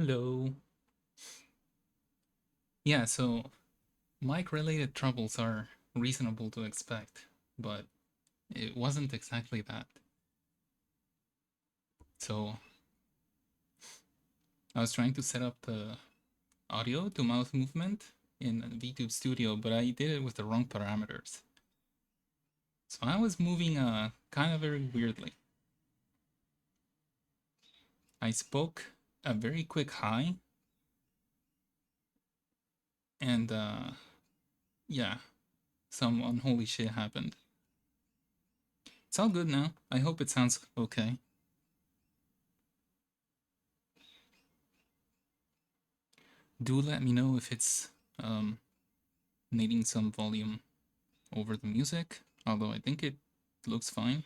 Hello. Yeah, so mic-related troubles are reasonable to expect, but it wasn't exactly that. So I was trying to set up the audio to mouth movement in VTube Studio, but I did it with the wrong parameters. So I was moving kind of very weirdly. I spoke a very quick hi, and yeah, some unholy shit happened. It's all good now. I hope it sounds okay. Do let me know if it's um, needing some volume over the music, although I think it looks fine.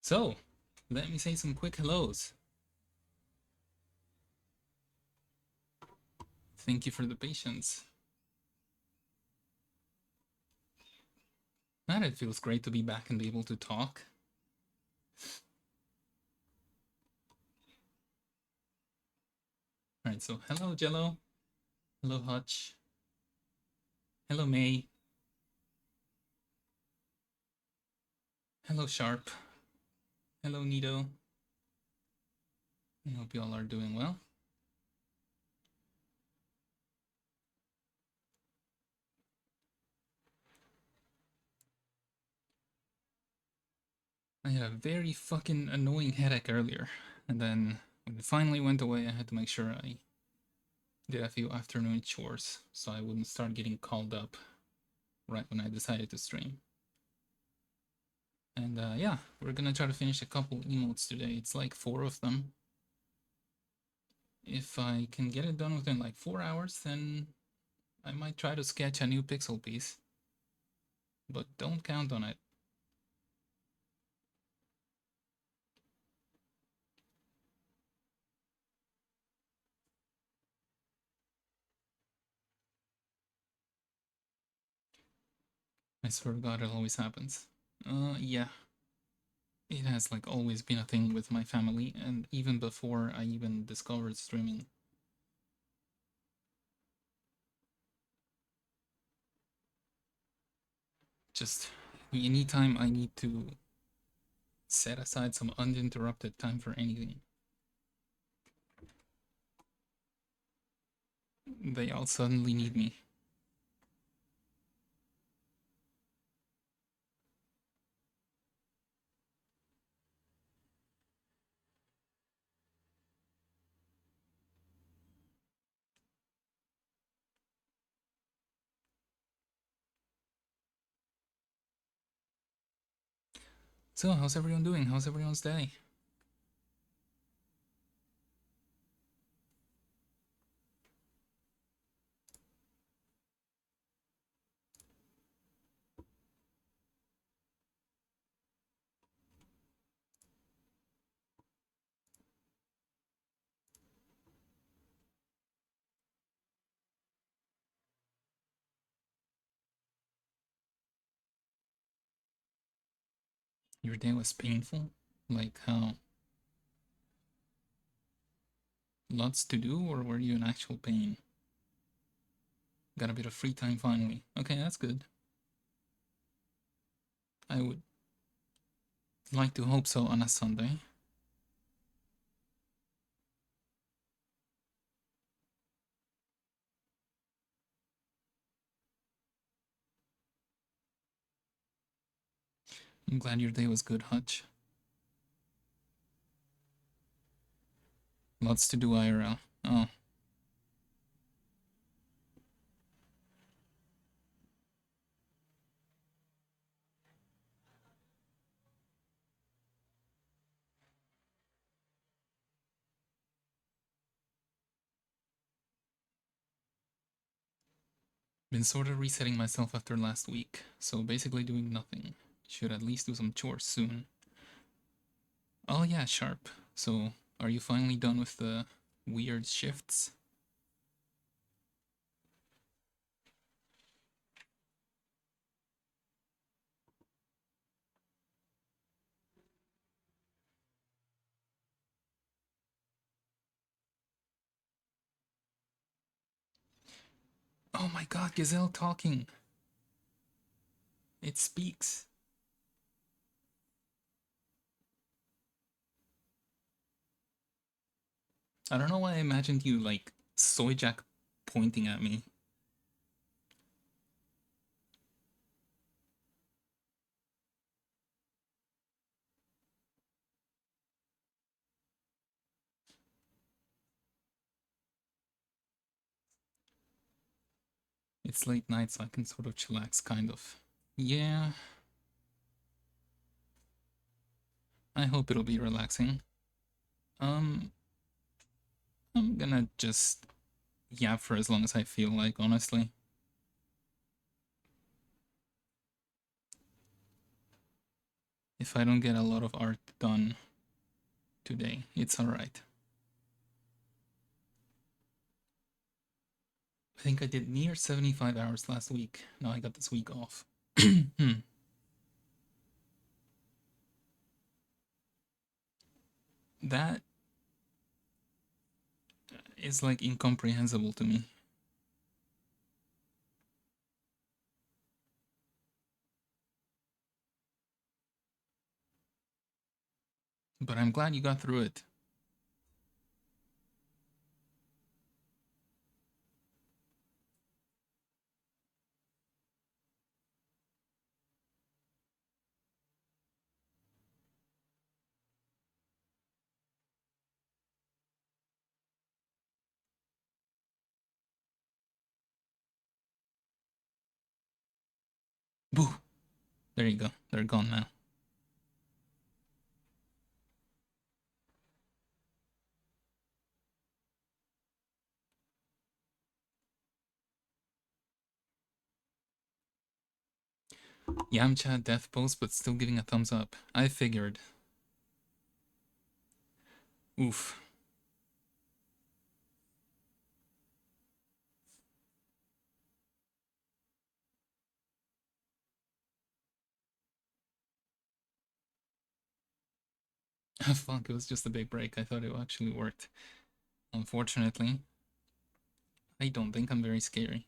So, let me say some quick hellos. Thank you for the patience. Man, it feels great to be back and be able to talk. Alright, so hello Jello. Hello Hutch. Hello May. Hello Sharp. Hello Nito. I hope you all are doing well. I had a very fucking annoying headache earlier, and then when it finally went away, I had to make sure I did a few afternoon chores so I wouldn't start getting called up right when I decided to stream. And yeah, we're gonna try to finish a couple emotes today. It's like 4 of them. If I can get it done within like 4 hours, then I might try to sketch a new pixel piece. But don't count on it. I swear to God, it always happens. Yeah. It has like always been a thing with my family, and even before I even discovered streaming. Just anytime I need to set aside some uninterrupted time for anything, they all suddenly need me. So, how's everyone doing? How's everyone's day? Your day was painful? Like how? Lots to do, or were you in actual pain? Got a bit of free time finally. Okay, that's good. I would like to hope so on a Sunday. I'm glad your day was good, Hutch. Lots to do IRL. Oh, been sort of resetting myself after last week, so basically doing nothing. Should at least do some chores soon. Oh yeah, Sharp. So, are you finally done with the weird shifts. Oh my god, Gazelle talking. It speaks. I don't know why I imagined you like Soy Jack pointing at me. It's late night, so I can sort of chillax, kind of. Yeah. I hope it'll be relaxing. I'm gonna just yap for as long as I feel like, honestly. If I don't get a lot of art done today, it's alright. I think I did near 75 hours last week. Now I got this week off. That is like incomprehensible to me. But I'm glad you got through it. Boo! There you go. They're gone now. Yamcha death post, but still giving a thumbs up. I figured. Oof. Fuck, it was just a big break. I thought it actually worked. Unfortunately, I don't think I'm very scary.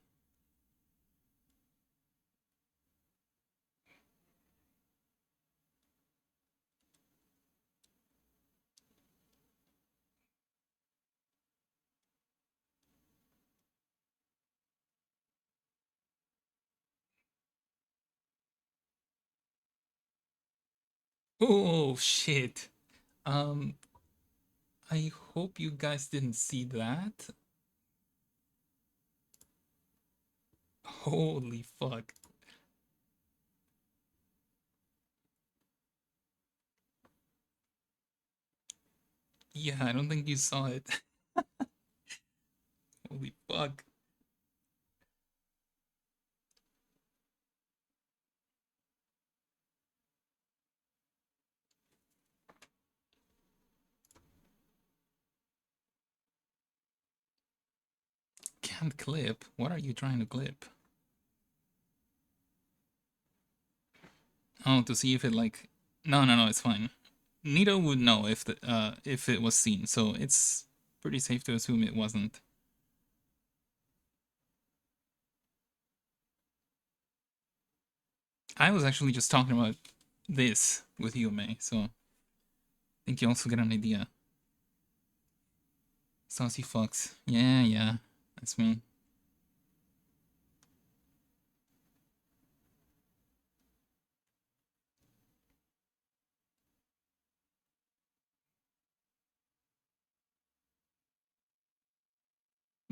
Oh shit. Um, I hope you guys didn't see that. Holy fuck. Yeah, I don't think you saw it. Holy fuck. Can't clip? What are you trying to clip? Oh, to see if it like... No, no, no, it's fine. Nito would know if it was seen, so it's pretty safe to assume it wasn't. I was actually just talking about this with you, May, so I think you also get an idea. Saucy fucks. Yeah, yeah, that's me.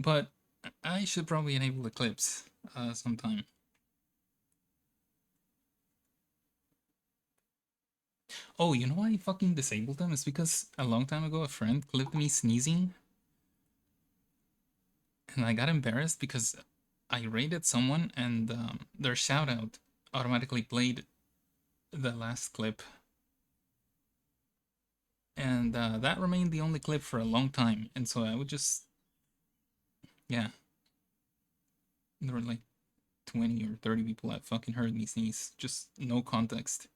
But I should probably enable the clips sometime. Oh, you know why I fucking disabled them? It's because a long time ago a friend clipped me sneezing. And I got embarrassed because I rated someone and their shoutout automatically played the last clip. And that remained the only clip for a long time. And so I would just, yeah, there were like 20 or 30 people that fucking heard me sneeze. Just no context.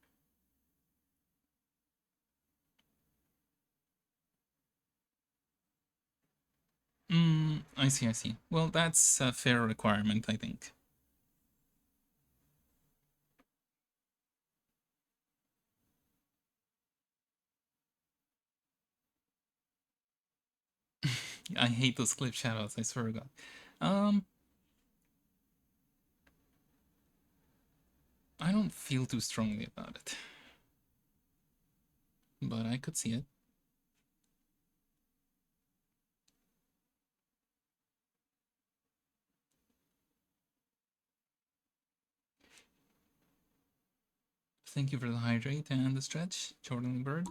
I see, I see. Well, that's a fair requirement, I think. I hate those clip shoutouts, I swear to God. Um, I don't feel too strongly about it, but I could see it. Thank you for the hydrate and the stretch, Jordan Bird.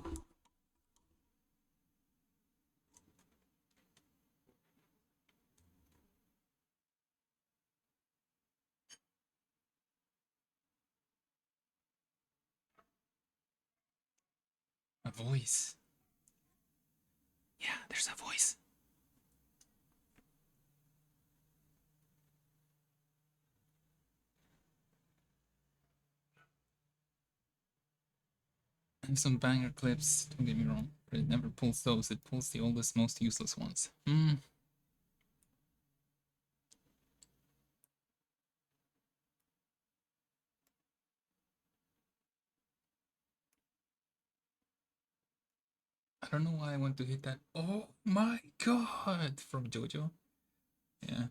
A voice. Yeah, there's a voice. And some banger clips, don't get me wrong, but it never pulls those. It pulls the oldest, most useless ones. I don't know why I want to hit that. Oh my god! From JoJo. Yeah.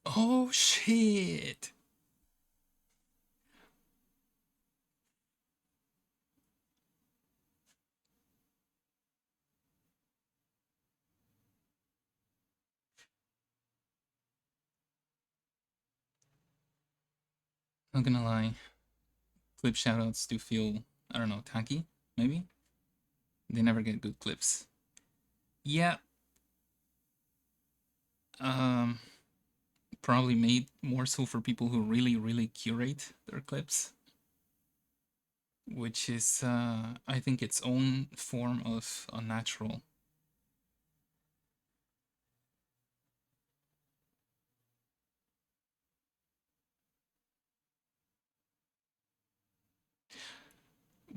Oh shit! Not gonna lie. Clip shoutouts do feel, I don't know, tacky, maybe? They never get good clips. Yeah. Um, Probably made more so for people who really, really curate their clips, which is, I think, its own form of unnatural.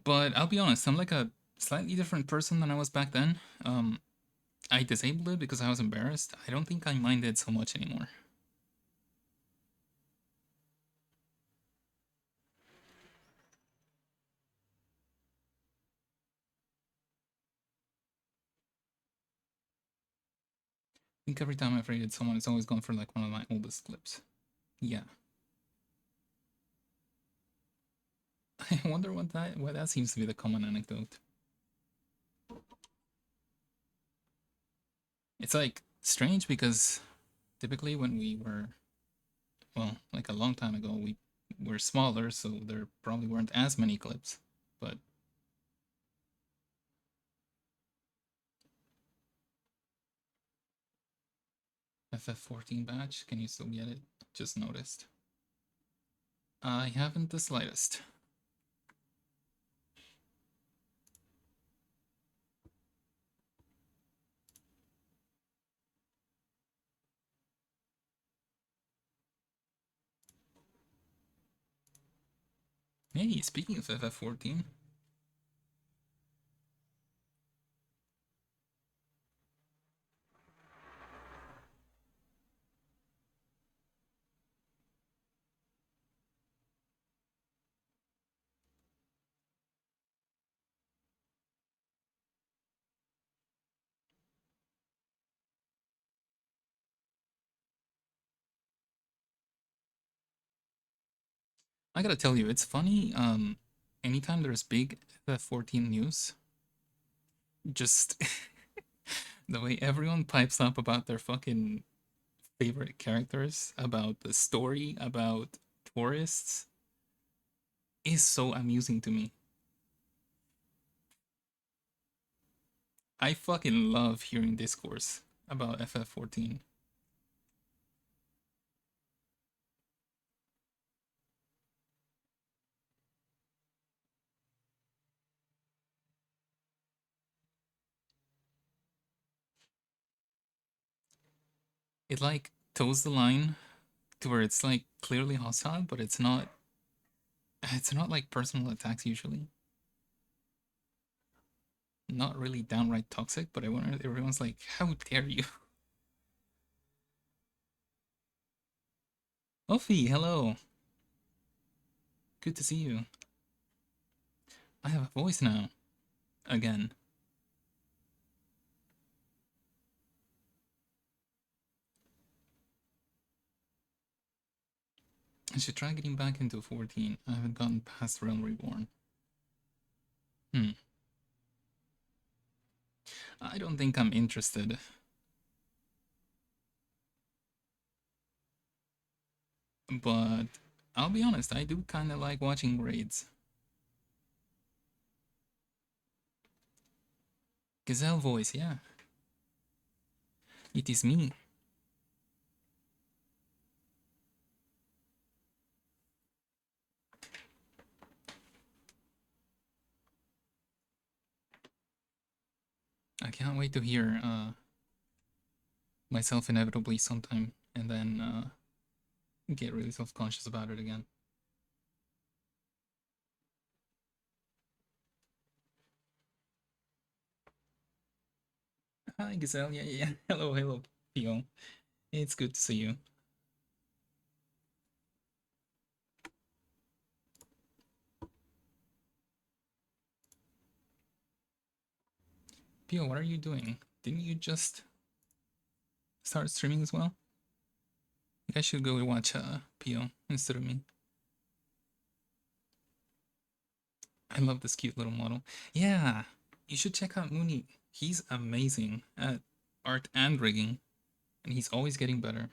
But I'll be honest, I'm like a slightly different person than I was back then. I disabled it because I was embarrassed. I don't think I mind it so much anymore. I think every time I've rated someone, it's always gone for like one of my oldest clips. Yeah. I wonder what that seems to be the common anecdote. It's like strange because typically when we were, well, like a long time ago, we were smaller, so there probably weren't as many clips. But FF14 badge, can you still get it? Just noticed. I haven't the slightest. Hey, speaking of FF14, I gotta tell you, it's funny. Anytime there's big FF14 news, just the way everyone pipes up about their fucking favorite characters, about the story, about tourists, is so amusing to me. I fucking love hearing discourse about FF14. It like toes the line to where it's like clearly hostile, but it's not. It's not like personal attacks usually. Not really downright toxic, but everyone's like, "How dare you?" Offie, hello. Good to see you. I have a voice now. Again. I should try getting back into 14. I haven't gotten past Realm Reborn. Hmm. I don't think I'm interested. But I'll be honest, I do kind of like watching raids. Gazelle voice, yeah. It is me. I can't wait to hear myself inevitably sometime and then get really self conscious about it again. Hi, Gazelle. Yeah. Hello, Pio. It's good to see you. Pio, what are you doing? Didn't you just start streaming as well? I think I should go watch Pio instead of me. I love this cute little model. Yeah, you should check out Mooney. He's amazing at art and rigging, and he's always getting better.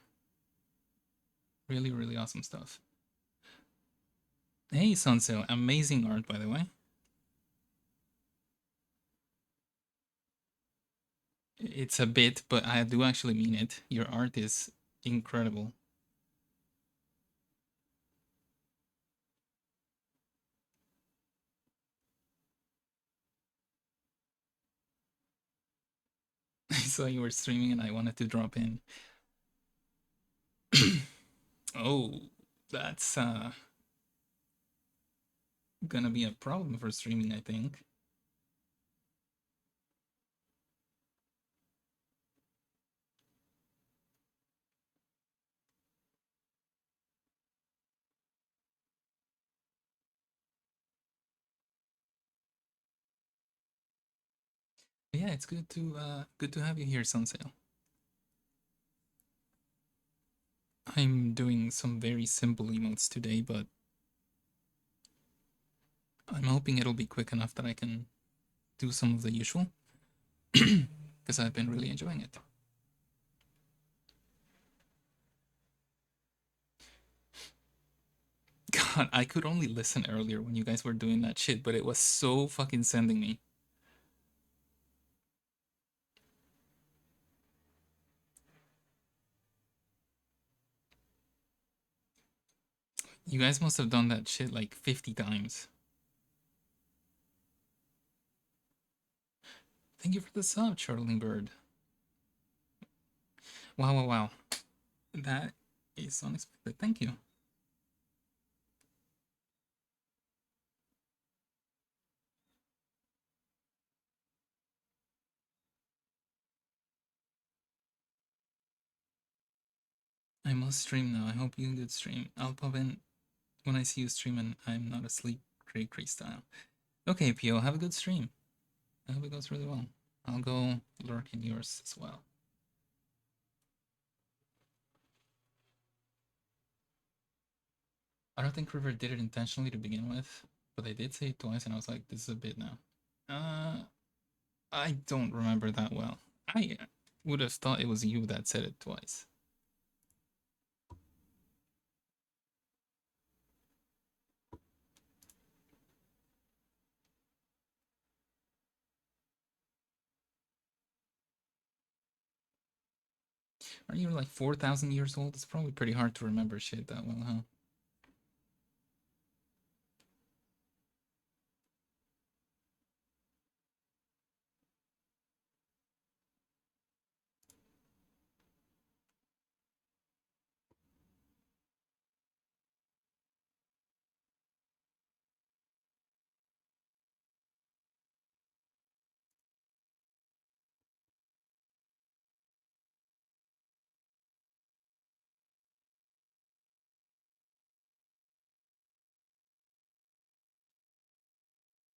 Really, really awesome stuff. Hey, Sunsail, amazing art, by the way. It's a bit, but I do actually mean it. Your art is incredible. I saw you were streaming and I wanted to drop in. Oh, that's gonna be a problem for streaming, I think. But yeah, it's good to have you here, Sunsail. I'm doing some very simple emotes today, but I'm hoping it'll be quick enough that I can do some of the usual because I've been really enjoying it. God, I could only listen earlier when you guys were doing that shit, but it was so fucking sending me. You guys must have done that shit like 50 times. Thank you for the sub, Charlie Bird. Wow. That is unexpected. Thank you. I must stream now. I hope you did stream. I'll pop in when I see you stream and I'm not asleep. Cray style. Okay, Pio, have a good stream. I hope it goes really well. I'll go lurk in yours as well. I don't think River did it intentionally to begin with, but they did say it twice, and I was like, this is a bit now. I don't remember that well. I would have thought it was you that said it twice. Are you like 4,000 years old? It's probably pretty hard to remember shit that well, huh?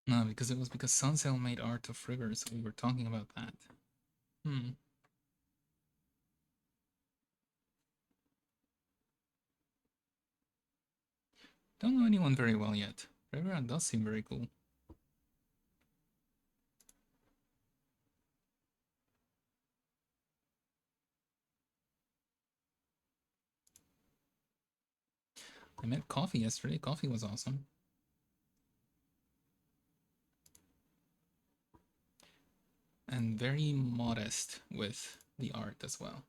No, because it was because Suncell made Art of Rivers. So we were talking about that. Hmm. Don't know anyone very well yet. Rivera does seem very cool. I met Coffee yesterday. Coffee was awesome. And very modest with the art as well.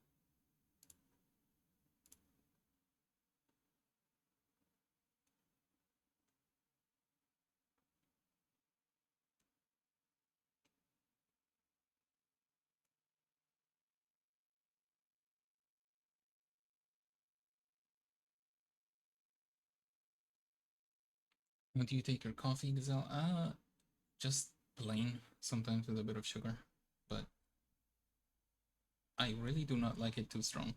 How do you take your coffee, Gazelle? Just plain, sometimes with a bit of sugar. But I really do not like it too strong.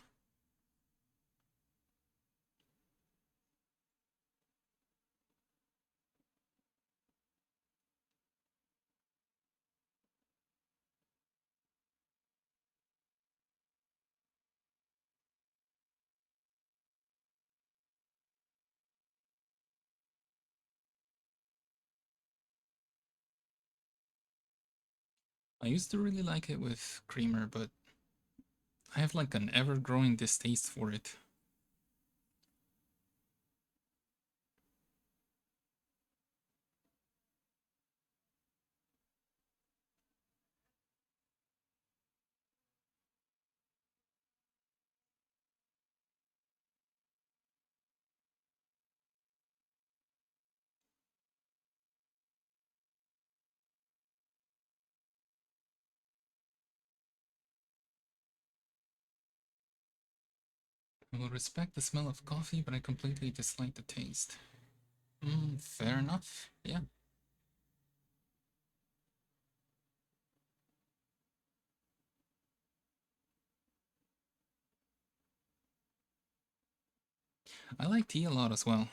I used to really like it with creamer, but I have like an ever-growing distaste for it. I will respect the smell of coffee, but I completely dislike the taste. Fair enough. Yeah. I like tea a lot as well.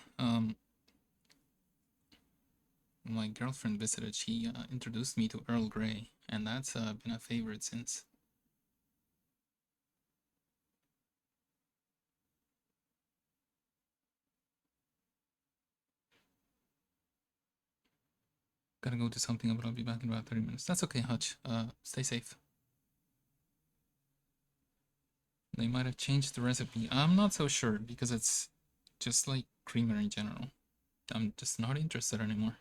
My girlfriend visited, she introduced me to Earl Grey, and that's been a favorite since. Gotta go to something, but I'll be back in about 30 minutes. That's okay, Hutch. Stay safe. They might have changed the recipe. I'm not so sure because it's just like creamer in general. I'm just not interested anymore.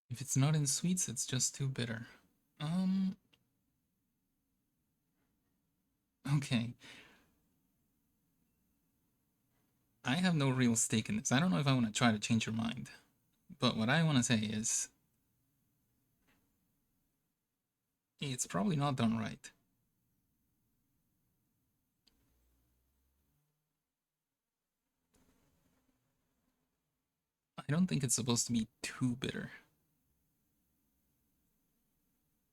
If it's not in sweets, it's just too bitter. Um, okay. I have no real stake in this. I don't know if I want to try to change your mind. But what I want to say is, it's probably not done right. I don't think it's supposed to be too bitter.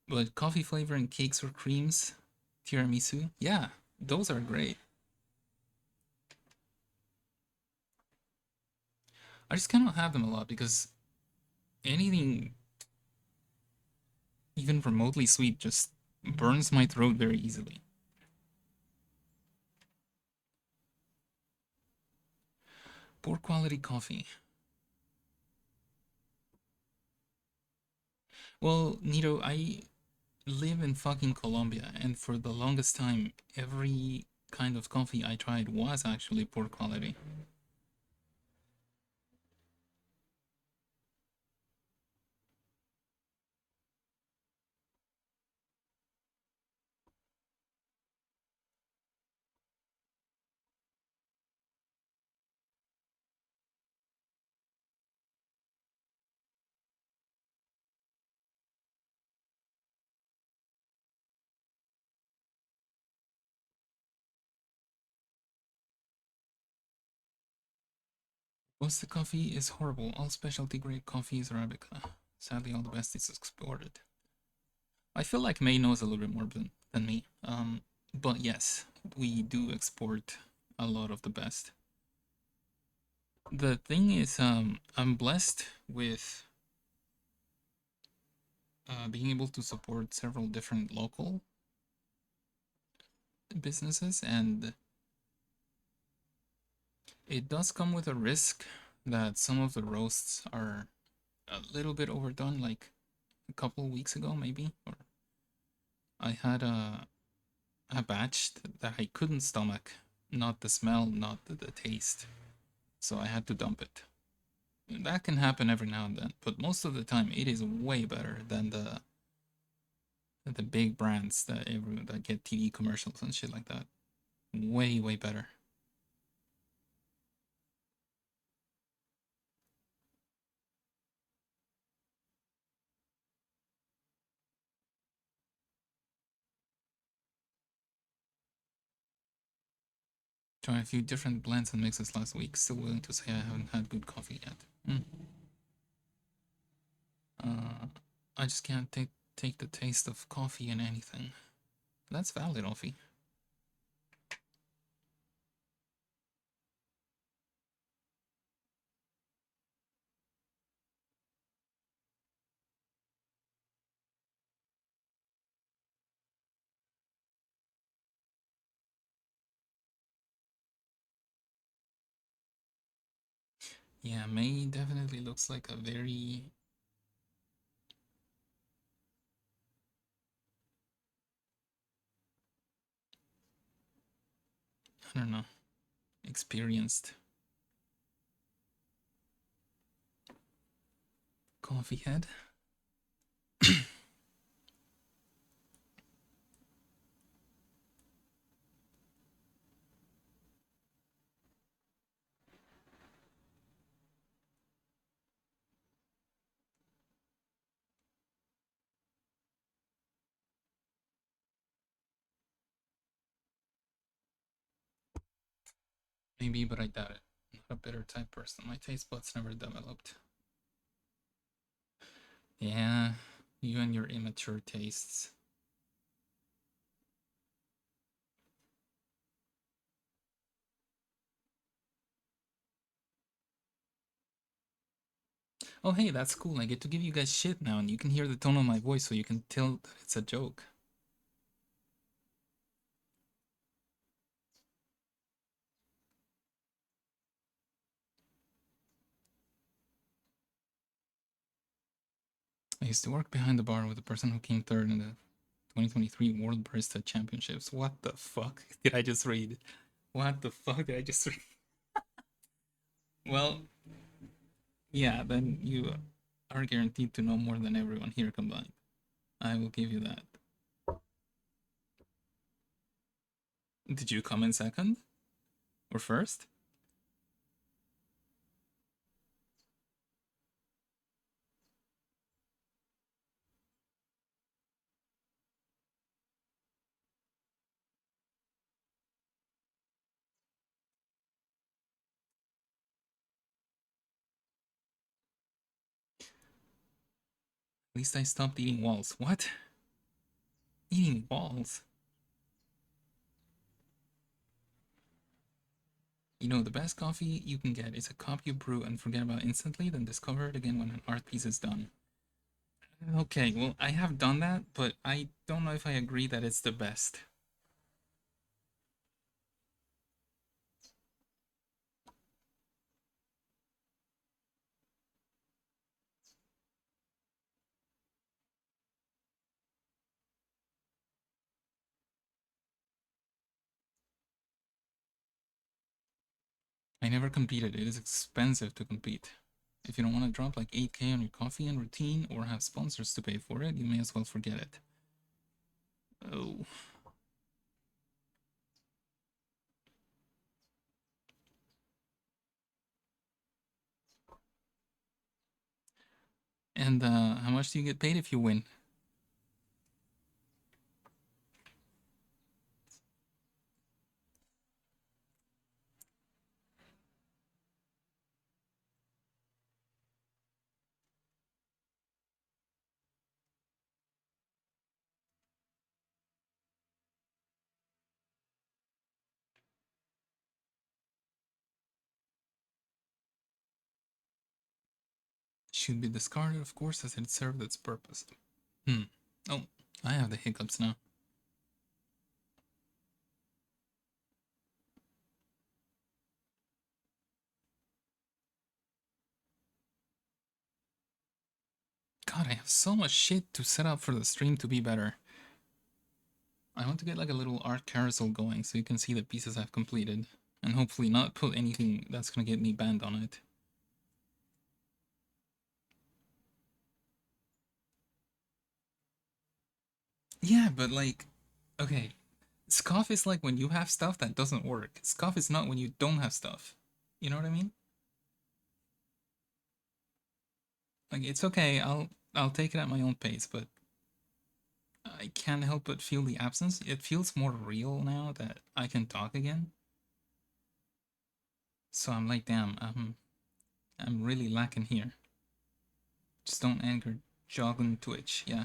But coffee flavor in cakes or creams, tiramisu, yeah, those are great. I just cannot have them a lot because anything even remotely sweet just burns my throat very easily. Poor quality coffee. Well, Nito, I live in fucking Colombia, and for the longest time, every kind of coffee I tried was actually poor quality. Roasted coffee is horrible. All specialty grade coffee is Arabica. Sadly, all the best is exported. I feel like May knows a little bit more than me. But yes, we do export a lot of the best. The thing is, I'm blessed with being able to support several different local businesses, and it does come with a risk that some of the roasts are a little bit overdone, like a couple weeks ago, maybe. Or I had a batch that I couldn't stomach, not the smell, not the taste, so I had to dump it. That can happen every now and then, but most of the time it is way better than the big brands that get TV commercials and shit like that. Way better. Tried a few different blends and mixes last week. Still willing to say I haven't had good coffee yet. Uh, I just can't take the taste of coffee in anything. That's valid, Alfie. Yeah, May definitely looks like a very I don't know, experienced coffee head. Maybe, but I doubt it. I'm not a bitter type person. My taste buds never developed. Yeah, you and your immature tastes. Oh, hey, that's cool. I get to give you guys shit now, and you can hear the tone of my voice, so you can tell that it's a joke. I used to work behind the bar with the person who came third in the 2023 World Barista Championships. What the fuck did I just read? What the fuck did I just read? Well, yeah, then you are guaranteed to know more than everyone here combined. I will give you that. Did you come in second? Or first? At least I stopped eating walls. What? Eating walls? You know, the best coffee you can get is a cup you brew and forget about instantly, then discover it again when an art piece is done. Okay, well, I have done that, but I don't know if I agree that it's the best. I never competed. It is expensive to compete. If you don't want to drop like 8K on your coffee and routine or have sponsors to pay for it, you may as well forget it. Oh. And how much do you get paid if you win? should be discarded, of course, as it served its purpose. Oh, I have the hiccups now. God, I have so much shit to set up for the stream to be better. I want to get like a little art carousel going so you can see the pieces I've completed. And hopefully not put anything that's gonna get me banned on it. Yeah, but like, okay, scoff is like when you have stuff that doesn't work. Scoff is not when you don't have stuff. You know what I mean? Like it's okay. I'll take it at my own pace, but I can't help but feel the absence. It feels more real now that I can talk again. So I'm like, damn, I'm really lacking here. Just don't anger jog on Twitch, yeah.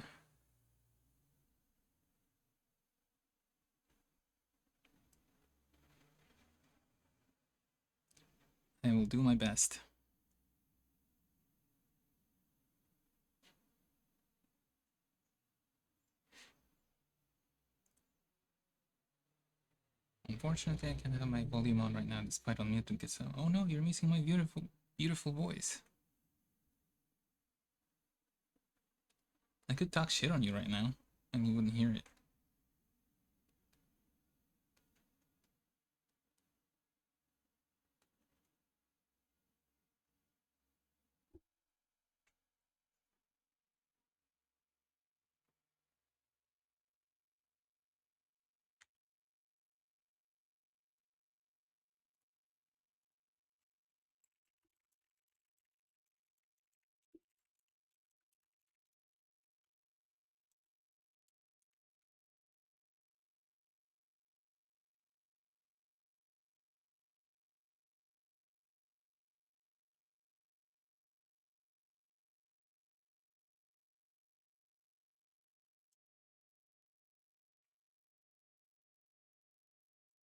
I will do my best. Unfortunately, I can't have my volume on right now despite unmuting it, so... Oh no, you're missing my beautiful, beautiful voice. I could talk shit on you right now, and you wouldn't hear it.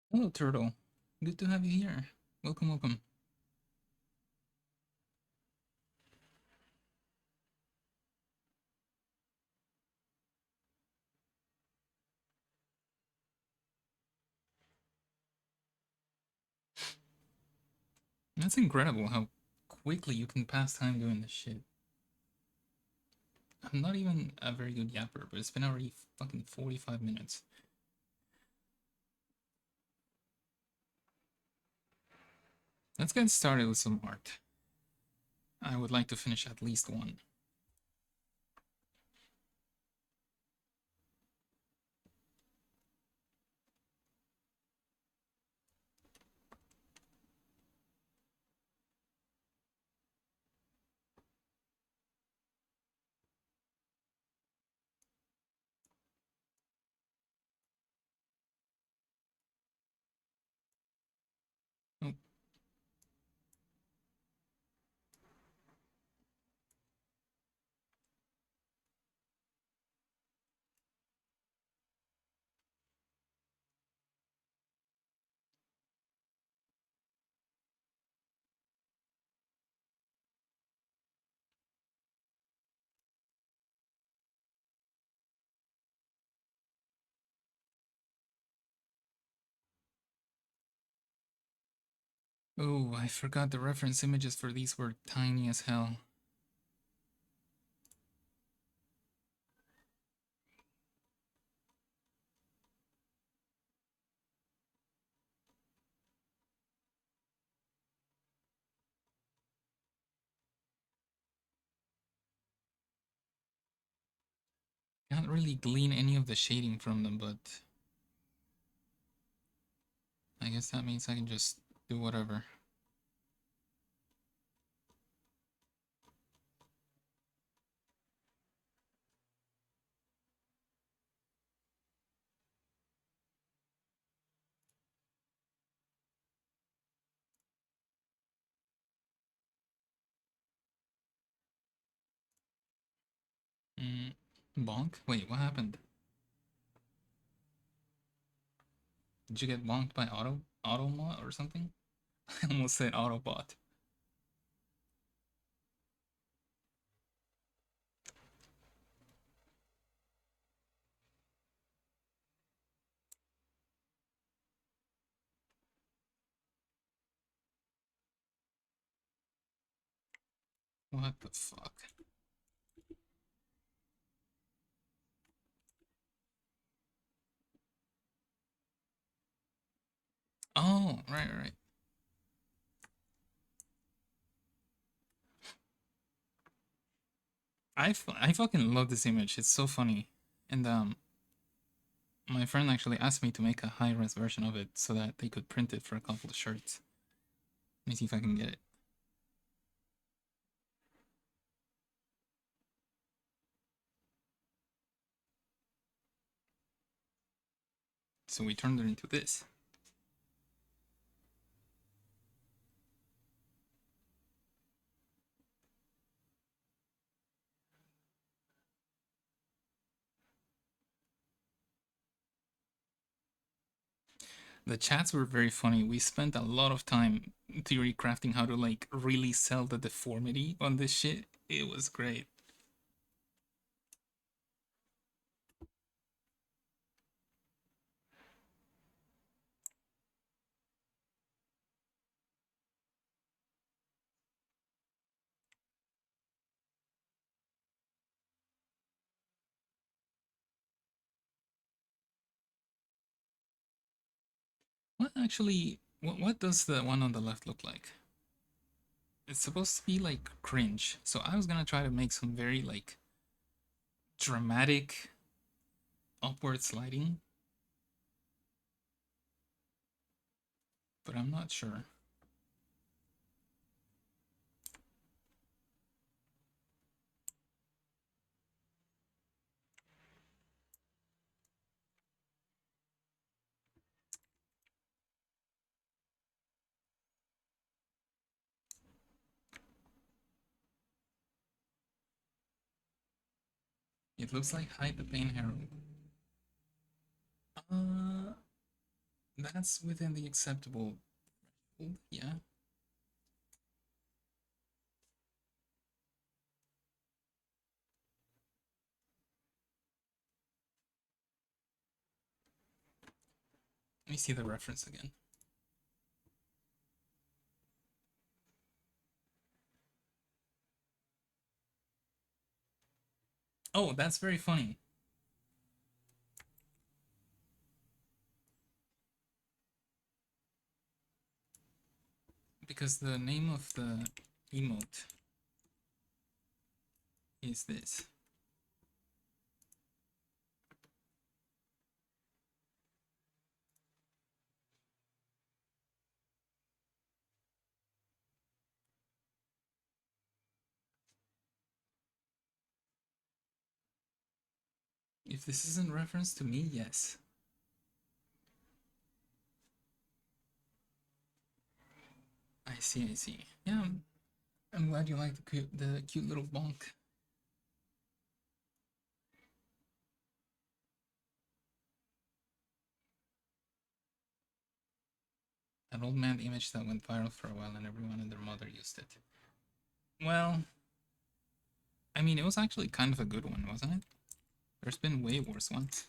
Hello, Turtle. Good to have you here. Welcome, welcome. That's incredible how quickly you can pass time doing this shit. I'm not even a very good yapper, but it's been already fucking 45 minutes. Let's get started with some art. I would like to finish at least one. Oh. Oh, I forgot the reference images for these were tiny as hell. Can't really glean any of the shading from them, but I guess that means I can just do whatever. Bonk? Wait, what happened? Did you get bonked by Automot or something? I almost said Autobot. What the fuck? Oh, right, right. I fucking love this image. It's so funny. And my friend actually asked me to make a high res version of it so that they could print it for a couple of shirts. Let me see if I can get it. So we turned it into this. The chats were very funny. We spent a lot of time theory crafting how to like really sell the deformity on this shit. It was great. What actually what does the one on the left look like? It's supposed to be like cringe. So I was gonna try to make some very like dramatic upward sliding, but I'm not sure. It looks like Hide the Pain Herald. Uh, that's within the acceptable. Yeah. Let me see the reference again. Oh, that's very funny. Because the name of the emote is this. If this isn't reference to me, yes. I see, I see. Yeah, I'm glad you like the cute little bonk. An old man image that went viral for a while and everyone and their mother used it. Well, I mean, it was actually kind of a good one, wasn't it? There's been way worse ones.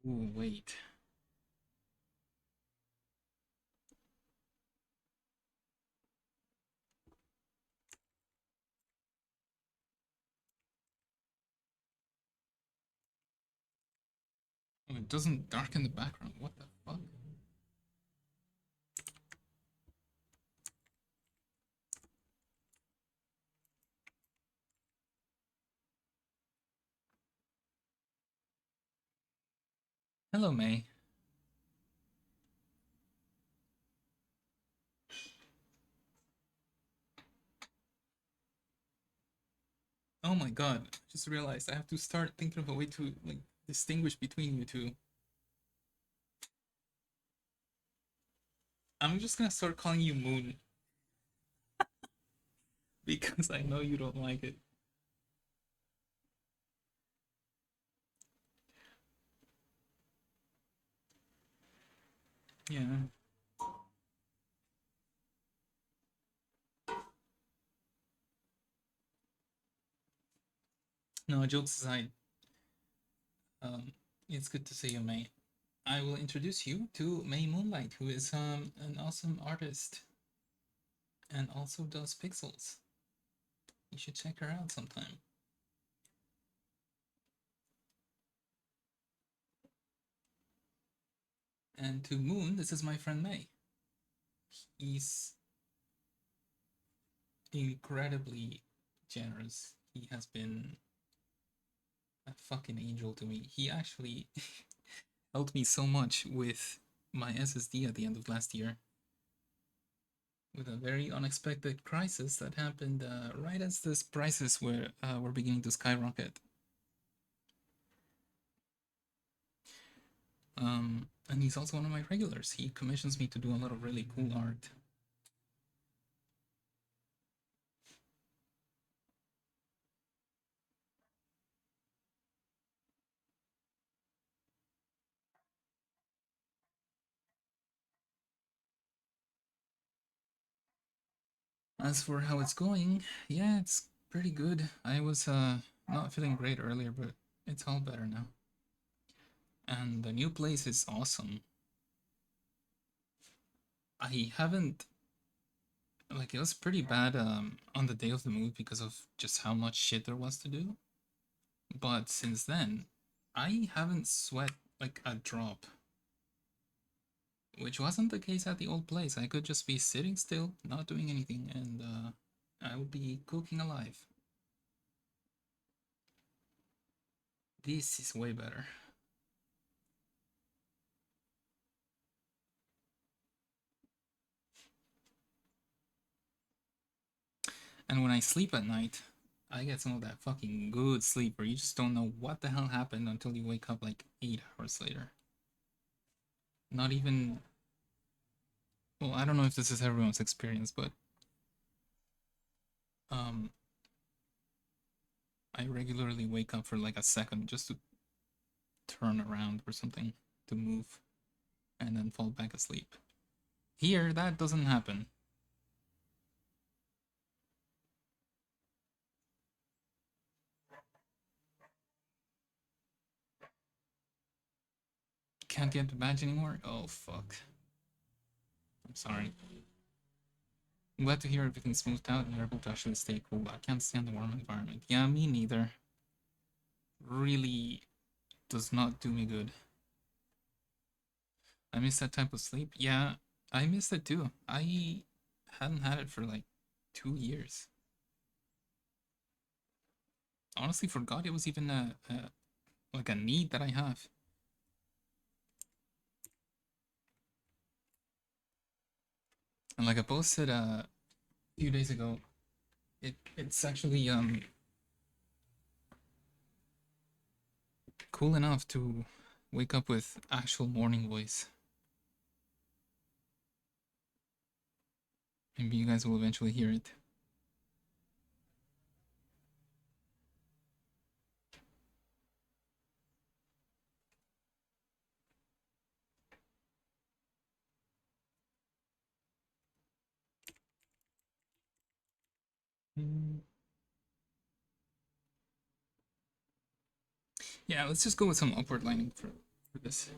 Ooh, wait. Oh, it doesn't darken the background. What the fuck? Hello, May. Oh my god, I just realized I have to start thinking of a way to like distinguish between you two. I'm just gonna start calling you Moon because I know you don't like it. Yeah. No, jokes aside, um, it's good to see you, May. I will introduce you to May Moonlight, who is an awesome artist and also does pixels. You should check her out sometime. And to Moon, this is my friend May. He's incredibly generous. He has been a fucking angel to me. He actually helped me so much with my SSD at the end of last year. With a very unexpected crisis that happened right as this prices were beginning to skyrocket. And he's also one of my regulars. He commissions me to do a lot of really cool art. As for how it's going, yeah, it's pretty good. I was not feeling great earlier, but it's all better now. And the new place is awesome. I haven't like it was pretty bad on the day of the move because of just how much shit there was to do. But since then, I haven't sweat like a drop. Which wasn't the case at the old place. I could just be sitting still, not doing anything, and I would be cooking alive. This is way better. And when I sleep at night, I get some of that fucking good sleep where you just don't know what the hell happened until you wake up like 8 hours later. Not even. Well, I don't know if this is everyone's experience, but um, I regularly wake up for like a second just to turn around or something to move and then fall back asleep. Here, that doesn't happen. Can't get the badge anymore? Oh, fuck. I'm sorry. I'm glad to hear everything's smoothed out and you're able to actually stay cool. I can't stand the warm environment. Yeah, me neither. Really does not do me good. I miss that type of sleep. Yeah, I missed it too. I hadn't had it for like 2 years. Honestly, forgot it was even a like a need that I have. And like I posted a few days ago, it's actually cool enough to wake up with actual morning voice. Maybe you guys will eventually hear it. Mm. Yeah, let's just go with some upward lining for this.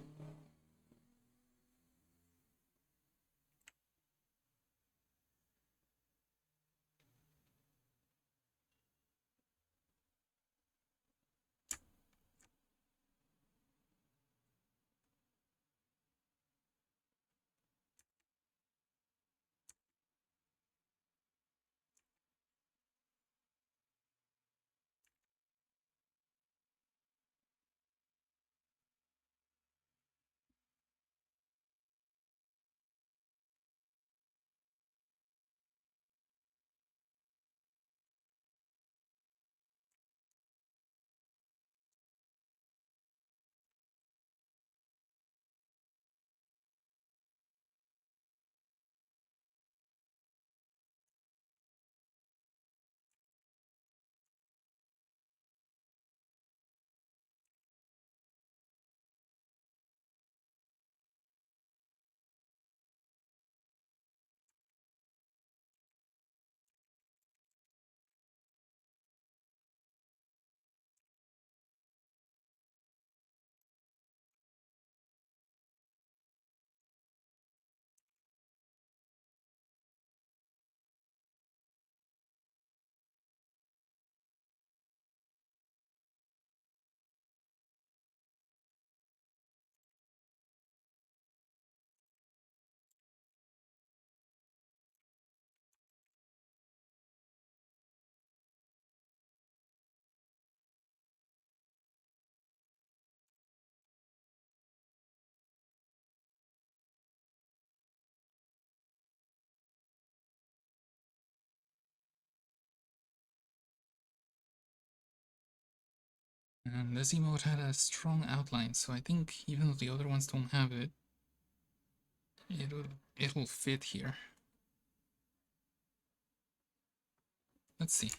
And this emote had a strong outline, so I think even though the other ones don't have it, it'll fit here. Let's see.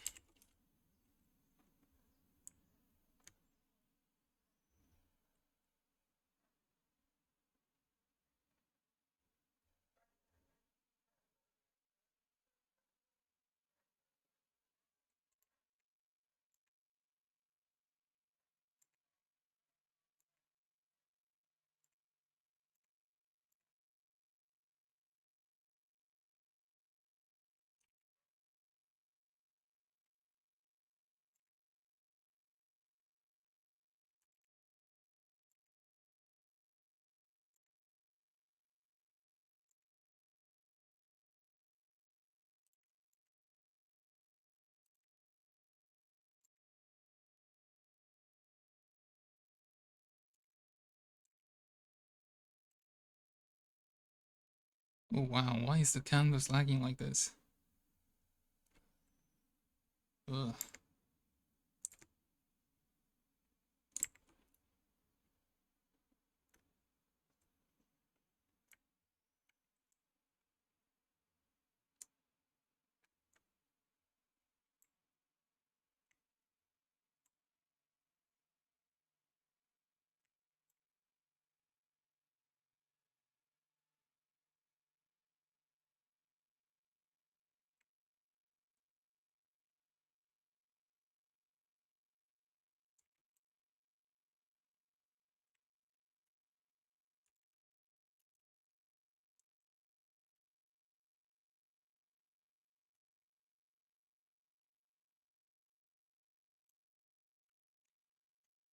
Oh wow, why is the canvas lagging like this? Ugh.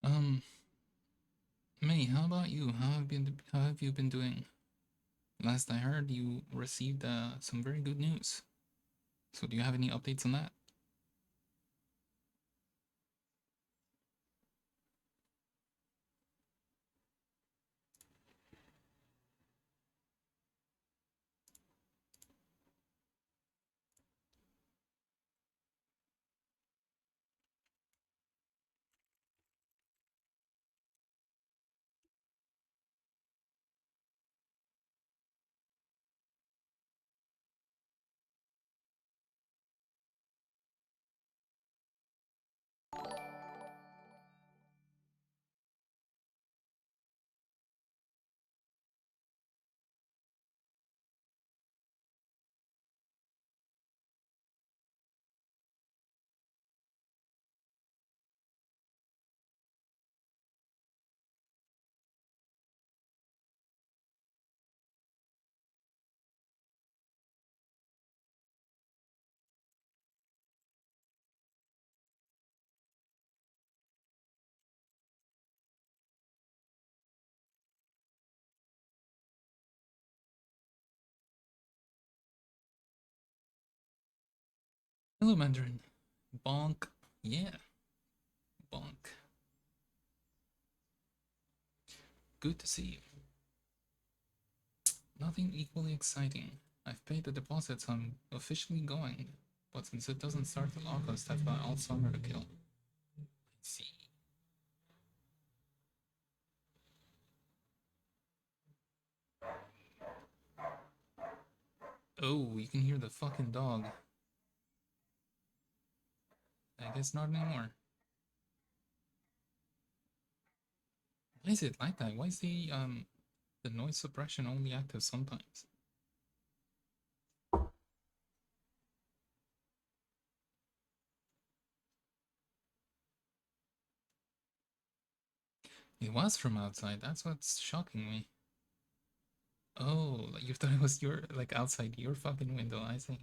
Um, May, how about you? How have you been doing? Last I heard, you received some very good news. So do you have any updates on that? Hello, Mandarin. Bonk. Yeah, bonk. Good to see you. Nothing equally exciting. I've paid the deposit, so I'm officially going. But since it doesn't start till August, I've got all summer to kill. Let's see. Oh, you can hear the fucking dog. I guess not anymore. Why is it like that? Why is the noise suppression only active sometimes? It was from outside. That's what's shocking me. Oh, like you thought it was your like outside your fucking window. I see.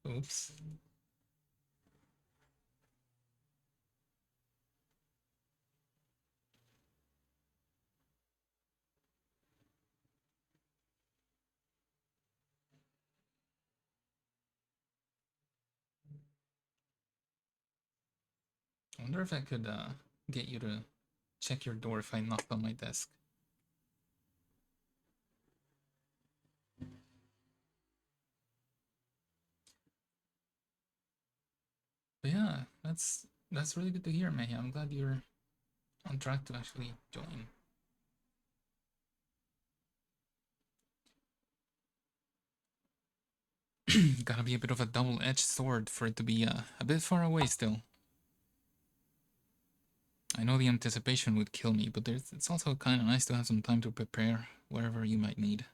Oops. I wonder if I could get you to check your door if I knocked on my desk. But yeah, that's really good to hear, May. I'm glad you're on track to actually join. Gotta be a bit of a double-edged sword for it to be a bit far away still. I know the anticipation would kill me, but it's also kind of nice to have some time to prepare wherever you might need.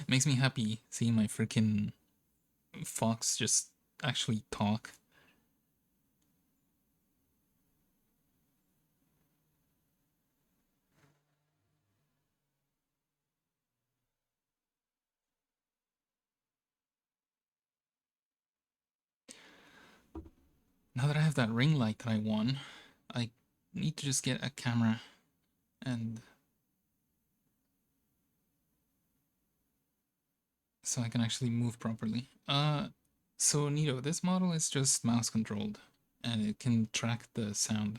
Makes me happy seeing my freaking fox just actually talk. Now that I have that ring light that I won, I need to just get a camera and so I can actually move properly. So Nito, this model is just mouse controlled and it can track the sound.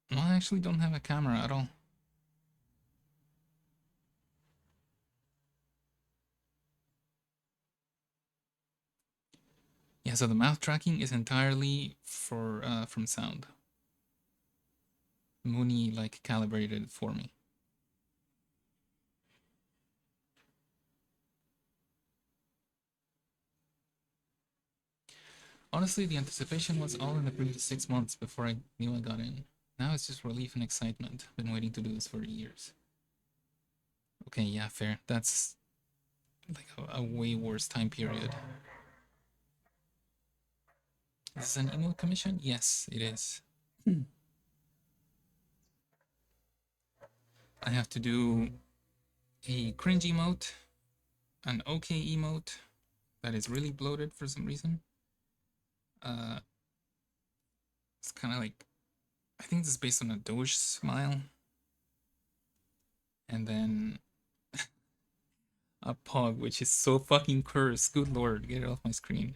No, I actually don't have a camera at all. Yeah, so the mouth tracking is entirely for from sound. Mooney like calibrated it for me. Honestly, the anticipation was all in the previous 6 months before I knew I got in. Now it's just relief and excitement. Been waiting to do this for years. Okay, yeah, fair. That's like a way worse time period. Is this an emote commission? Yes, it is. I have to do a cringe emote, an okay emote that is really bloated for some reason. It's kind of like, I think this is based on a Doge smile. And then a Pog, which is so fucking cursed. Good lord, get it off my screen.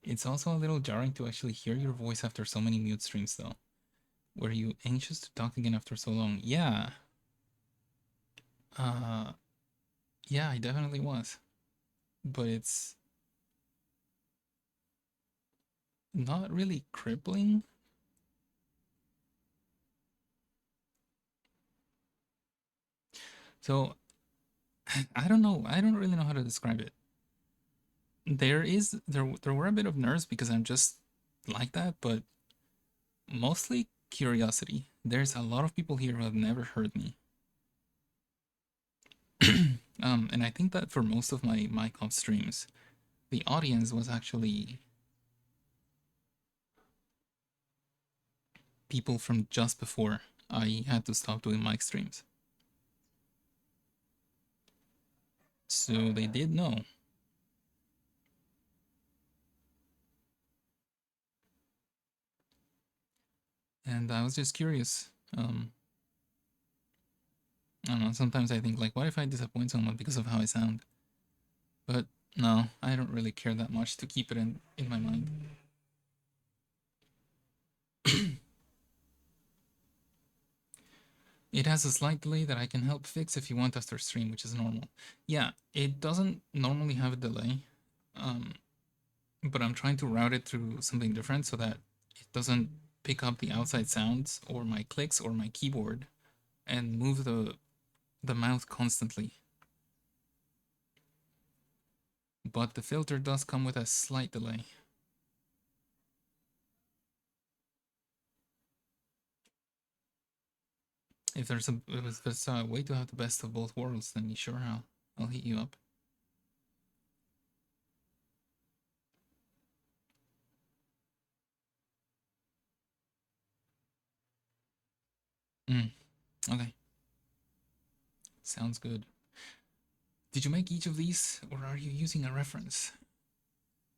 It's also a little jarring to actually hear your voice after so many mute streams, though. Were you anxious to talk again after so long? Yeah. Uh, yeah, I definitely was. But it's not really crippling. So, I don't know. I don't really know how to describe it. There were a bit of nerves because I'm just like that, but mostly curiosity. There's a lot of people here who have never heard me. And I think that for most of my Minecraft streams, the audience was actually people from just before I had to stop doing mic streams. So they did know. And I was just curious. I don't know, sometimes I think like, what if I disappoint someone because of how I sound? But no, I don't really care that much to keep it in my mind. It has a slight delay that I can help fix if you want after stream, which is normal. Yeah, it doesn't normally have a delay, but I'm trying to route it through something different so that it doesn't pick up the outside sounds or my clicks or my keyboard and move the mouth constantly. But the filter does come with a slight delay. If there's a way to have the best of both worlds, then sure, I'll hit you up. Okay. Sounds good. Did you make each of these, or are you using a reference?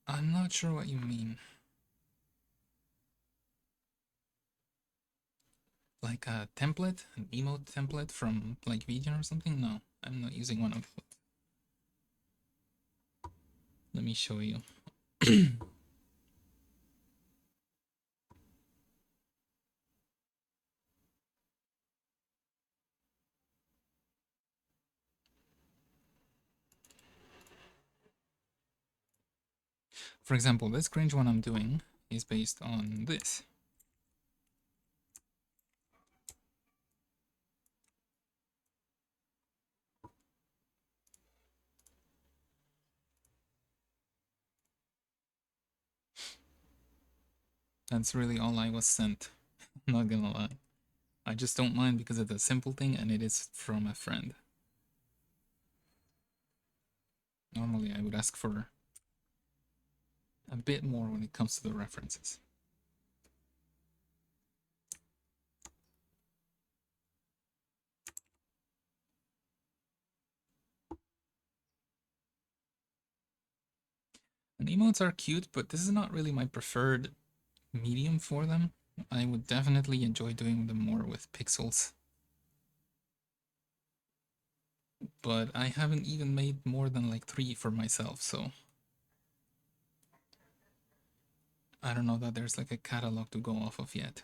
I'm not sure what you mean. Like a template? An emote template from like Vegan or something? No, I'm not using one of those. Let me show you. For example, this cringe one I'm doing is based on this. That's really all I was sent. Not gonna lie. I just don't mind because it's a simple thing and it is from a friend. Normally I would ask for a bit more when it comes to the references. And emotes are cute, but this is not really my preferred medium for them. I would definitely enjoy doing them more with pixels. But I haven't even made more than like 3 for myself, so I don't know that there's like a catalog to go off of yet.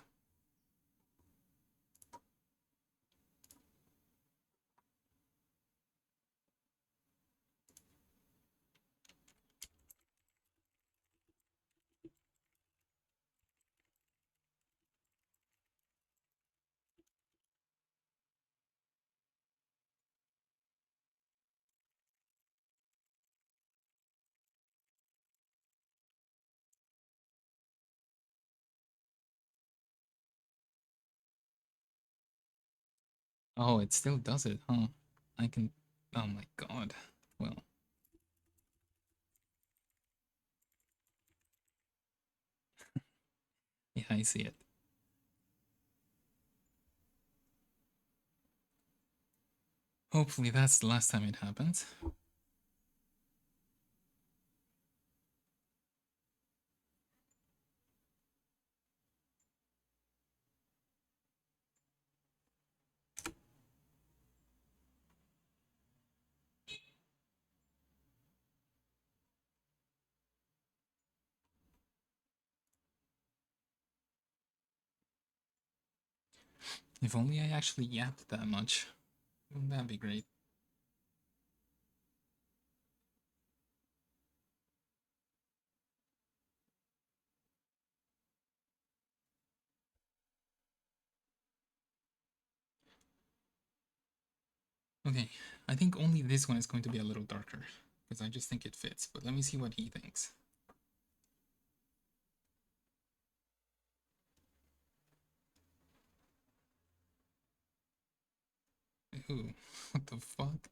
Oh, it still does it, huh? I can... Oh my god. Well... Yeah, I see it. Hopefully that's the last time it happens. If only I actually yapped that much. Wouldn't that be great? Okay, I think only this one is going to be a little darker, because I just think it fits, but let me see what he thinks. Ooh, what the fuck?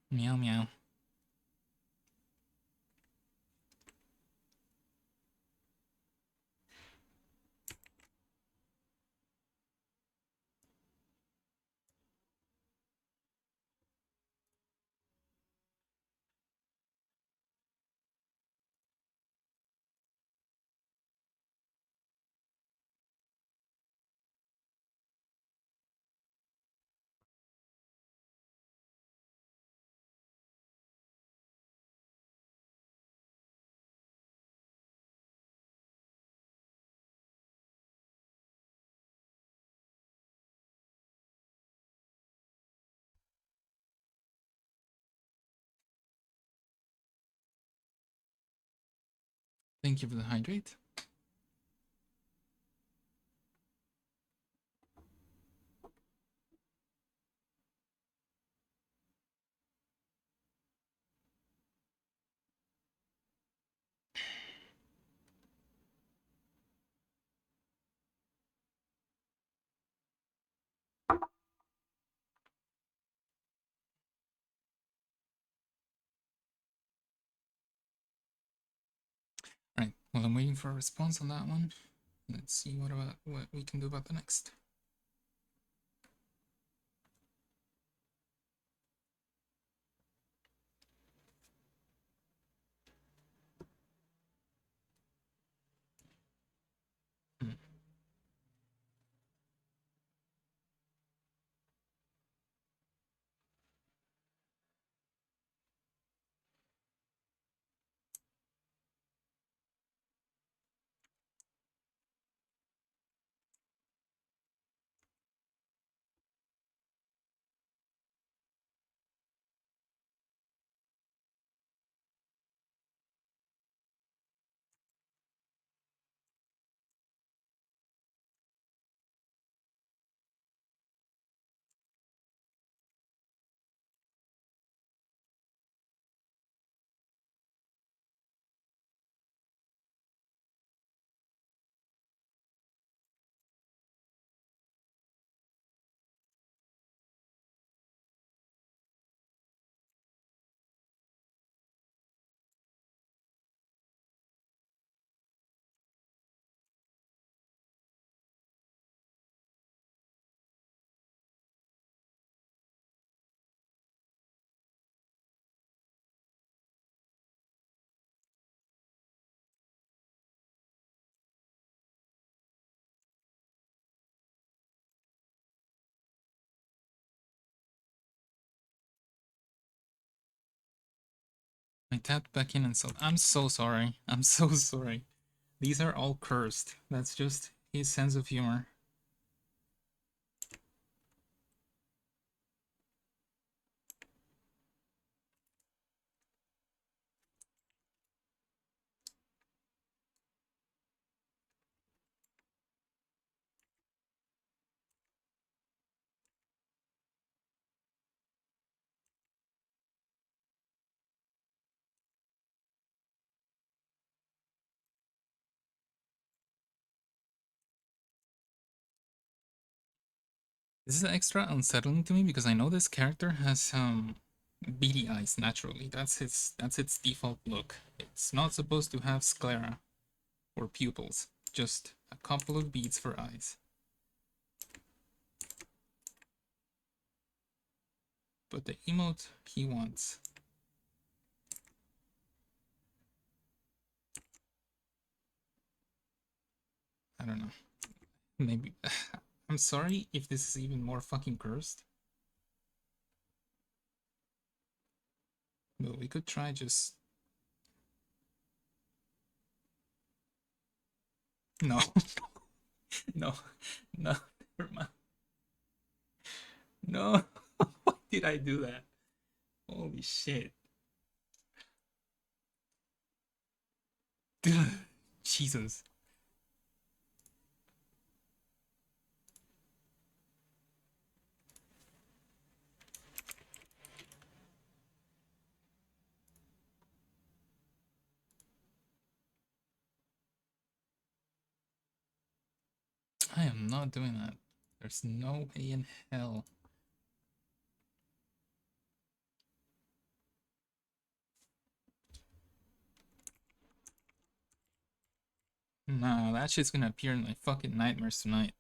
Meow meow. Thank you for the hydrate. Right, well I'm waiting for a response on that one. Let's see what we can do about the next. Hmm. I tapped back in and so I'm so sorry. I'm so sorry. These are all cursed. That's just his sense of humor. This is extra unsettling to me because I know this character has beady eyes naturally. That's its default look. It's not supposed to have sclera or pupils, just a couple of beads for eyes. But the emote he wants. I don't know. Maybe I'm sorry if this is even more fucking cursed. But we could try just no. No. No. Never mind. No. Why did I do that? Holy shit. Jesus. I am not doing that. There's no way in hell. Nah, that shit's gonna appear in my fucking nightmares tonight.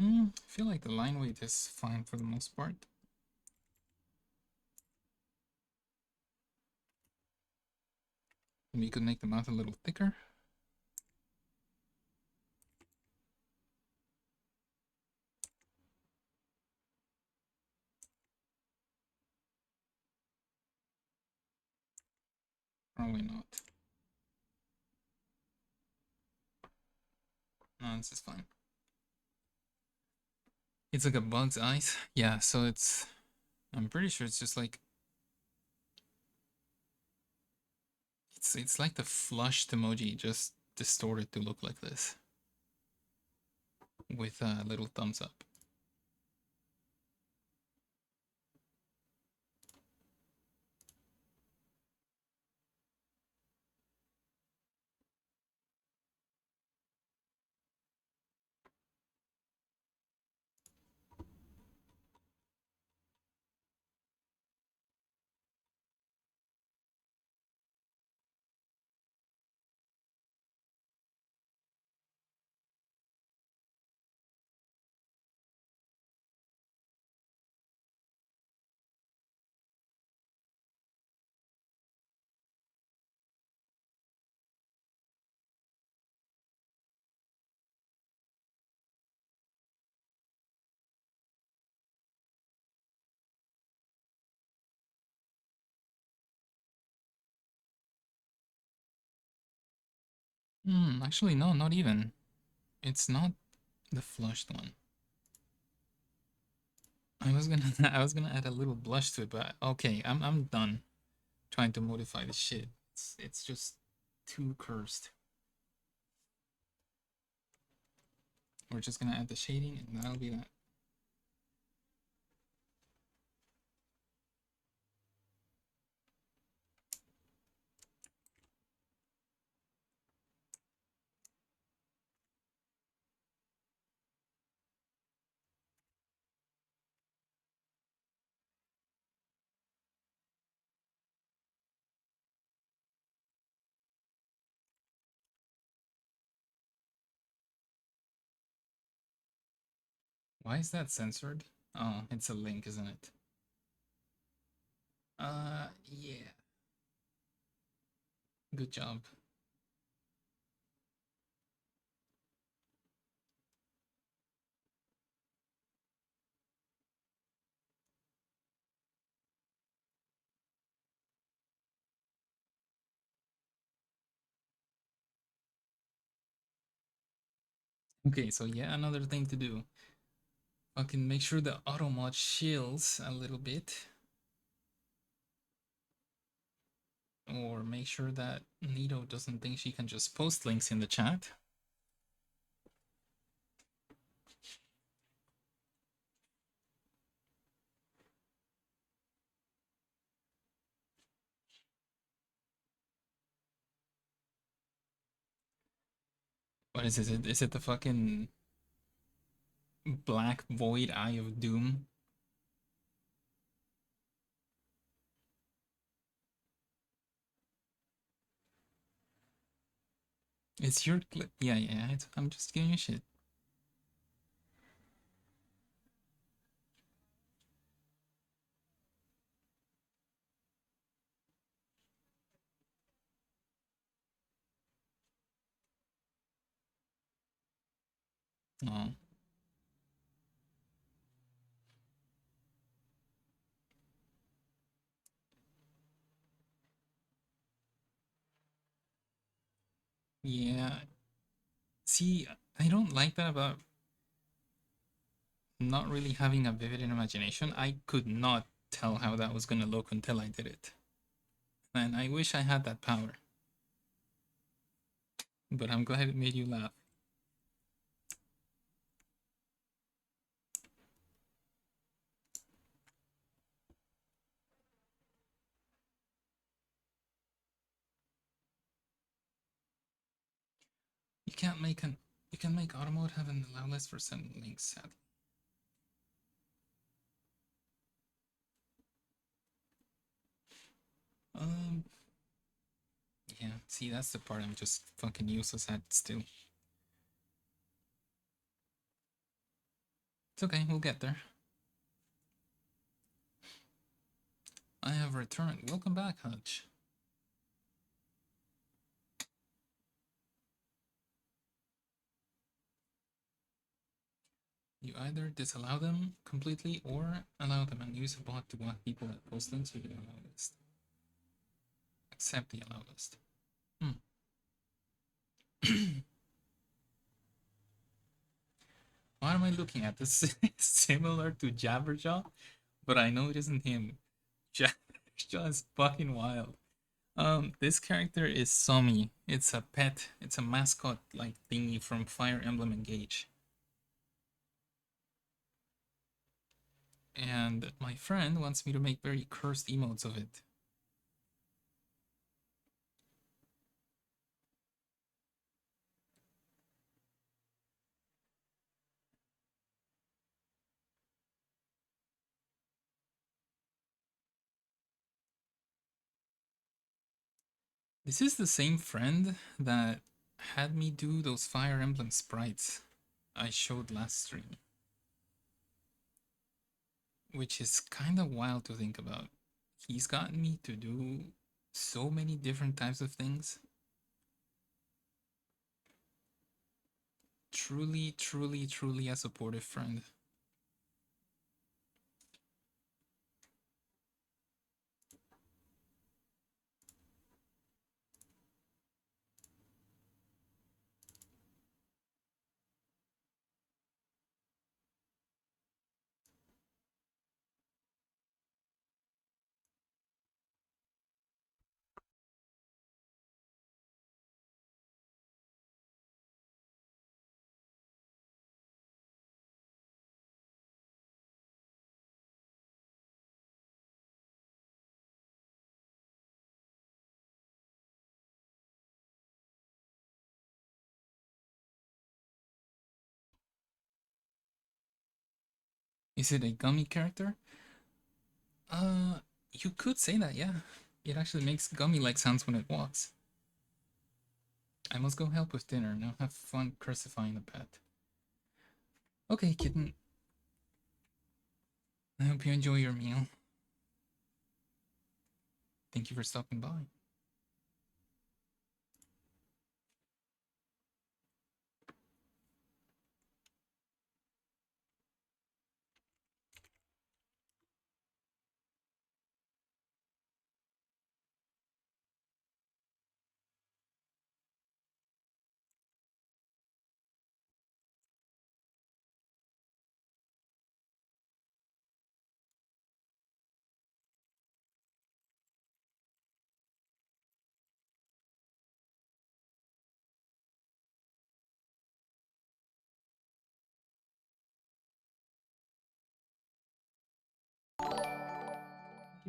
I feel like the line weight is fine for the most part. Maybe you could make the mouth a little thicker. Probably not. No, this is fine. It's like a bug's eyes. Yeah, so I'm pretty sure it's just like it's like the flushed emoji just distorted to look like this with a little thumbs up. Actually no, not even. It's not the flushed one. I was gonna I was gonna add a little blush to it, but okay, I'm done trying to modify the shit. It's just too cursed. We're just gonna add the shading and that'll be that. Why is that censored? Oh, it's a link, isn't it? Yeah. Good job. Okay, so yeah, another thing to do. Fucking make sure the auto mod shields a little bit. Or make sure that Nito doesn't think she can just post links in the chat. What is it? Is it the fucking black void eye of doom? It's your clip. Yeah, yeah. I'm just giving you shit. Oh. Yeah. See, I don't like that about not really having a vivid imagination. I could not tell how that was gonna look until I did it. And I wish I had that power. But I'm glad it made you laugh. You can't make an you can make auto mode have an allow list for sending links, sadly. Um yeah, see that's the part I'm just fucking useless at still. It's okay, we'll get there. I have returned. Welcome back, Hutch. You either disallow them completely or allow them and use a bot to block people that post links with the allow list. Accept the allow list. What am I looking at? This is similar to Jabberjaw, but I know it isn't him. Jabberjaw is fucking wild. This character is Somi. It's a pet. It's a mascot like thingy from Fire Emblem Engage. And my friend wants me to make very cursed emotes of it. This is the same friend that had me do those Fire Emblem sprites I showed last stream. Which is kind of wild to think about. He's gotten me to do so many different types of things. Truly, truly, truly a supportive friend. Is it a gummy character? You could say that, yeah. It actually makes gummy-like sounds when it walks. I must go help with dinner. Now have fun crucifying the pet. Okay, kitten. I hope you enjoy your meal. Thank you for stopping by.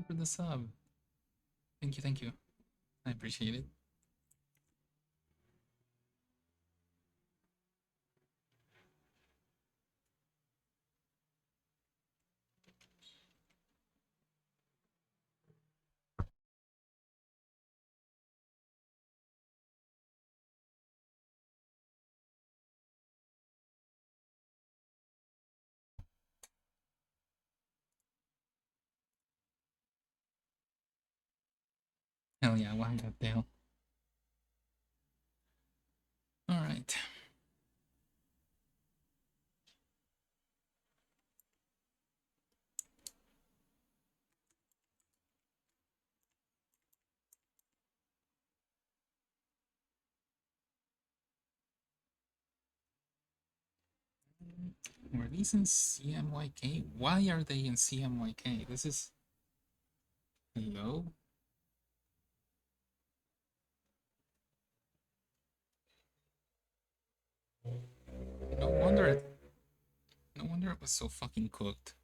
you for the sub. Thank you, thank you. I appreciate it. Hell yeah, why that Dale? Alright. Were these in CMYK? Why are they in CMYK? This is... Hello? No wonder it... No wonder it was so fucking cooked.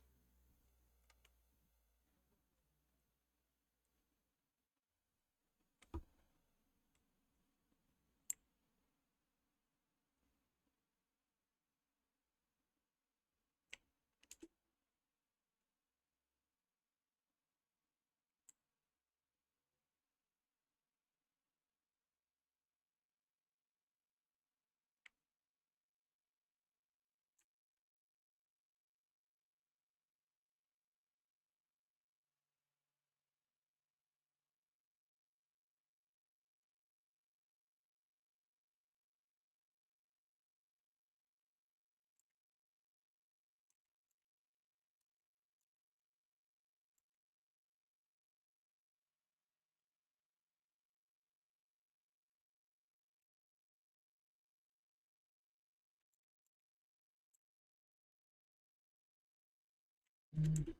Mm.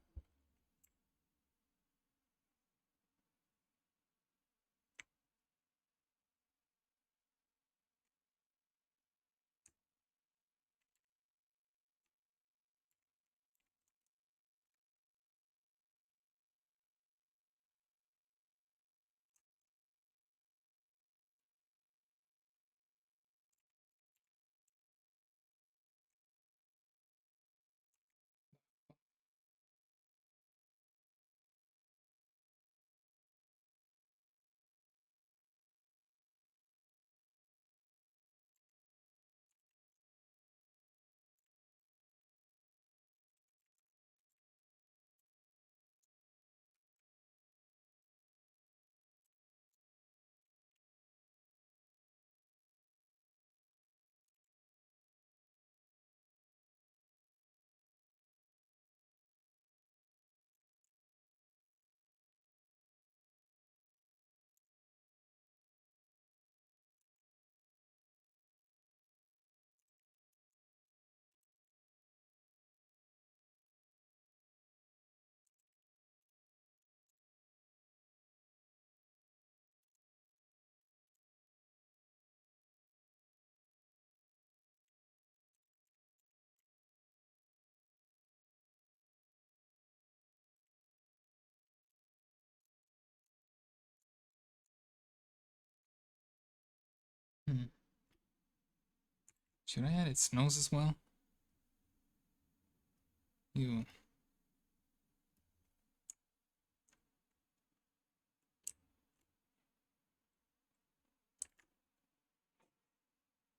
Hmm. Should I add its nose as well? You...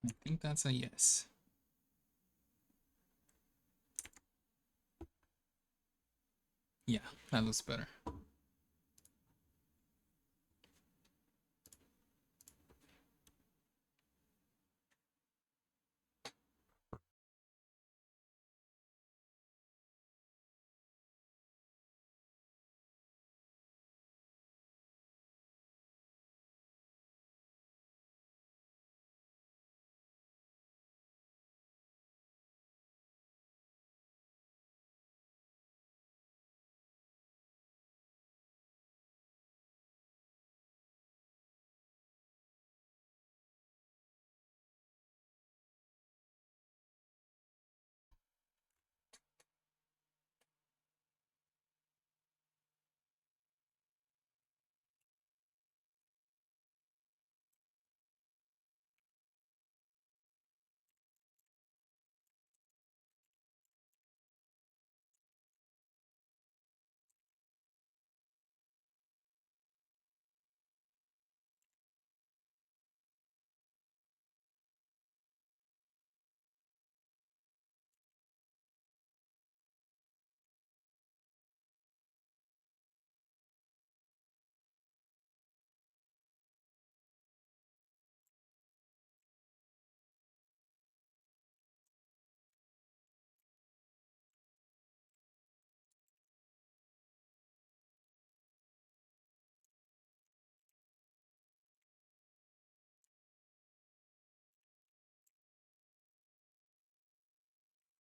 I think that's a yes. Yeah, that looks better.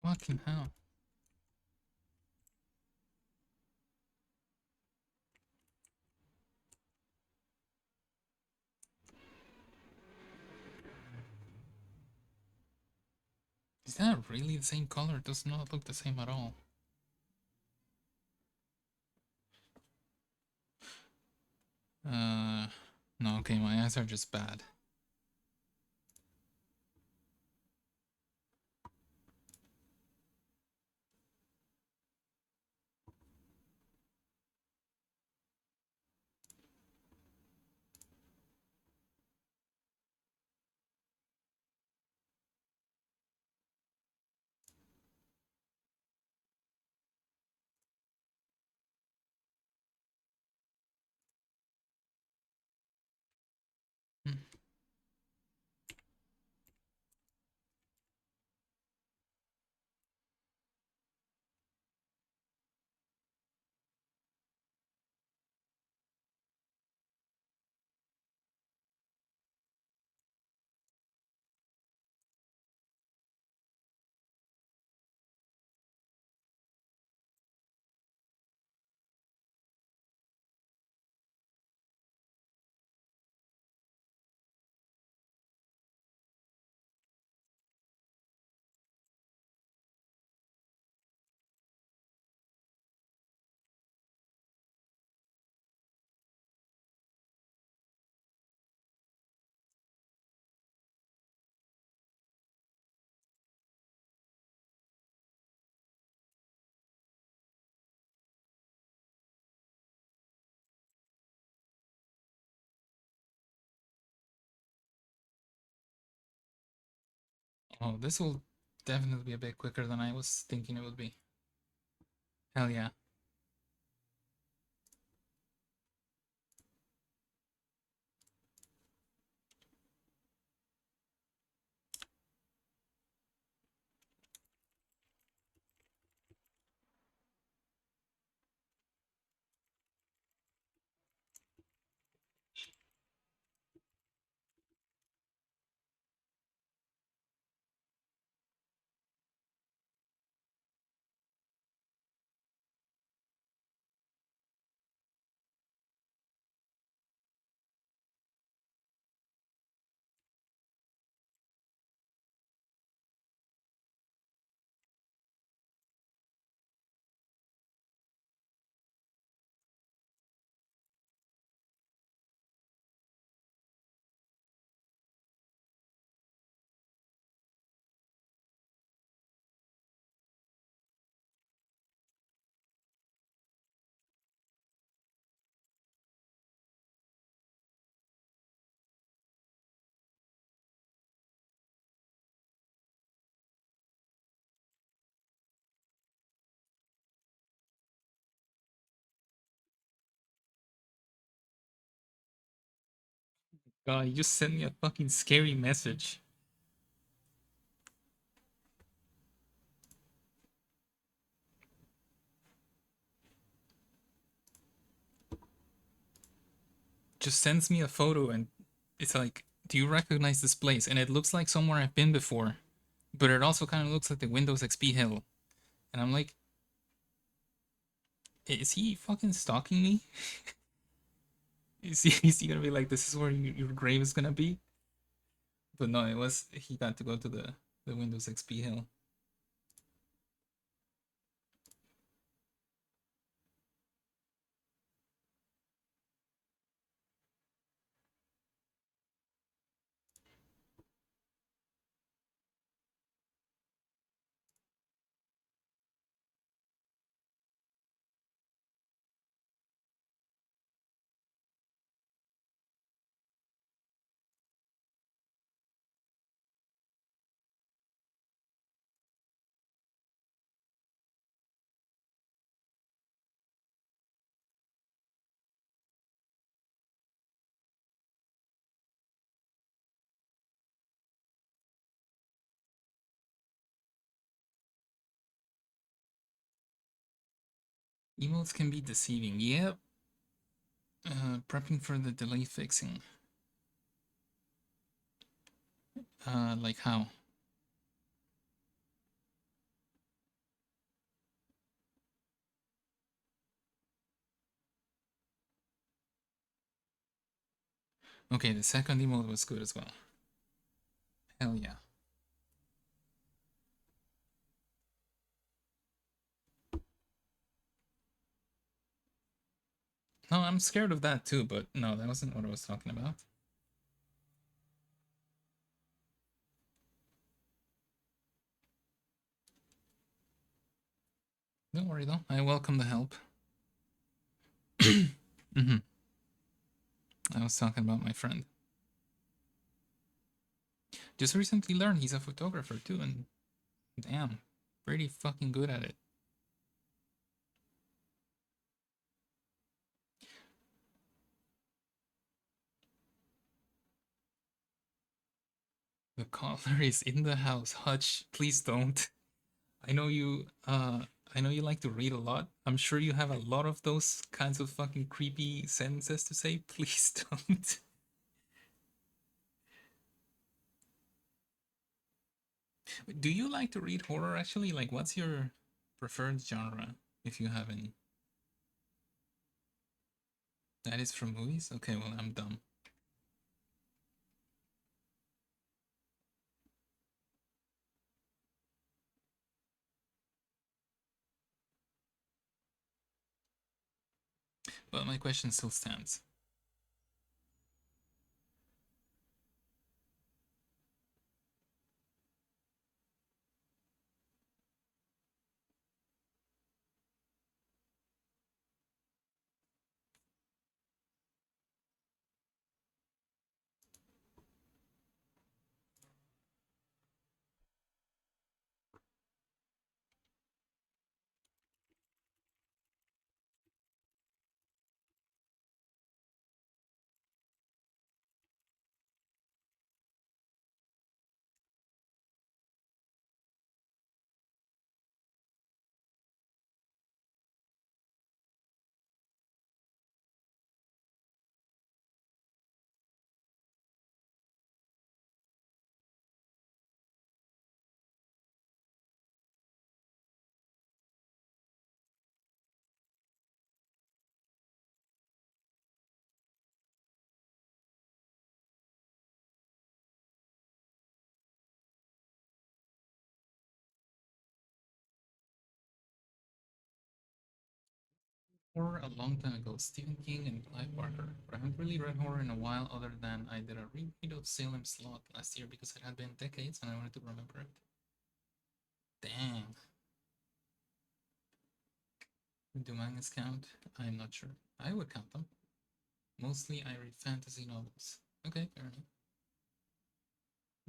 Fucking hell. Is that really the same color? It does not look the same at all. No, okay, my eyes are just bad. Hmm. Oh, this will definitely be a bit quicker than I was thinking it would be. Hell yeah. God, you just sent me a fucking scary message. Just sends me a photo and it's like, do you recognize this place? And it looks like somewhere I've been before. But it also kind of looks like the Windows XP hill. And I'm like, is he fucking stalking me? Is he gonna be like, this is where your grave is gonna be? But no, it was, he got to go to the Windows XP hill. Emotes can be deceiving. Yep. Prepping for the delay fixing. Like how? Okay, the second emote was good as well. Hell yeah. No, I'm scared of that too, but no, that wasn't what I was talking about. Don't worry though, I welcome the help. Mm-hmm. I was talking about my friend. Just recently learned he's a photographer too, and damn, pretty fucking good at it. The caller is in the house. Hutch, please don't. I know you I know you like to read a lot. I'm sure you have a lot of those kinds of fucking creepy sentences to say. Please don't. Do you like to read horror actually? Like what's your preferred genre if you have any? That is from movies? Okay, well I'm dumb. But my question still stands. Horror a long time ago, Stephen King and Clive Barker. But I haven't really read horror in a while, other than I did a reread of Salem's Lot last year because it had been decades and I wanted to remember it. Dang. Do mangas count? I'm not sure. I would count them. Mostly I read fantasy novels. Okay, fair enough.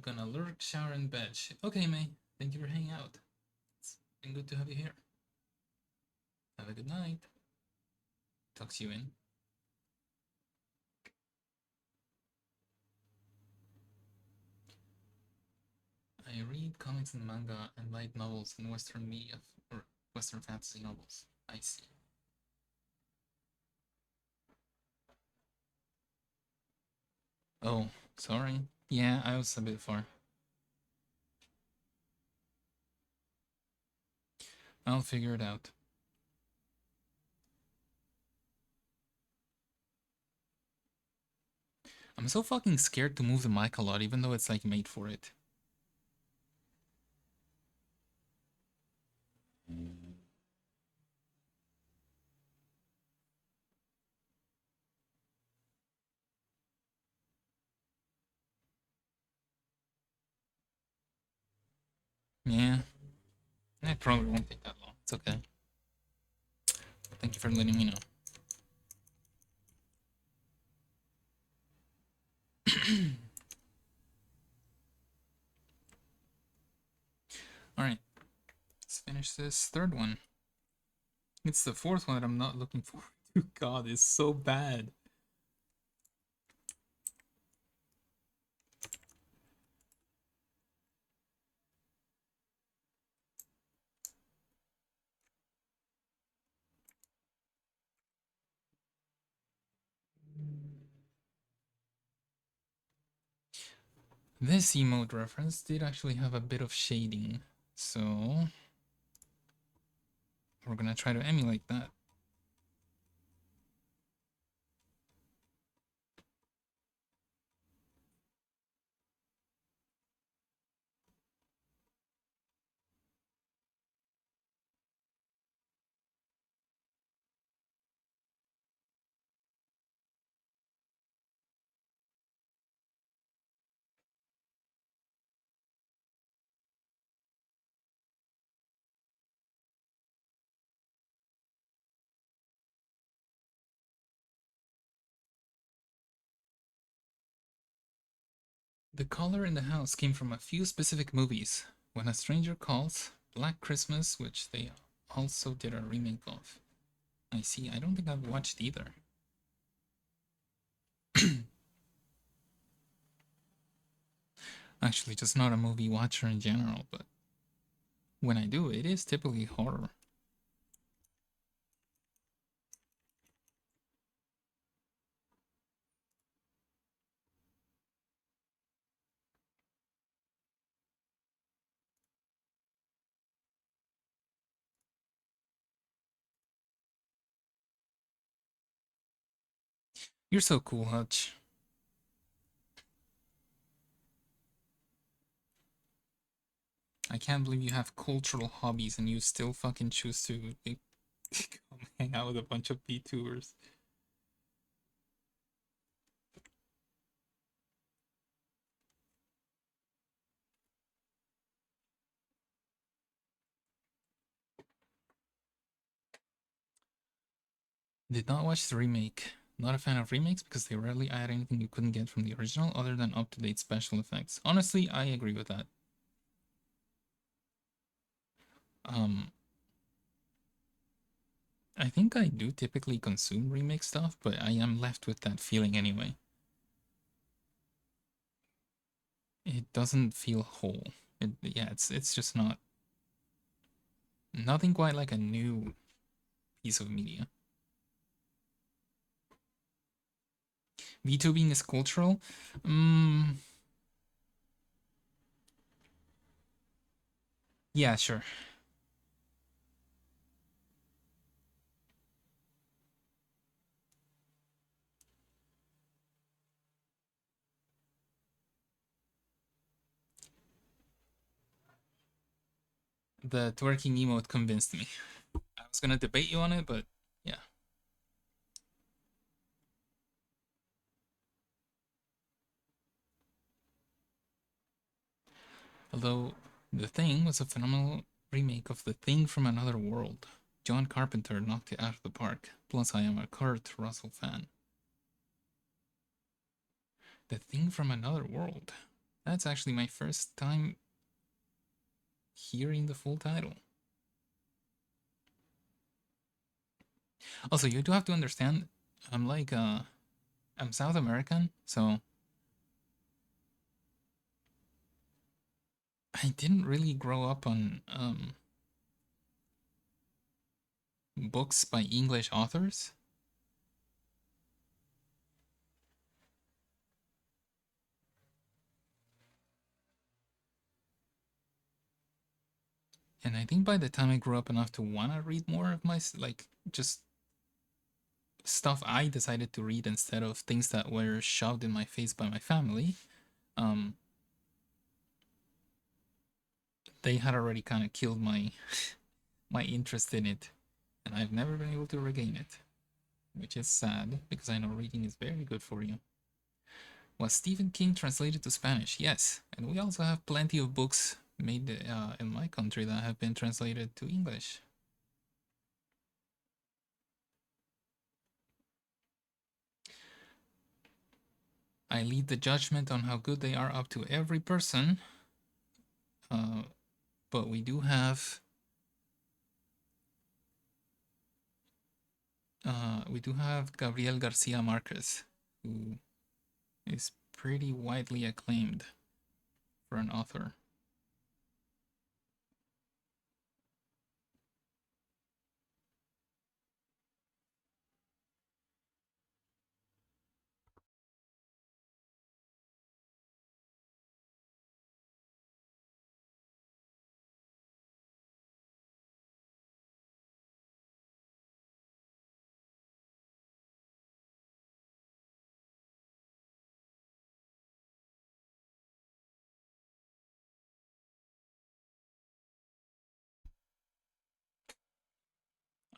Gonna lurk, shower, and bed. Okay, May. Thank you for hanging out. It's been good to have you here. Have a good night. Talk to you in. I read comics and manga and light novels and Western media or Western fantasy novels. I see. Oh, sorry. Yeah, I was a bit far. I'll figure it out. I'm so fucking scared to move the mic a lot, even though it's like made for it. Yeah, it probably won't take that long. It's okay. Thank you for letting me know. Alright, let's finish this third one. It's the fourth one that I'm not looking forward to. God, it's so bad. This emote reference did actually have a bit of shading, so we're gonna try to emulate that. The color in the house came from a few specific movies. When a Stranger Calls, Black Christmas, which they also did a remake of. I see. I don't think I've watched either. Actually, just not a movie watcher in general, but when I do, it is typically horror. You're so cool, Hutch. I can't believe you have cultural hobbies and you still fucking choose to like, come hang out with a bunch of VTubers. Did not watch the remake. Not a fan of remakes because they rarely add anything you couldn't get from the original other than up-to-date special effects. Honestly, I agree with that. Um, I think I do typically consume remake stuff, but I am left with that feeling anyway. It doesn't feel whole. Yeah, it's just not nothing quite like a new piece of media. VTubing is cultural. Mm, yeah, sure. The twerking emote convinced me. I was gonna debate you on it, but yeah. Although The Thing was a phenomenal remake of The Thing from Another World. John Carpenter knocked it out of the park. Plus, I am a Kurt Russell fan. The Thing from Another World. That's actually my first time hearing the full title. Also, you do have to understand, I'm like, I'm South American, so I didn't really grow up on books by English authors. And I think by the time I grew up enough to want to read more of my, like, just stuff I decided to read instead of things that were shoved in my face by my family, um, they had already kind of killed my interest in it, and I've never been able to regain it, which is sad because I know reading is very good for you. Was Stephen King translated to Spanish? Yes, and we also have plenty of books made in my country that have been translated to English. I leave the judgment on how good they are up to every person, uh, but we do have Gabriel Garcia Marquez, who is pretty widely acclaimed for an author.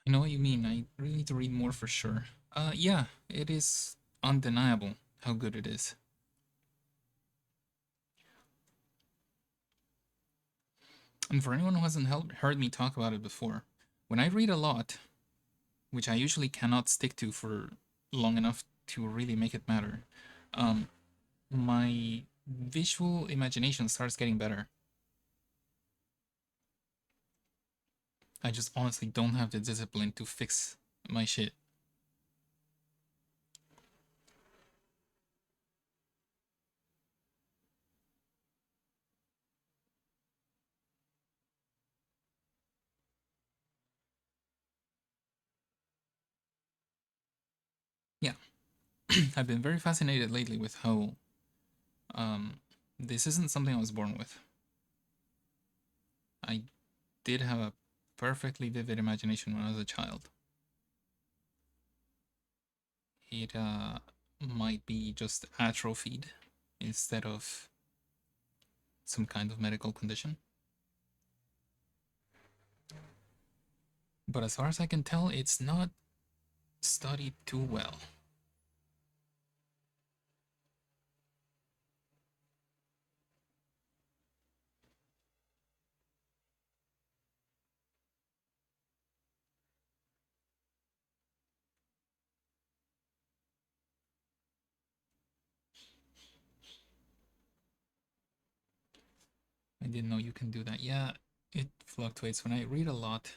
I know what you mean. I really need to read more for sure. Yeah, it is undeniable how good it is. And for anyone who hasn't heard me talk about it before, when I read a lot, which I usually cannot stick to for long enough to really make it matter, um, my visual imagination starts getting better. I just honestly don't have the discipline to fix my shit. Yeah, I've been very fascinated lately with how um, this isn't something I was born with. I did have a perfectly vivid imagination when I was a child. It might be just atrophied instead of some kind of medical condition. But as far as I can tell, it's not studied too well. I didn't know you can do that. Yeah, it fluctuates. When I read a lot,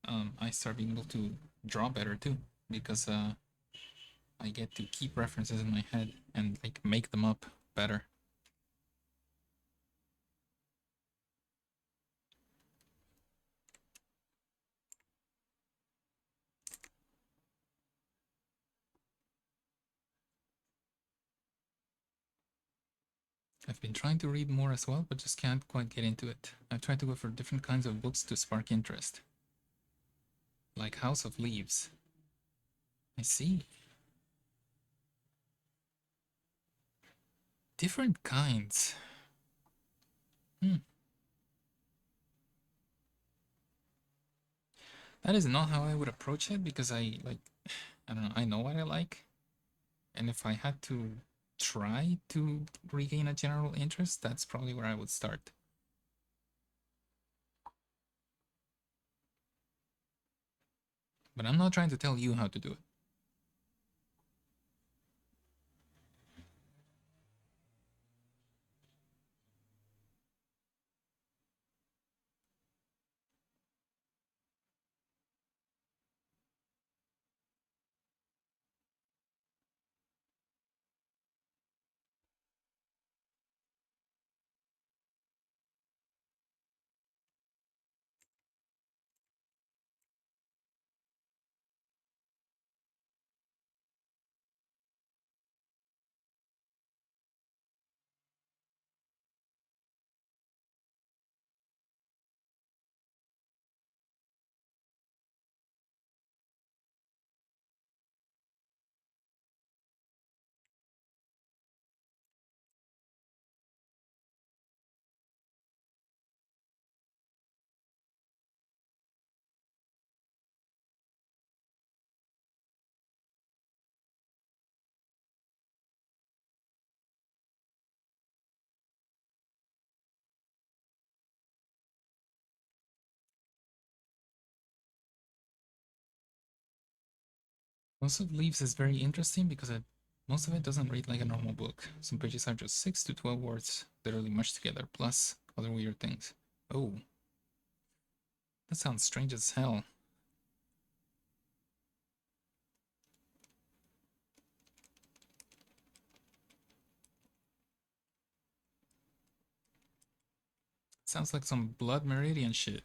I start being able to draw better too, because I get to keep references in my head and like make them up better. I've been trying to read more as well, but just can't quite get into it. I've tried to go for different kinds of books to spark interest, like House of Leaves. I see. Different kinds. Hmm. That is not how I would approach it because I don't know, I know what I like. And if I had to try to regain a general interest, that's probably where I would start. But I'm not trying to tell you how to do it. Most of Leaves is very interesting because most of it doesn't read like a normal book. Some pages are just 6 to 12 words literally mushed together, plus other weird things. Oh, that sounds strange as hell. Sounds like some Blood Meridian shit.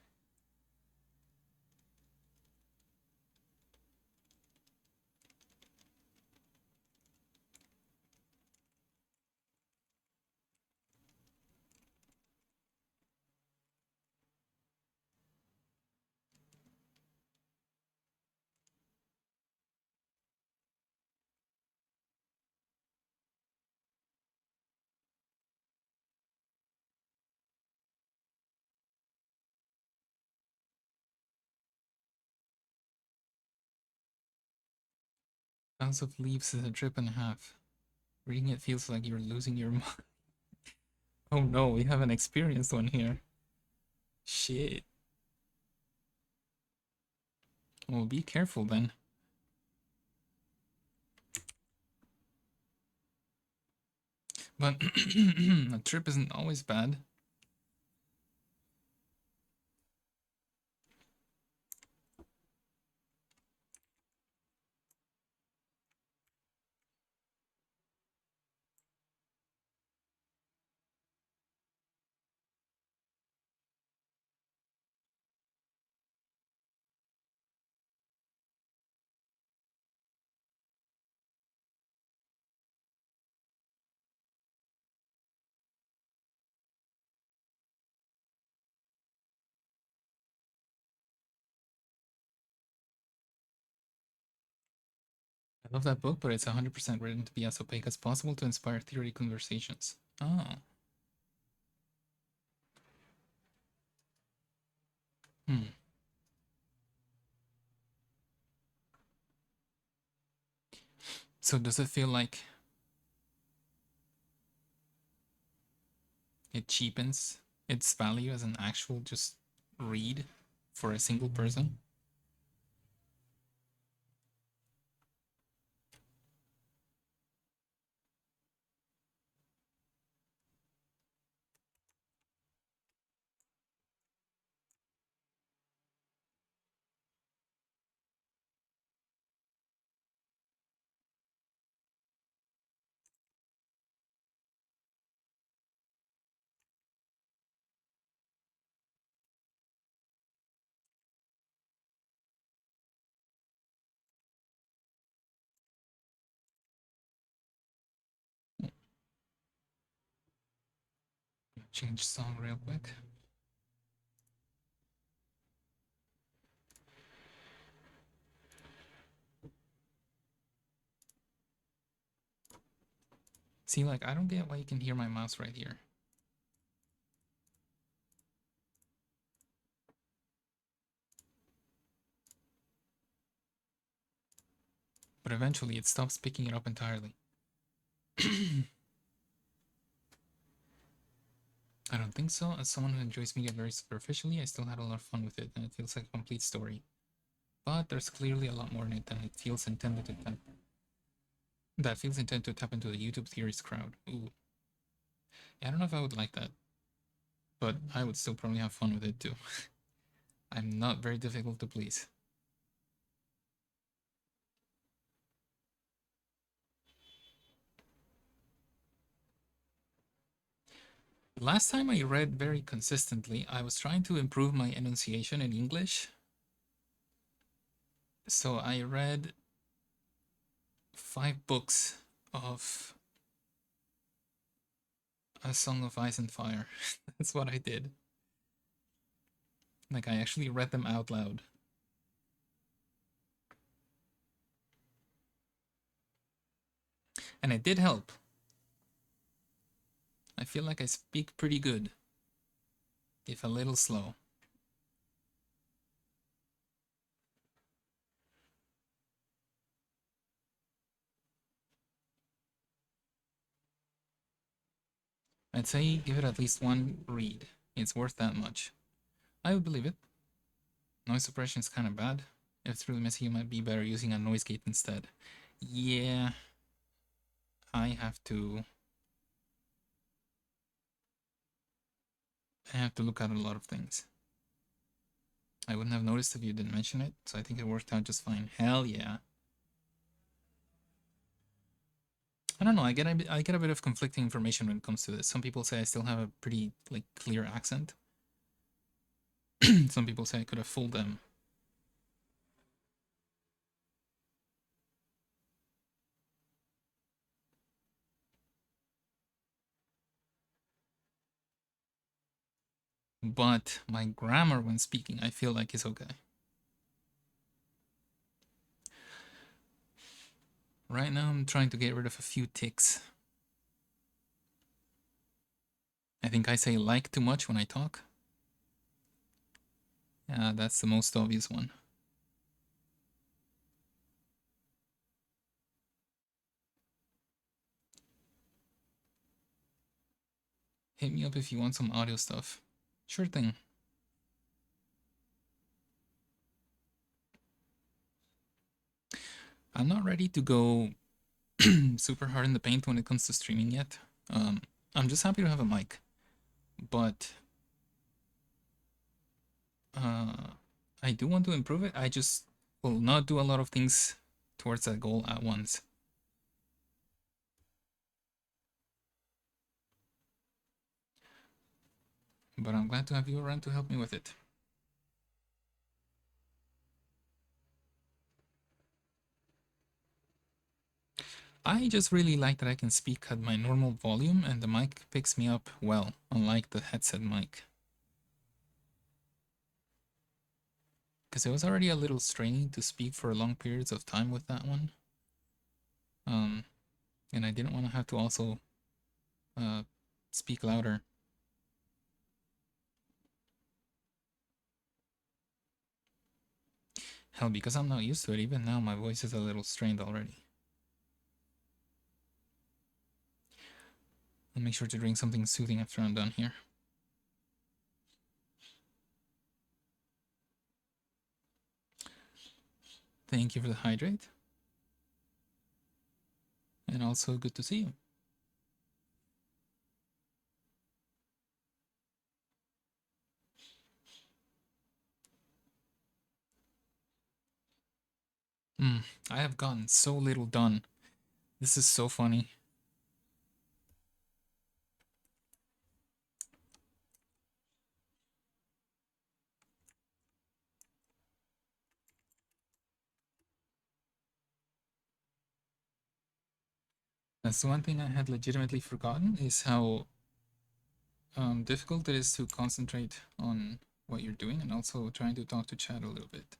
House of Leaves is a trip and a half. Reading it feels like you're losing your mind. Oh no, we have an experienced one here. Shit. Well, be careful then. But a trip isn't always bad. I love that book, but it's 100% written to be as opaque as possible to inspire theory conversations. Oh. Hmm. So does it feel like it cheapens its value as an actual just read for a single person? Change song real quick. See, like, I don't get why you can hear my mouse right here. But eventually it stops picking it up entirely. I don't think so. As someone who enjoys media very superficially, I still had a lot of fun with it, and it feels like a complete story. But there's clearly a lot more in it than it feels intended to tap. That feels intended to tap into the YouTube theories crowd. Ooh. Yeah, I don't know if I would like that, but I would still probably have fun with it too. I'm not very difficult to please. Last time I read very consistently, I was trying to improve my enunciation in English. So I read 5 books of A Song of Ice and Fire. That's what I did. Like, I actually read them out loud. And it did help. I feel like I speak pretty good, if a little slow. I'd say give it at least one read. It's worth that much. I would believe it. Noise suppression is kind of bad. If it's really messy, you might be better using a noise gate instead. Yeah, I have to. I have to look at a lot of things. I wouldn't have noticed if you didn't mention it, so I think it worked out just fine. Hell yeah. I don't know. I get a bit of conflicting information when it comes to this. Some people say I still have a pretty like clear accent. Some people say I could have fooled them. But my grammar when speaking, I feel like is okay. Right now, I'm trying to get rid of a few ticks. I think I say like too much when I talk. Yeah, that's the most obvious one. Hit me up if you want some audio stuff. Sure thing. I'm not ready to go super hard in the paint when it comes to streaming yet. I'm just happy to have a mic, but I do want to improve it. I just will not do a lot of things towards that goal at once. But I'm glad to have you around to help me with it. I just really like that I can speak at my normal volume and the mic picks me up well, unlike the headset mic. Because it was already a little straining to speak for long periods of time with that one. And I didn't want to have to also speak louder. Hell, because I'm not used to it, even now my voice is a little strained already. I'll make sure to drink something soothing after I'm done here. Thank you for the hydrate. And also good to see you. I have gotten so little done. This is so funny. That's the one thing I had legitimately forgotten is how difficult it is to concentrate on what you're doing and also trying to talk to chat a little bit.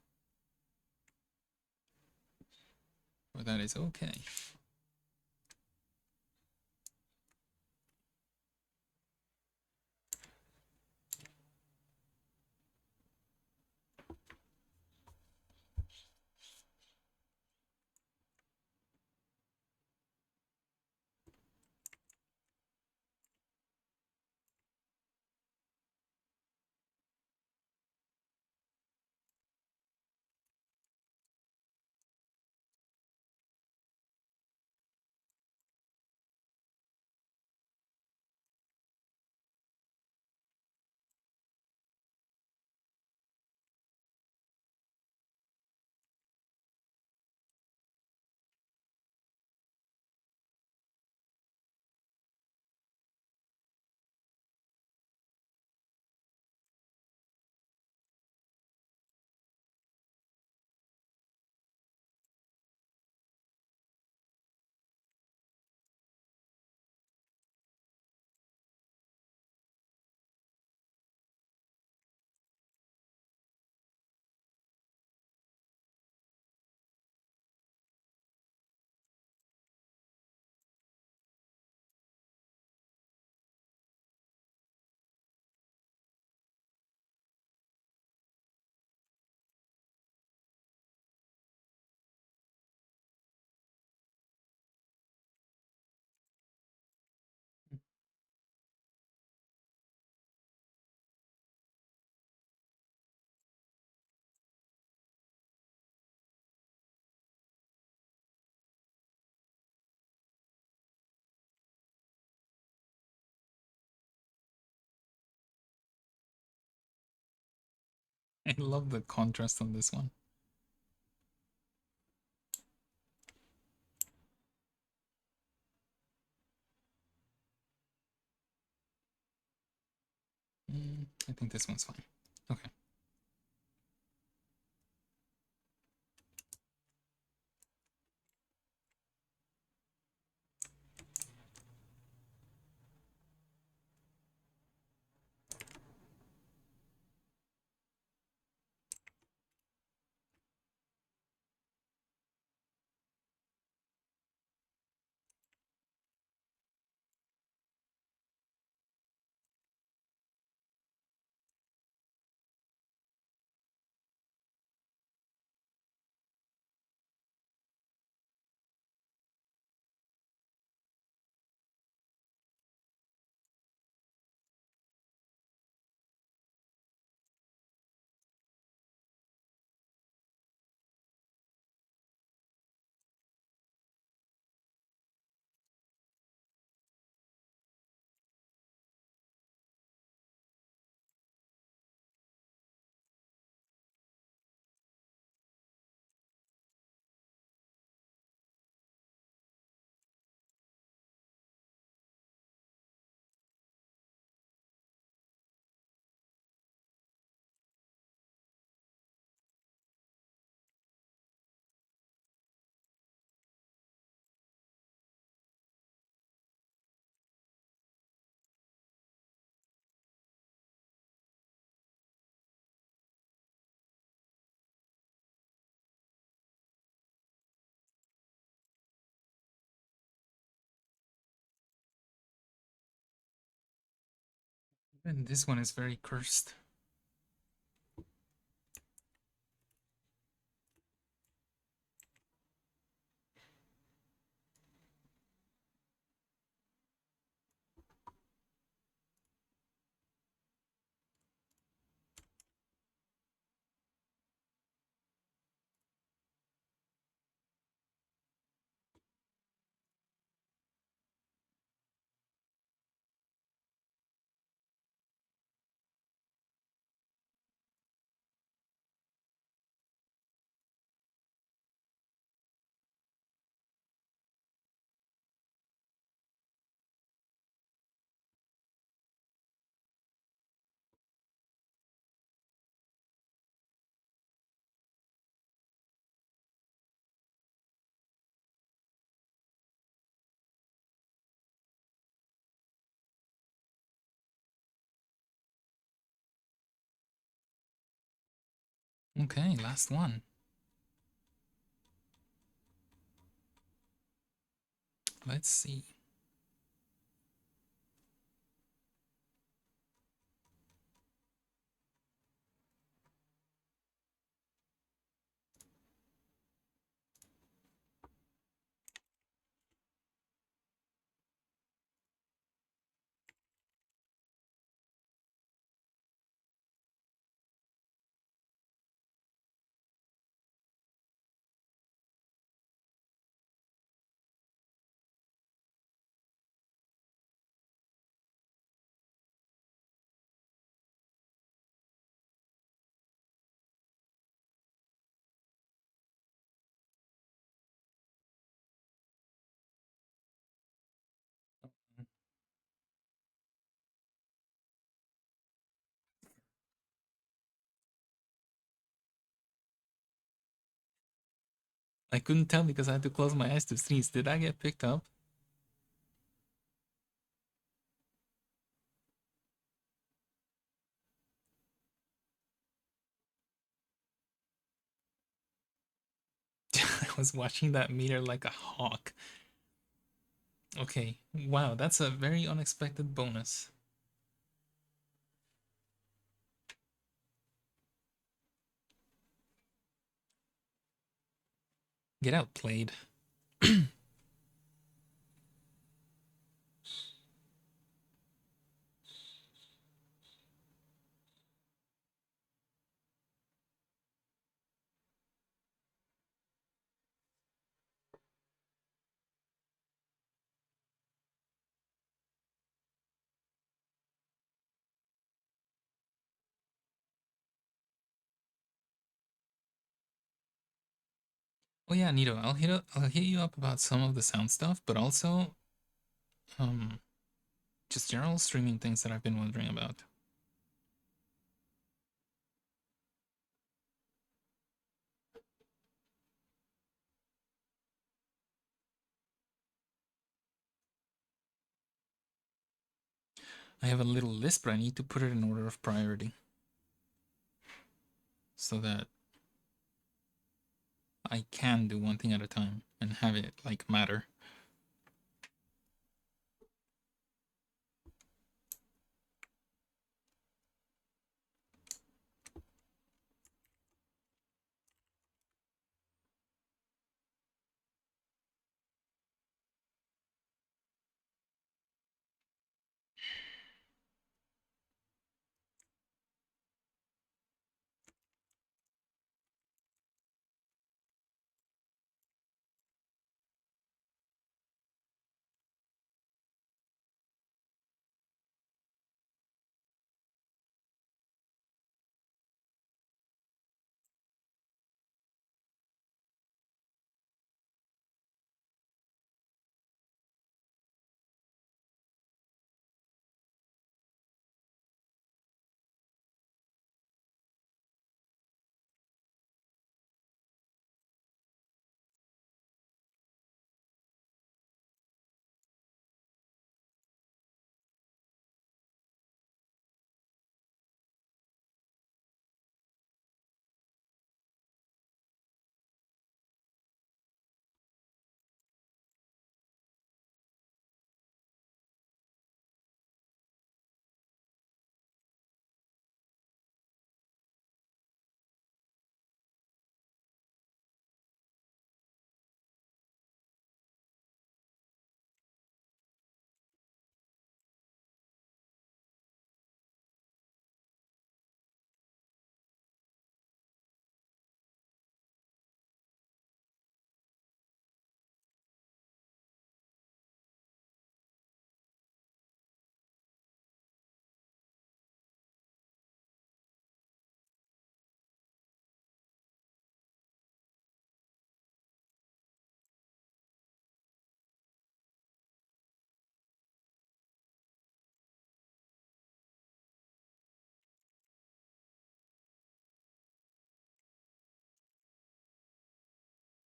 But that is okay. I love the contrast on this one. I think this one's fine. Okay. And this one is very cursed. Okay, last one. Let's see. I couldn't tell because I had to close my eyes to sneeze. Did I get picked up? I was watching that meter like a hawk. Okay, wow, that's a very unexpected bonus. Get outplayed. Oh yeah, Nito, I'll hit you up about some of the sound stuff, but also um just general streaming things that I've been wondering about. I have a little list, but I need to put it in order of priority so that I can do one thing at a time and have it like matter.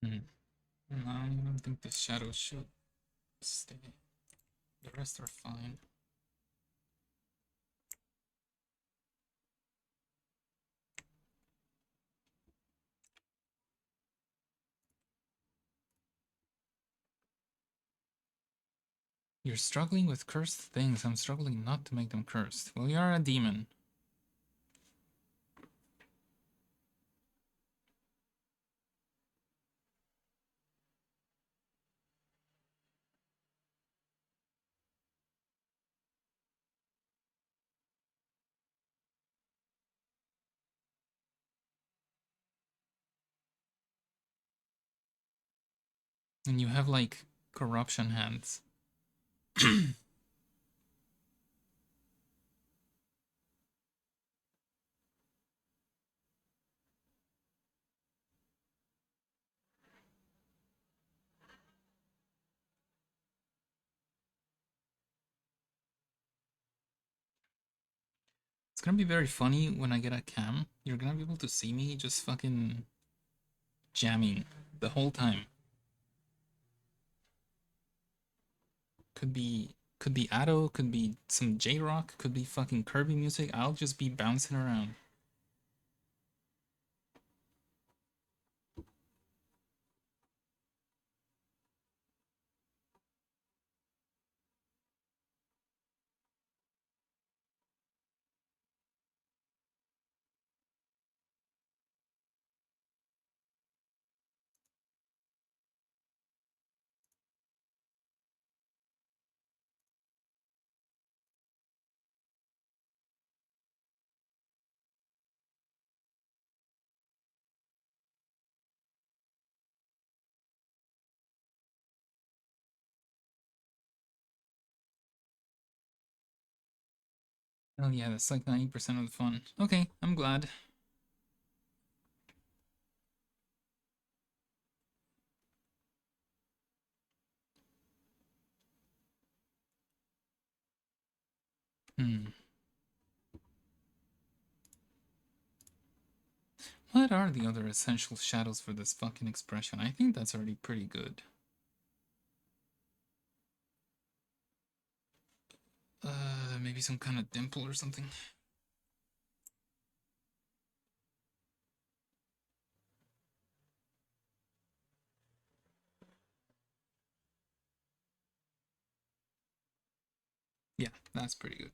Hmm. No, I don't think the shadows should stay. The rest are fine. You're struggling with cursed things. I'm struggling not to make them cursed. Well, you are a demon. And you have, like, corruption hands. It's gonna be very funny when I get a cam. You're gonna be able to see me just fucking jamming the whole time. Could be Ado, could be some J-Rock, could be fucking Kirby music. I'll just be bouncing around. Oh yeah, that's like 90% of the fun. Okay, I'm glad. Hmm. What are the other essential shadows for this fucking expression? I think that's already pretty good. Maybe some kind of dimple or something. Yeah, that's pretty good.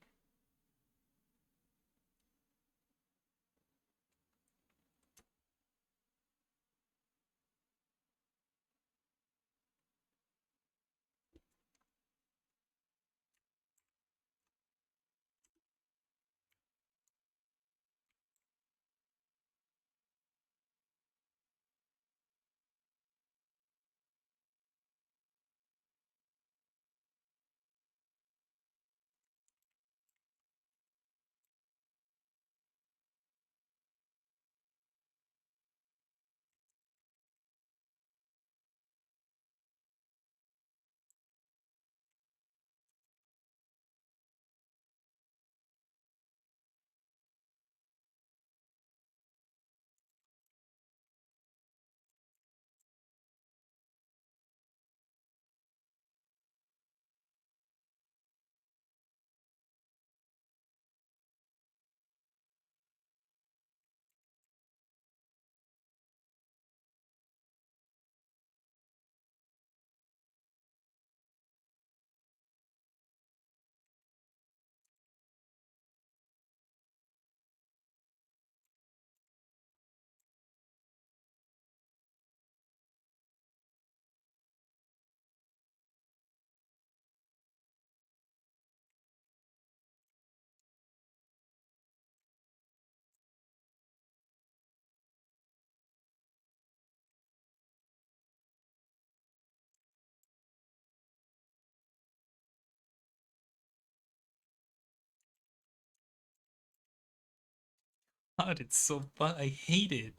God, it's so fun. I hate it.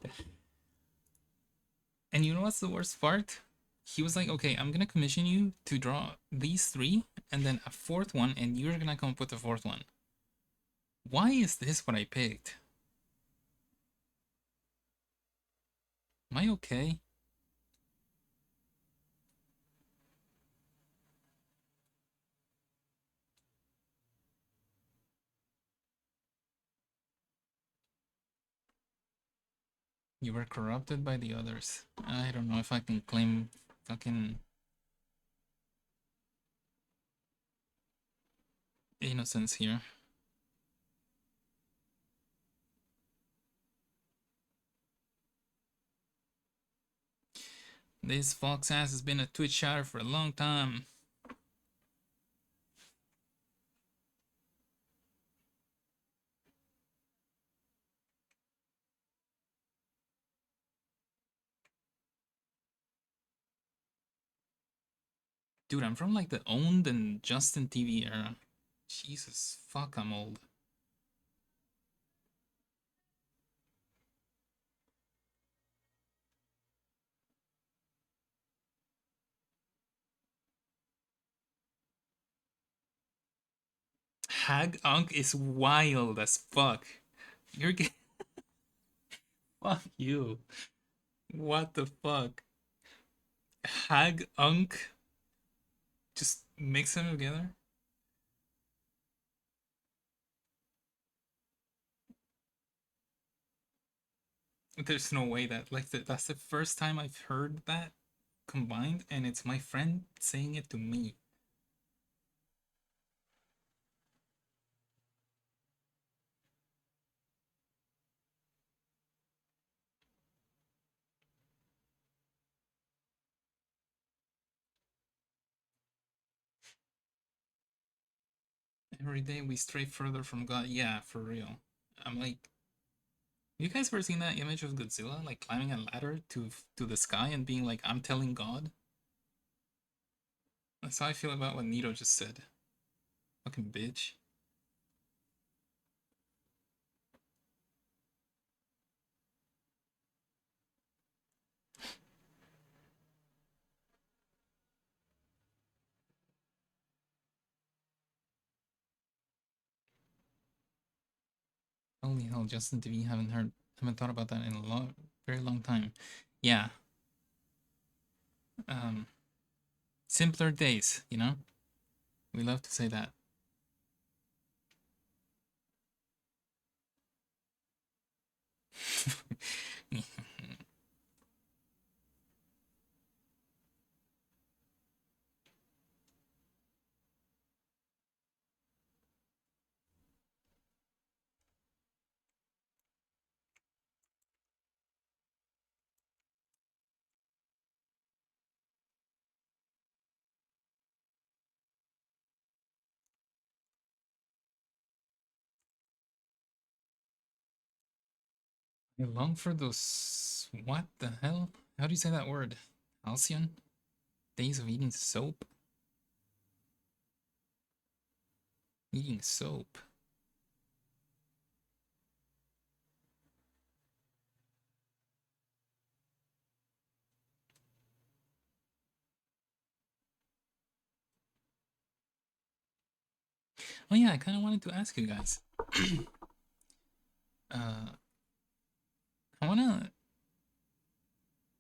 And you know what's the worst part? He was like, okay, I'm gonna commission you to draw these three and then a fourth one, and you're gonna come up with the fourth one. Why is this what I picked? Am I okay? You were corrupted by the others. I don't know if I can claim fucking innocence here. This fox ass has been a Twitch chatter for a long time. Dude, I'm from like the Owned and Justin TV era. Jesus, fuck, I'm old. Hag Unk is wild as fuck. You're fuck you. What the fuck? Hag Unk? Just mix them together? There's no way that like that's the first time I've heard that combined, and it's my friend saying it to me. Every day we stray further from God. Yeah, for real. I'm like, you guys ever seen that image of Godzilla like climbing a ladder to the sky and being like, "I'm telling God"? That's how I feel about what Nito just said. Fucking bitch. Holy hell, Justin TV, haven't thought about that in a very long time. Yeah. Um, simpler days, you know? We love to say that. I long for those. What the hell? How do you say that word? Halcyon? Days of eating soap? Eating soap. Oh yeah, I kind of wanted to ask you guys. uh, I wanna.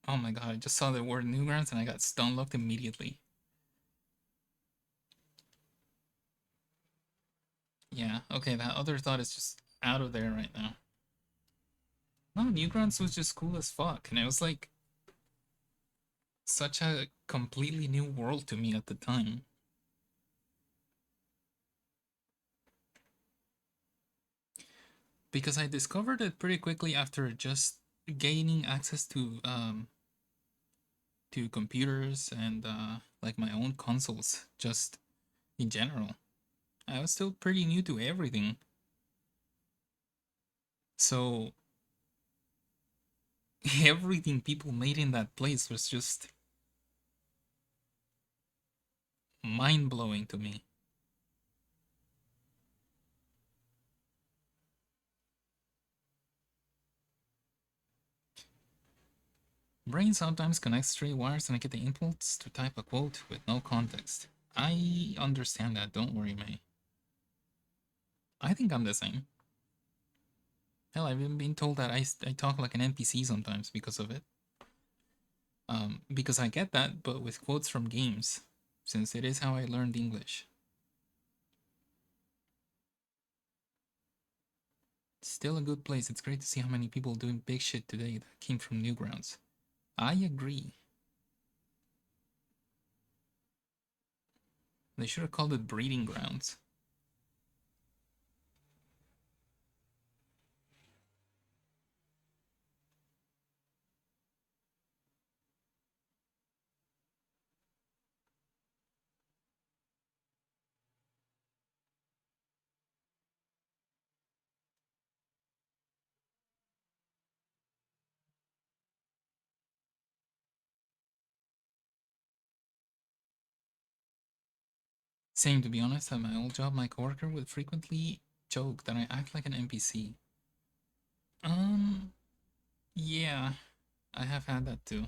Oh my god, I just saw the word Newgrounds and I got stun locked immediately. Yeah, okay, that other thought is just out of there right now. No, Newgrounds was just cool as fuck, and it was like such a completely new world to me at the time. Because I discovered it pretty quickly after just gaining access to computers and like my own consoles just in general. I was still pretty new to everything. So everything people made in that place was just mind blowing to me. Brain sometimes connects stray wires and I get the impulse to type a quote with no context. I understand that, don't worry, May. I think I'm the same. Hell, I've even been told that I talk like an NPC sometimes because of it. Because I get that, but with quotes from games, since it is how I learned English. Still a good place. It's great to see how many people doing big shit today that came from Newgrounds. I agree. They should have called it Breeding Grounds. Same, to be honest. At my old job, my coworker would frequently joke that I act like an NPC. Um, yeah, I have had that too.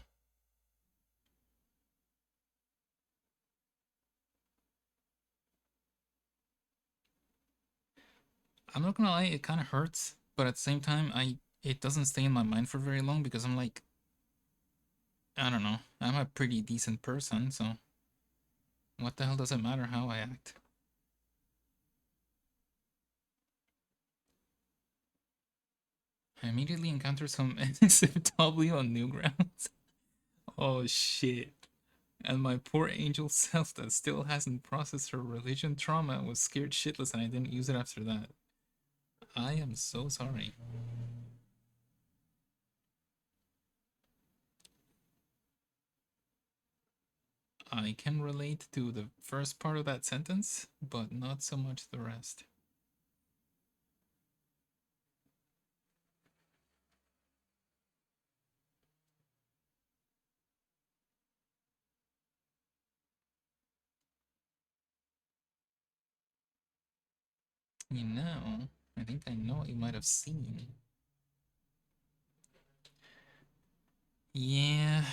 I'm not gonna lie, it kind of hurts, but at the same time, it doesn't stay in my mind for very long because I'm like, I don't know, I'm a pretty decent person, so what the hell does it matter how I act? I immediately encounter some NSFW on Newgrounds. Oh shit. And my poor angel self that still hasn't processed her religion trauma was scared shitless and I didn't use it after that. I am so sorry. I can relate to the first part of that sentence, but not so much the rest. You know, I think I know what you might have seen. Yeah.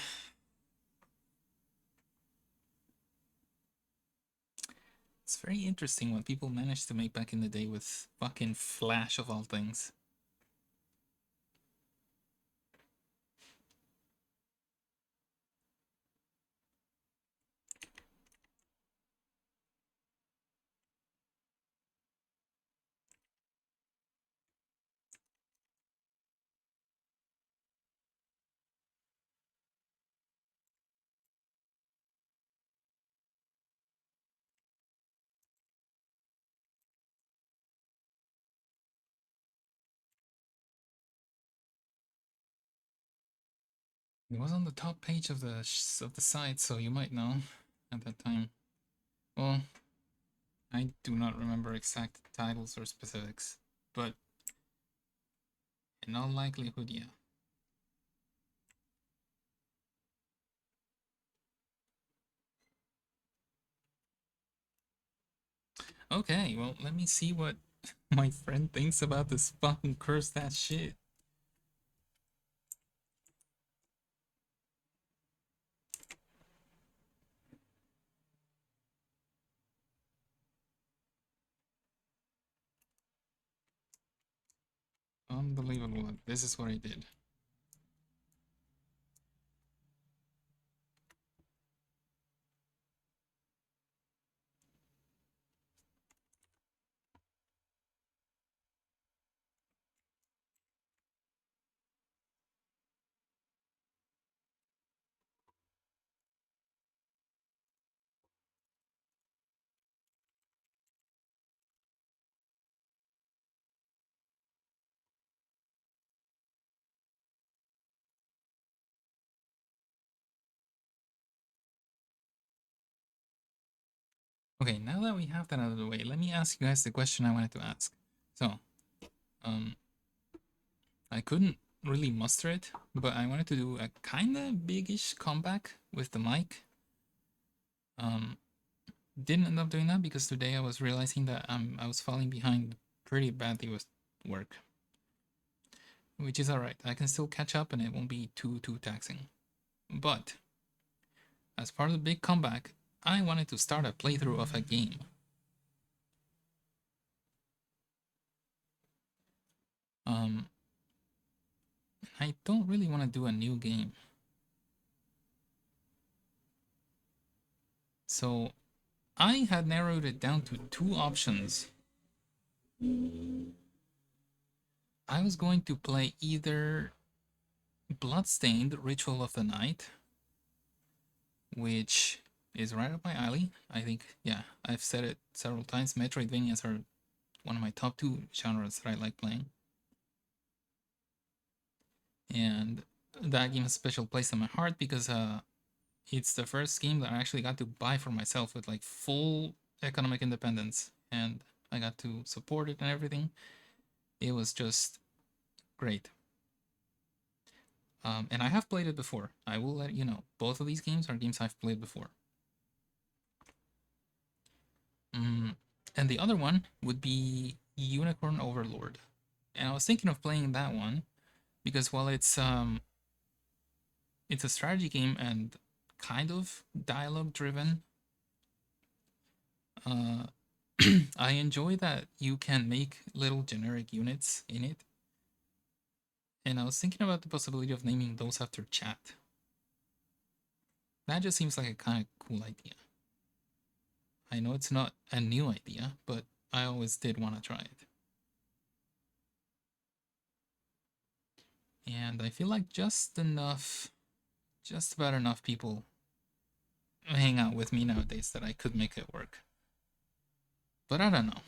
It's very interesting what people managed to make back in the day with fucking Flash of all things. It was on the top page of the site, so you might know at that time. Well, I do not remember exact titles or specifics, but in all likelihood, yeah. Okay, well, let me see what my friend thinks about this fucking cursed ass shit. Unbelievable. This is what I did. Okay, now that we have that out of the way, let me ask you guys the question I wanted to ask. So, um, I couldn't really muster it, but I wanted to do a kinda big-ish comeback with the mic. Didn't end up doing that because today I was realizing that I was falling behind pretty badly with work, which is alright. I can still catch up and it won't be too taxing. But as part of the big comeback, I wanted to start a playthrough of a game. I don't really want to do a new game. So I had narrowed it down to two options. I was going to play either Bloodstained Ritual of the Night, which is right up my alley. I think, yeah, I've said it several times. Metroidvanias are one of my top two genres that I like playing. And that game has a special place in my heart because it's the first game that I actually got to buy for myself with like full economic independence, and I got to support it and everything. It was just great. And I have played it before. I will let you know. Both of these games are games I've played before. And the other one would be Unicorn Overlord. And I was thinking of playing that one because while it's a strategy game and kind of dialogue driven, uh, I enjoy that you can make little generic units in it. And I was thinking about the possibility of naming those after chat. That just seems like a kind of cool idea. I know it's not a new idea, but I always did want to try it. And I feel like just about enough people hang out with me nowadays that I could make it work. But I don't know.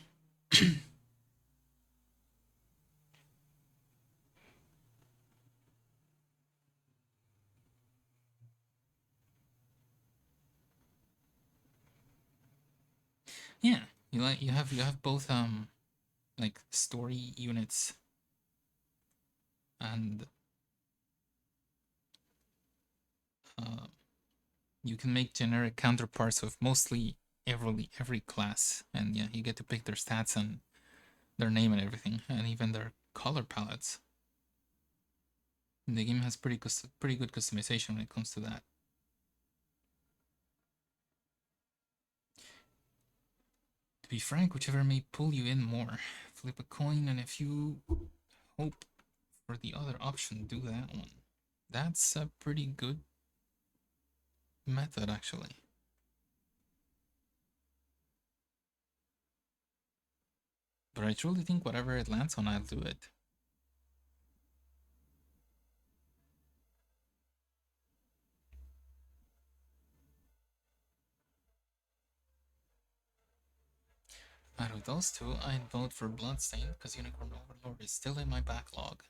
Yeah, you have both like story units and uh, you can make generic counterparts of mostly every class, and yeah, you get to pick their stats and their name and everything, and even their color palettes. The game has pretty good customization when it comes to that. To be frank, whichever may pull you in more. Flip a coin, and if you hope for the other option, do that one. That's a pretty good method, actually. But I truly think whatever it lands on, I'll do it. Out of those two, I'd vote for Bloodstained because Unicorn Overlord is still in my backlog.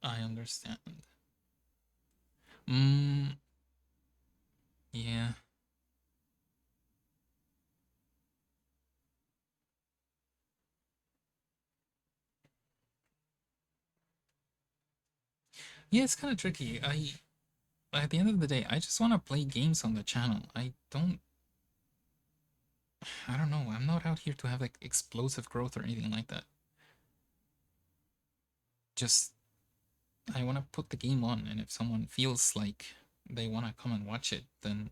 I understand. Mmm, yeah. Yeah, it's kind of tricky. At the end of the day, I just want to play games on the channel. I don't know. I'm not out here to have like explosive growth or anything like that. Just I want to put the game on, and if someone feels like they want to come and watch it, then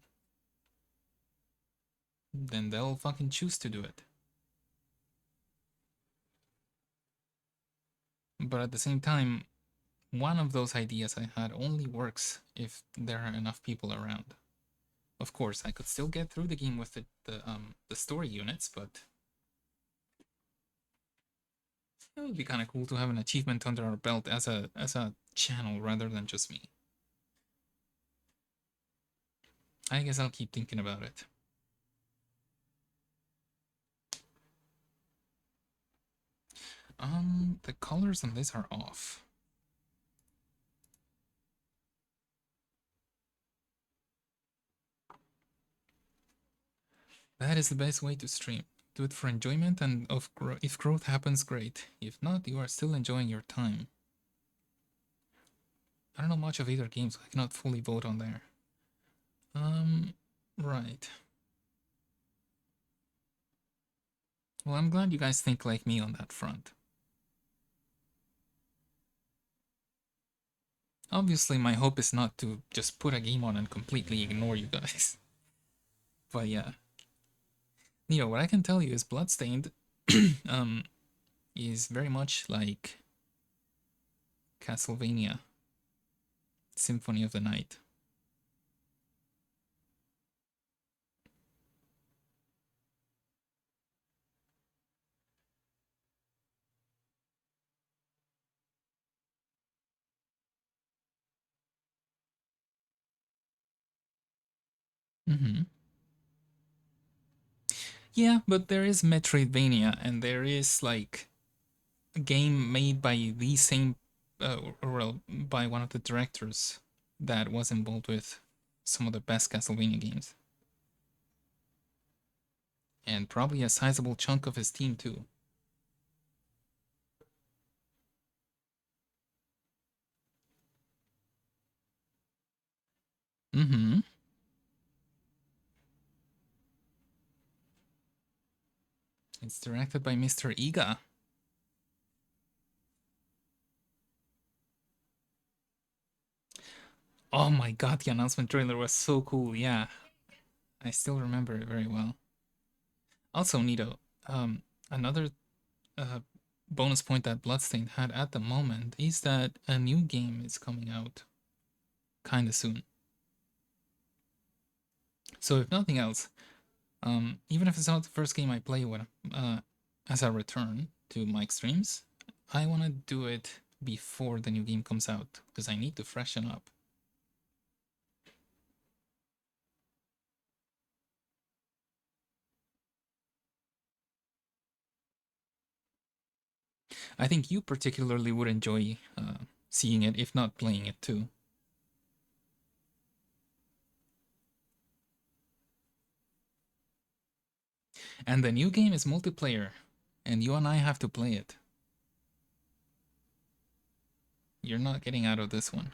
they'll fucking choose to do it. But at the same time, one of those ideas I had only works if there are enough people around. Of course, I could still get through the game with the story units, but it would be kind of cool to have an achievement under our belt as a channel rather than just me. I guess I'll keep thinking about it. The colors on this are off. That is the best way to stream. Do it for enjoyment, and if growth happens, great. If not, you are still enjoying your time. I don't know much of either game, so I cannot fully vote on there. Right. Well, I'm glad you guys think like me on that front. Obviously, my hope is not to just put a game on and completely ignore you guys. But yeah. What I can tell you is Bloodstained is very much like Castlevania Symphony of the Night. Mm-hmm. Yeah, but there is Metroidvania, and there is like a game made by the same, well, by one of the directors that was involved with some of the best Castlevania games, and probably a sizable chunk of his team too. Mm-hmm. It's directed by Mr. Iga. Oh my god, the announcement trailer was so cool. Yeah, I still remember it very well. Also, Nito, another uh, bonus point that Bloodstained had at the moment is that a new game is coming out kind of soon. So, if nothing else, even if it's not the first game I play when, uh, as a return to my streams, I want to do it before the new game comes out because I need to freshen up. I think you particularly would enjoy seeing it, if not playing it too. And the new game is multiplayer, and you and I have to play it. You're not getting out of this one.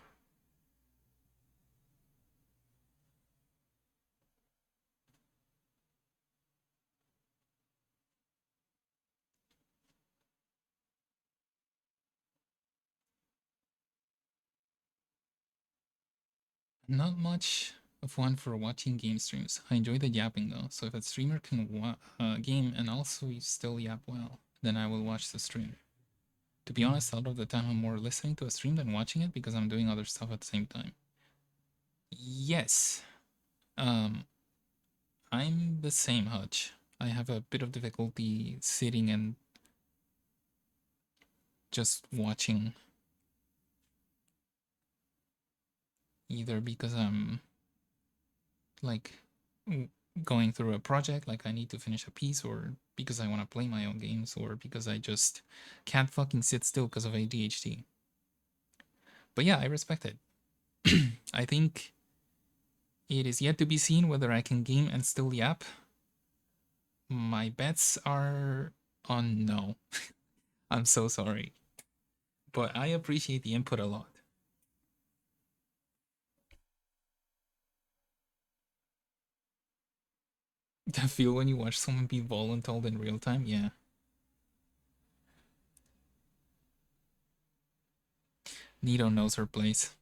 Not much of one for watching game streams. I enjoy the yapping though, so if a streamer can game and also still yap well, then I will watch the stream. To be honest, a lot of the time I'm more listening to a stream than watching it because I'm doing other stuff at the same time. Yes, um, I'm the same, Hutch. I have a bit of difficulty sitting and just watching, either because I'm like going through a project, like I need to finish a piece, or because I want to play my own games, or because I just can't fucking sit still because of ADHD. But yeah, I respect it. I think it is yet to be seen whether I can game and still yap. My bets are on no. I'm so sorry. But I appreciate the input a lot. The feel when you watch someone be voluntold in real time, yeah. Nito knows her place.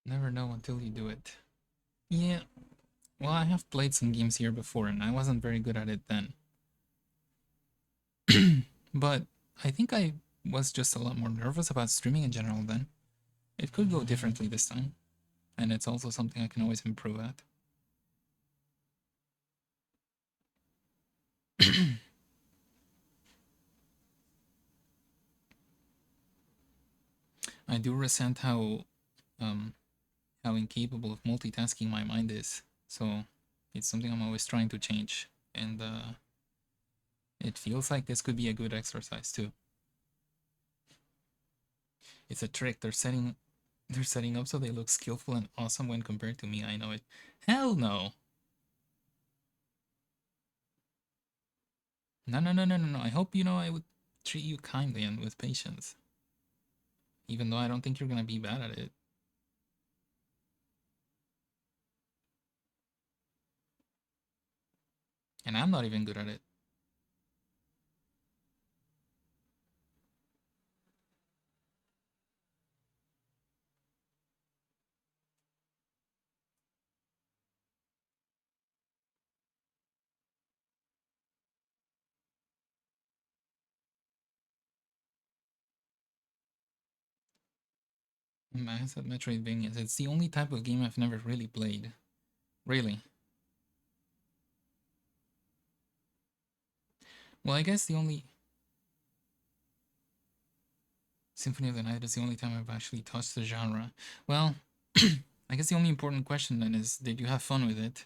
Never know until you do it. Yeah, well, I have played some games here before and I wasn't very good at it then. But I think I was just a lot more nervous about streaming in general then. It could go differently this time, and it's also something I can always improve at. I do resent um how incapable of multitasking my mind is. So it's something I'm always trying to change. And it feels like this could be a good exercise too. It's a trick they're setting up so they look skillful and awesome when compared to me. I know it. Hell no. No, no, no, no, no, no. I hope you know I would treat you kindly and with patience. Even though I don't think you're gonna be bad at it. And I'm not even good at it. I said Metroidvanias. It's the only type of game I've never really played. Really. Well, I guess the only Symphony of the Night is the only time I've actually touched the genre. Well, I guess the only important question then is, did you have fun with it?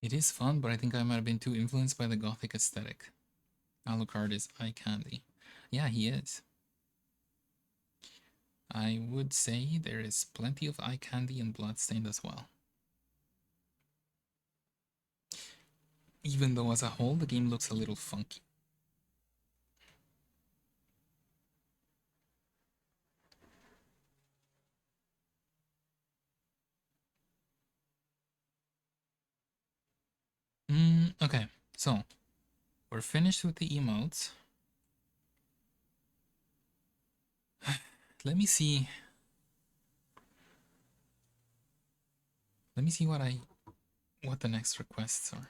It is fun, but I think I might have been too influenced by the gothic aesthetic. Alucard is eye candy. Yeah, he is. I would say there is plenty of eye candy in Bloodstained as well. Even though as a whole the game looks a little funky. Okay, so we're finished with the emotes. Let me see. Let me see what the next requests are.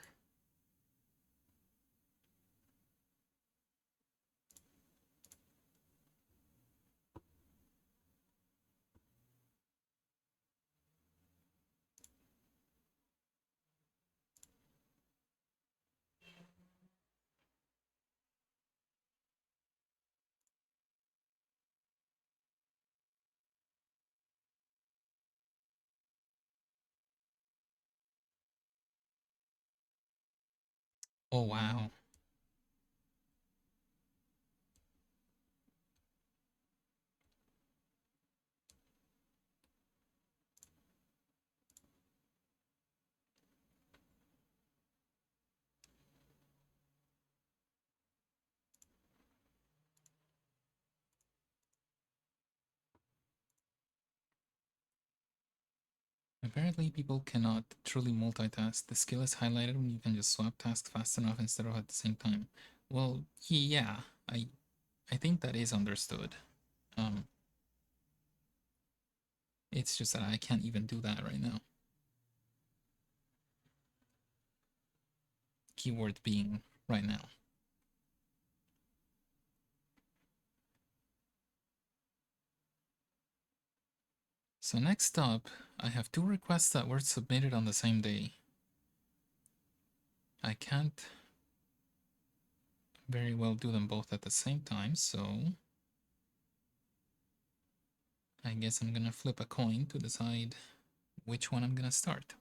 Oh wow. Apparently people cannot truly multitask. The skill is highlighted when you can just swap tasks fast enough instead of at the same time. Well, yeah, I think that is understood. Um it's just that I can't even do that right now. Keyword being right now. So next up, I have two requests that were submitted on the same day. I can't very well do them both at the same time, so I guess I'm gonna flip a coin to decide which one I'm gonna start.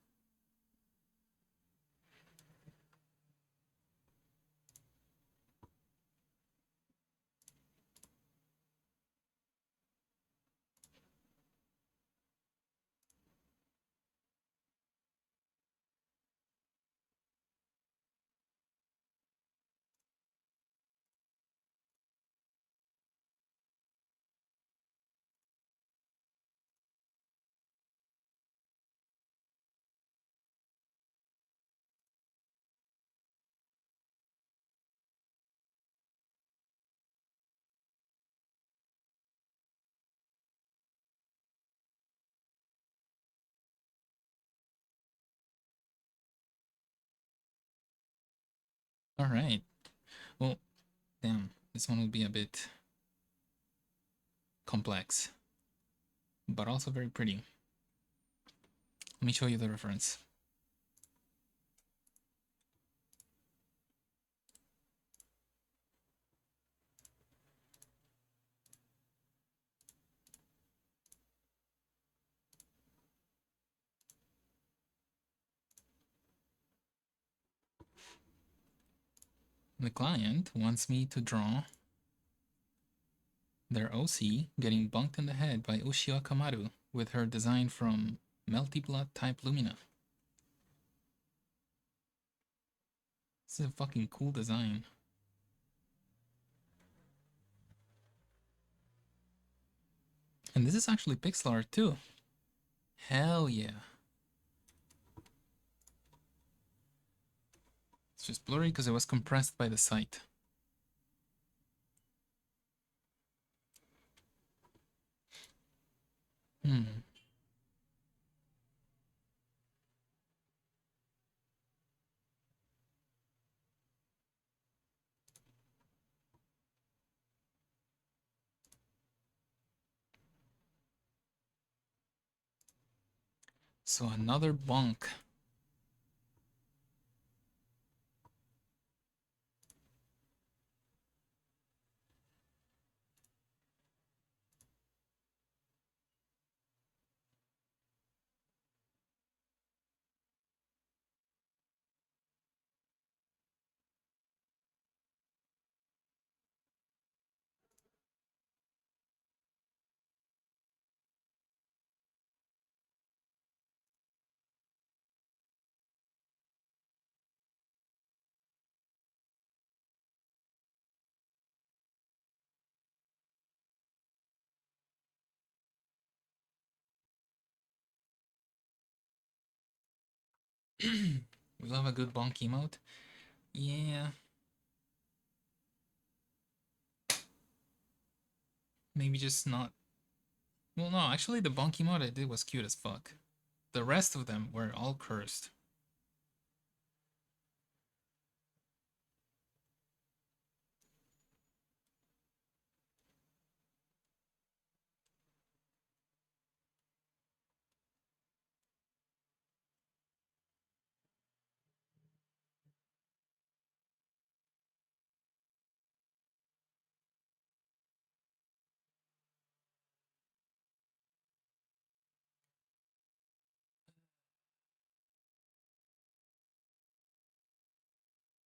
Alright. Well, damn, this one will be a bit complex, but also very pretty. Let me show you the reference. The client wants me to draw their OC getting bunked in the head by Ushio Akamaru with her design from Melty Blood type Lumina. This is a fucking cool design. And this is actually pixel art too. Hell yeah. It's just blurry because it was compressed by the site. Hmm. So another bonk. We love a good bonk emote. Yeah. Maybe just not. Well, no, actually, the bonk emote I did was cute as fuck. The rest of them were all cursed.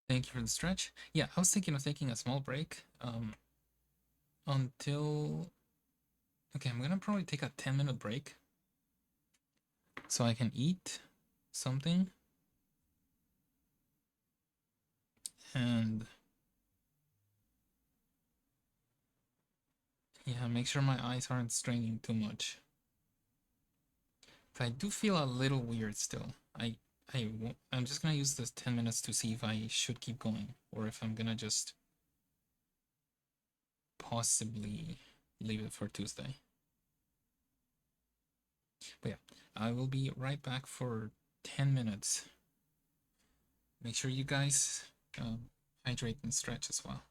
Thank you for the stretch. Yeah, I was thinking of taking a small break. Until. Okay, I'm gonna probably take a 10-minute break so I can eat something and yeah, make sure my eyes aren't straining too much. But I do feel a little weird still. I'm just gonna use this 10 minutes to see if I should keep going or if I'm gonna just possibly leave it for Tuesday. But yeah, I will be right back for 10 minutes. Make sure you guys hydrate and stretch as well.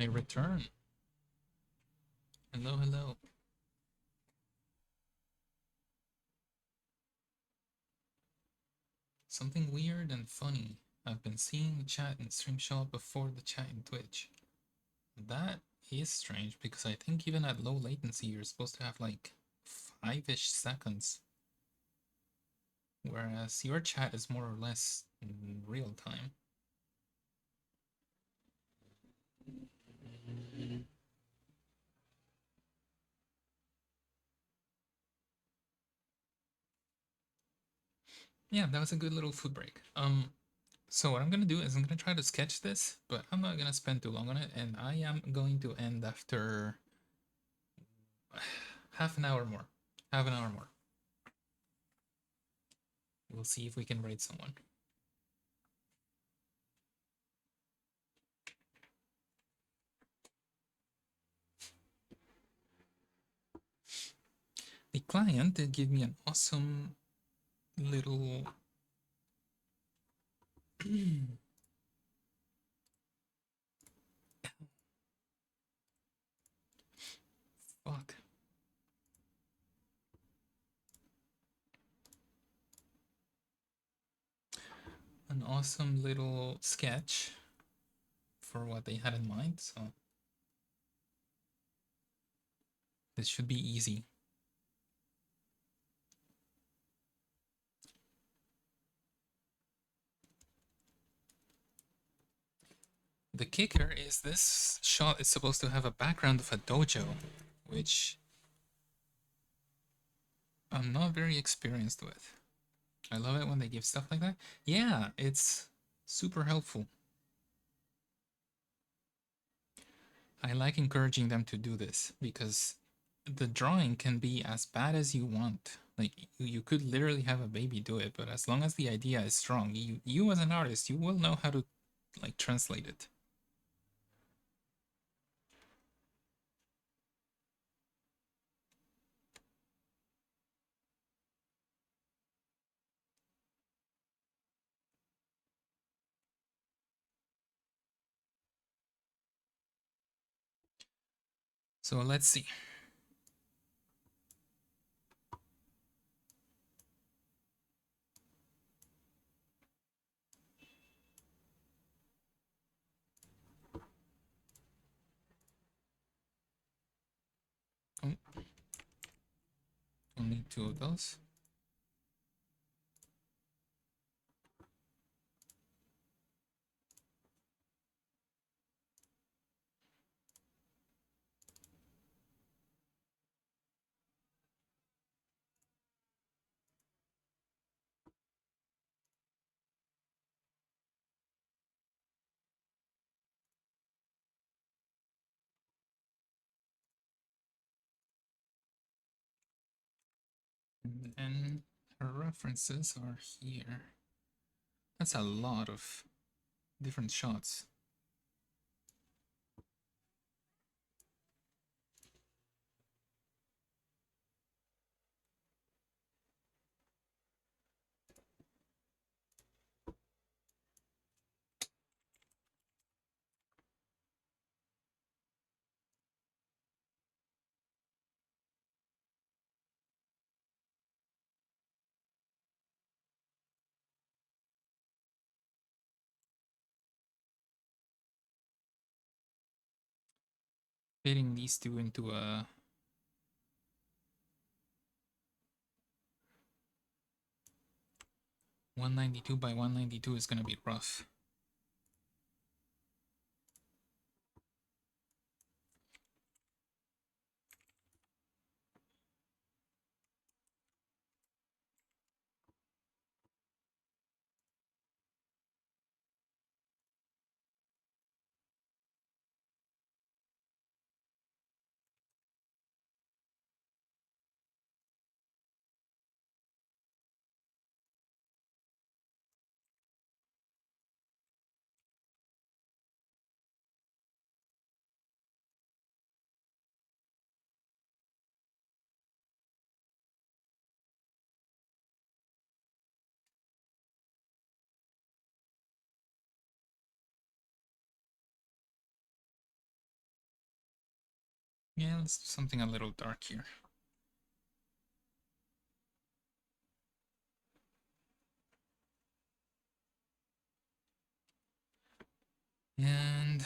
I return. Hello, hello. Something weird and funny. I've been seeing the chat in stream show up before the chat in Twitch. That is strange because I think even at low latency you're supposed to have like 5-ish seconds. Whereas your chat is more or less in real time. Yeah, that was a good little food break. So what I'm gonna do is I'm gonna try to sketch this, but I'm not gonna spend too long on it, and I am going to end after half an hour more. Half an hour more. We'll see if we can raid someone. The client did give me an awesome little fuck. An awesome little sketch for what they had in mind, so this should be easy. The kicker is this shot is supposed to have a background of a dojo, which I'm not very experienced with. I love it when they give stuff like that. Yeah, it's super helpful. I like encouraging them to do this because the drawing can be as bad as you want. Like you could literally have a baby do it, but as long as the idea is strong, you as an artist, you will know how to like translate it. So let's see. Oh, only 2 of those. And then her references are here. That's a lot of different shots. Fitting these two into a 192 by 192 is gonna be rough. Yeah, let's do something a little dark here. And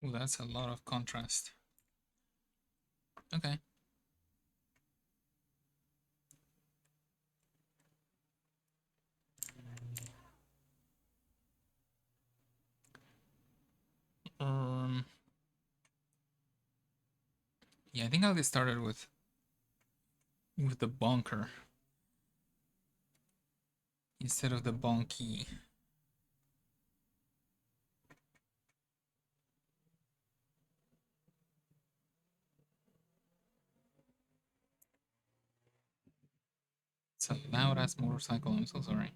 ooh, that's a lot of contrast. Okay. Um, yeah, I think I'll get started with the bonker instead of the bonky. It's a loud ass motorcycle. I'm so sorry.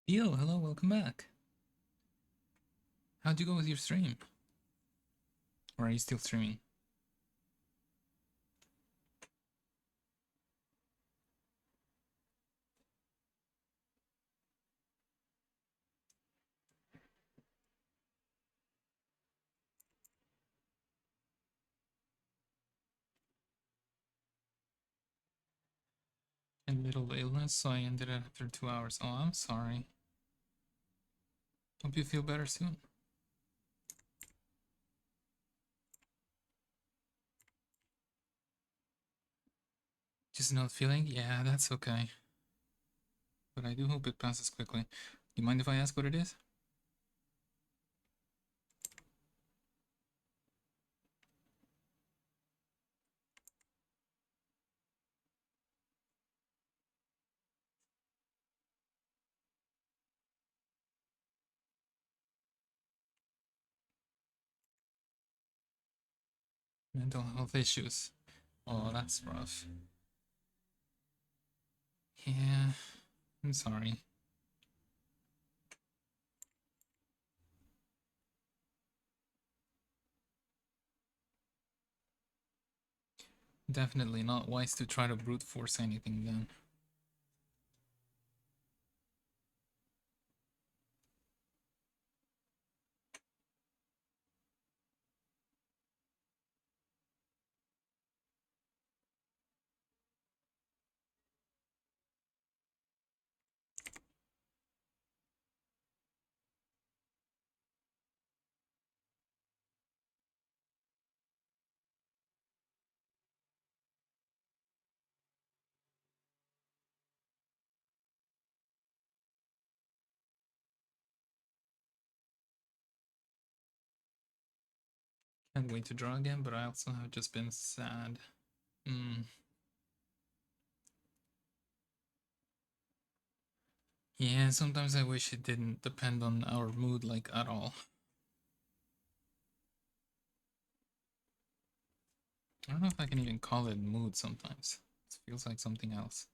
Yo, hello, welcome back. How'd you go with your stream? Or are you still streaming? A little illness, so I ended it after 2 hours. Oh, I'm sorry. Hope you feel better soon. Just not feeling? Yeah, that's okay. But I do hope it passes quickly. Do you mind if I ask what it is? Mental health issues. Oh, that's rough. Yeah, I'm sorry. Definitely not wise to try to brute force anything then. Can't wait to draw again, but I also have just been sad. Yeah, sometimes I wish it didn't depend on our mood like at all. I don't know if I can even call it mood sometimes. It feels like something else.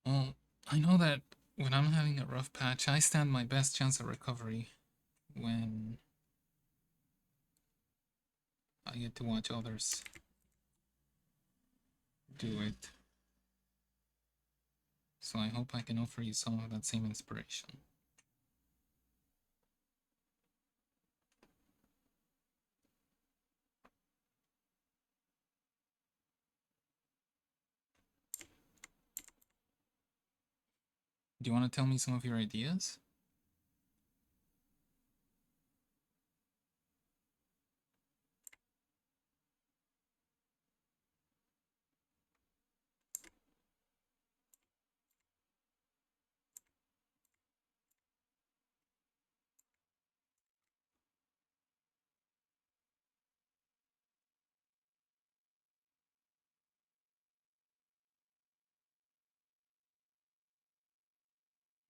Well, I know that when I'm having a rough patch, I stand my best chance of recovery when I get to watch others do it. So I hope I can offer you some of that same inspiration. Do you want to tell me some of your ideas?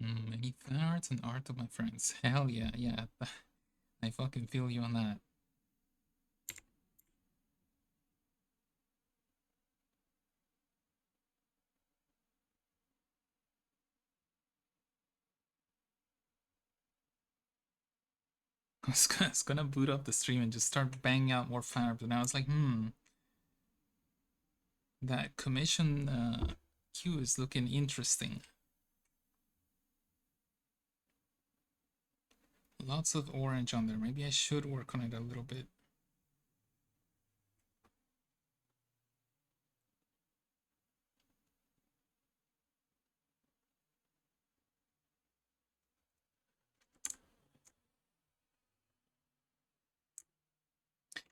Many fan arts and art of my friends. Hell yeah, yeah. I fucking feel you on that. I was gonna boot up the stream and just start banging out more fan art, but now it's like, that commission queue is looking interesting. Lots of orange on there. Maybe I should work on it a little bit.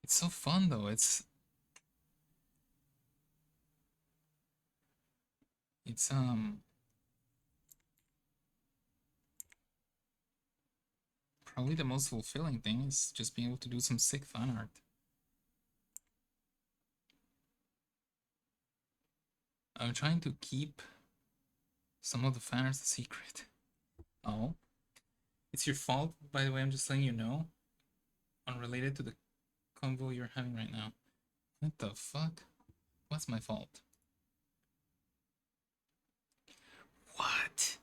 It's so fun though. It's probably the most fulfilling thing is just being able to do some sick fan art. I'm trying to keep Some of the fan art's a secret. Oh, it's your fault. By the way, I'm just letting you know. Unrelated to the convo you're having right now. What the fuck? What's my fault? What?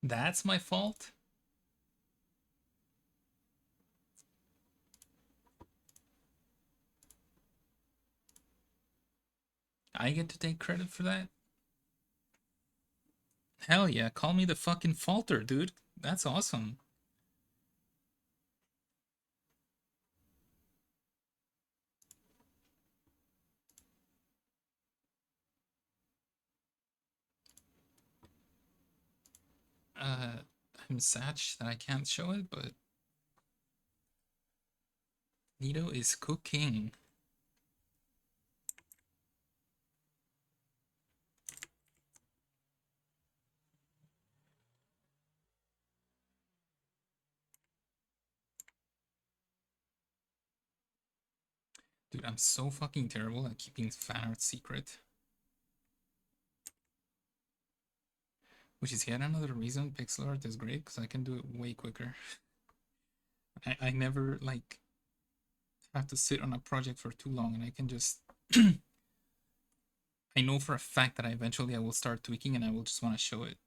That's my fault? I get to take credit for that? Hell yeah, call me the fucking faulter, dude. That's awesome. I'm sad that I can't show it, but Nito is cooking. Dude, I'm so fucking terrible at keeping fan art secret. Which is yet another reason pixel art is great, because I can do it way quicker. I never, like, have to sit on a project for too long, and I can just... I know for a fact that I will start tweaking, and I will just want to show it.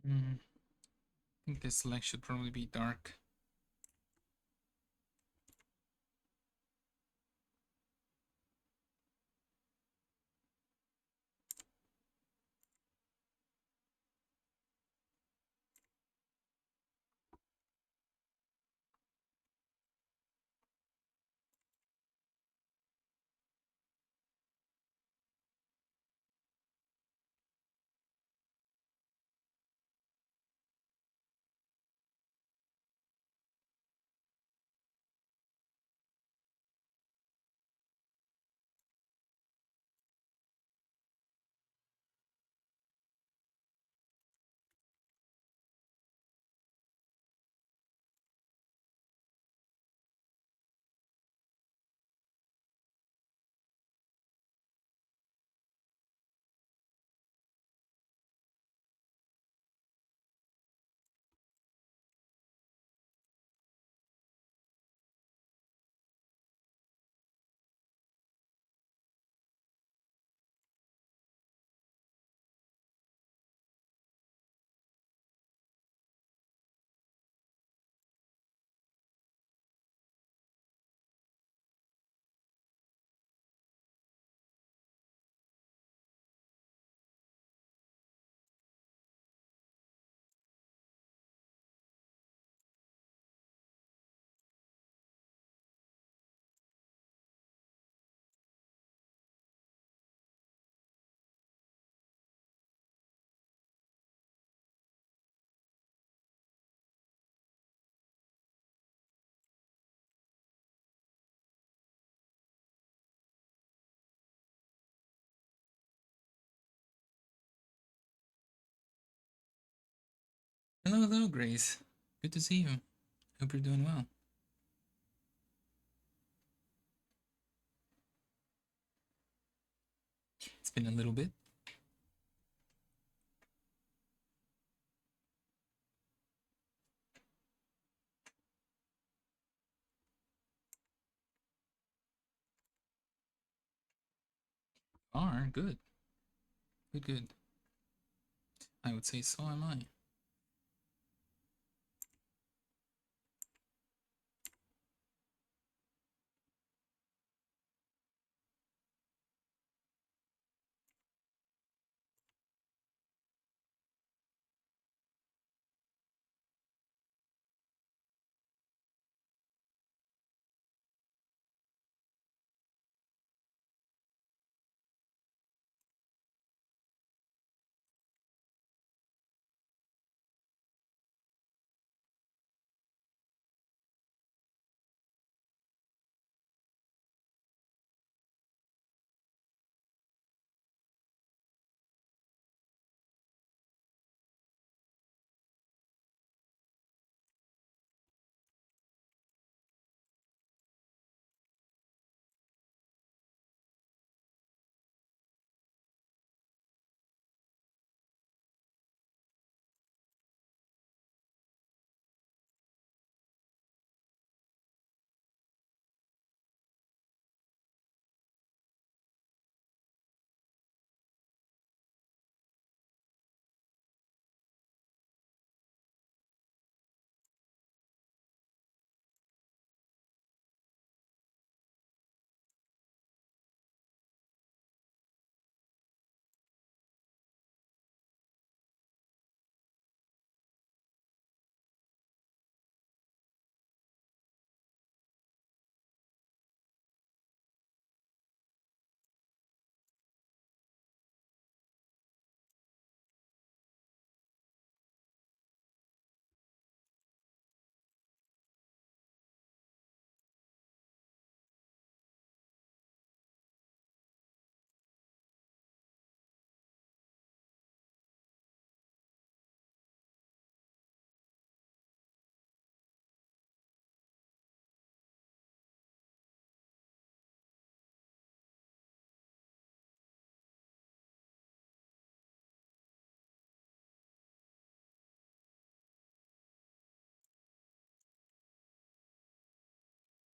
I think this select should probably be dark. Hello, hello, Grace. Good to see you. Hope you're doing well. It's been a little bit. Are good. Good, good. I would say so am I.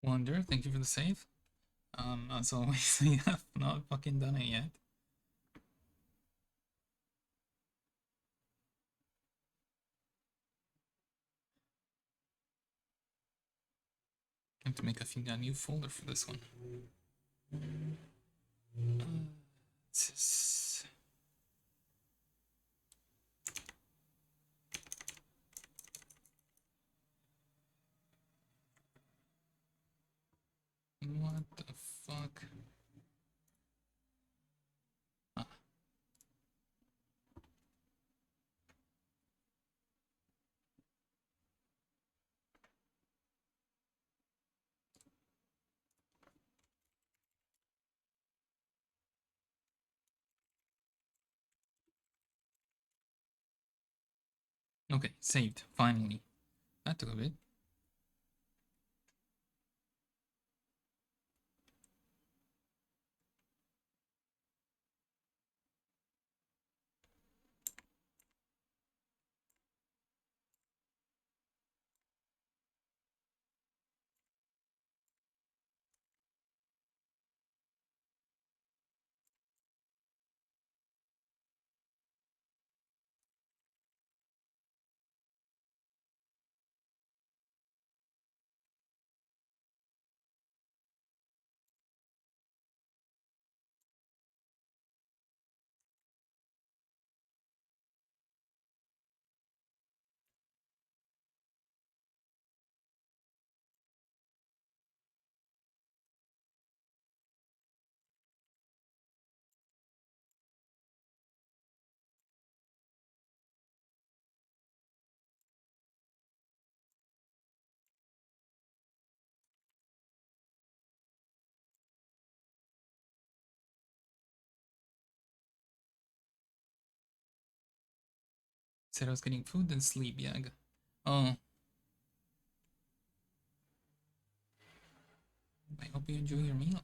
Wonder, thank you for the save. As always, I have not fucking done it yet. I have to make a new folder for this one. What the fuck? Ah. Okay, saved, finally. That took a bit. Said I was getting food and sleep, yeah. Oh, I hope you enjoy your meal.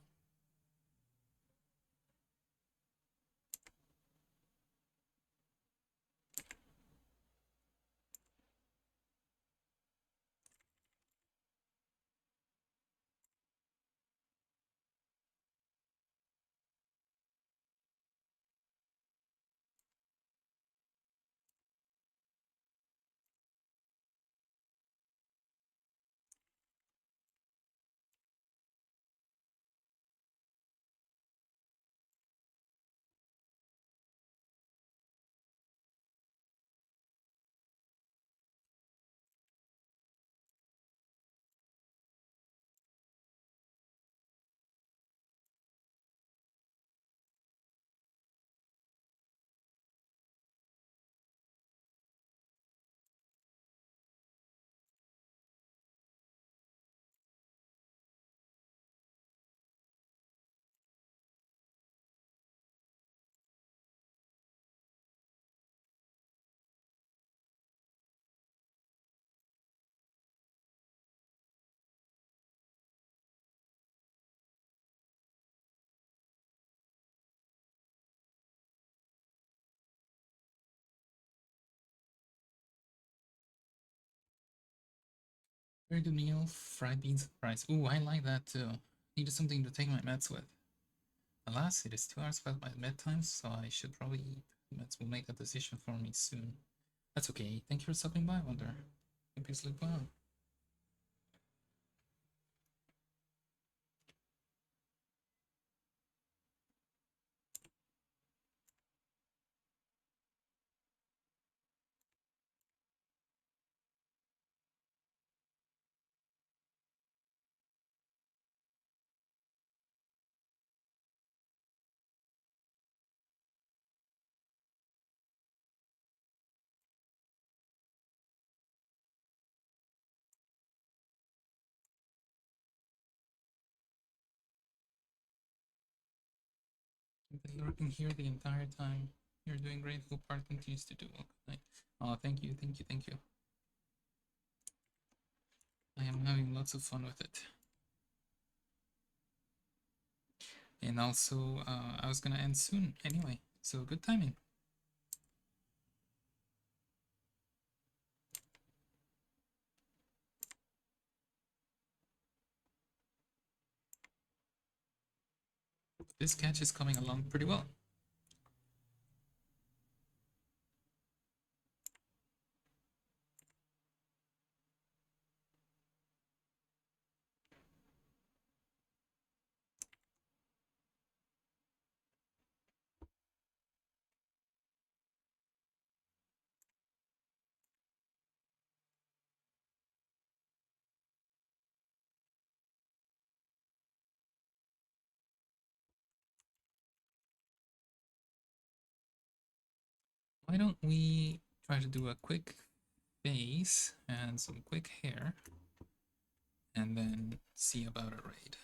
Very good meal, fried beans and rice. Ooh, I like that too. Needed something to take my meds with. Alas, it is 2 hours past my bedtime, so I should probably eat. Meds will make that decision for me soon. That's okay. Thank you for stopping by, Wonder. Hope you sleep well. You've been lurking here the entire time. You're doing great. Hope part continues to do well. Oh, thank you, thank you, thank you. I am having lots of fun with it. And also, I was gonna end soon anyway, so good timing. This catch is coming along pretty well. Why don't we try to do a quick face and some quick hair, and then see about a raid.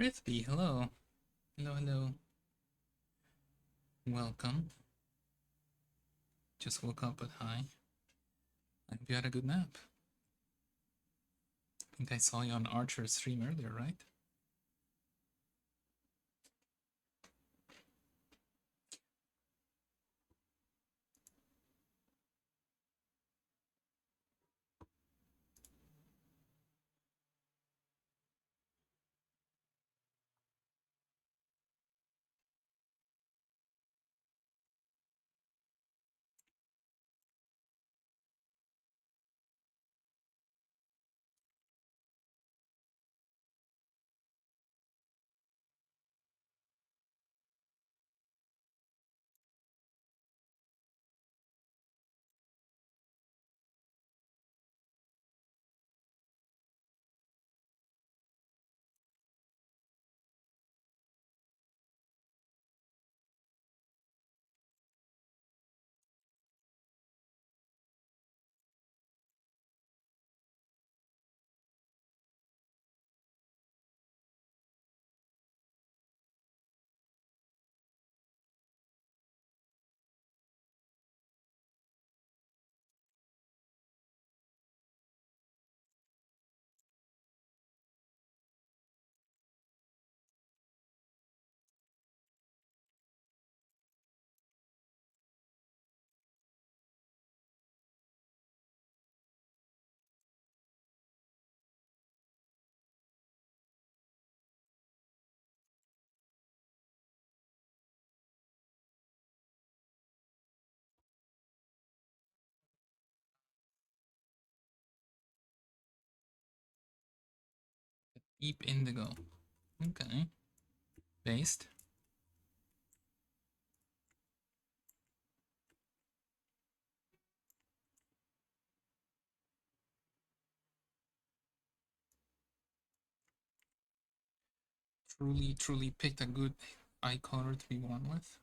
Prithvi, hello. Hello, hello. Welcome. Just woke up, but hi. I hope you had a good nap. I think I saw you on Archer's stream earlier, right? Deep indigo. Okay. Based. Truly picked a good eye color to be born with.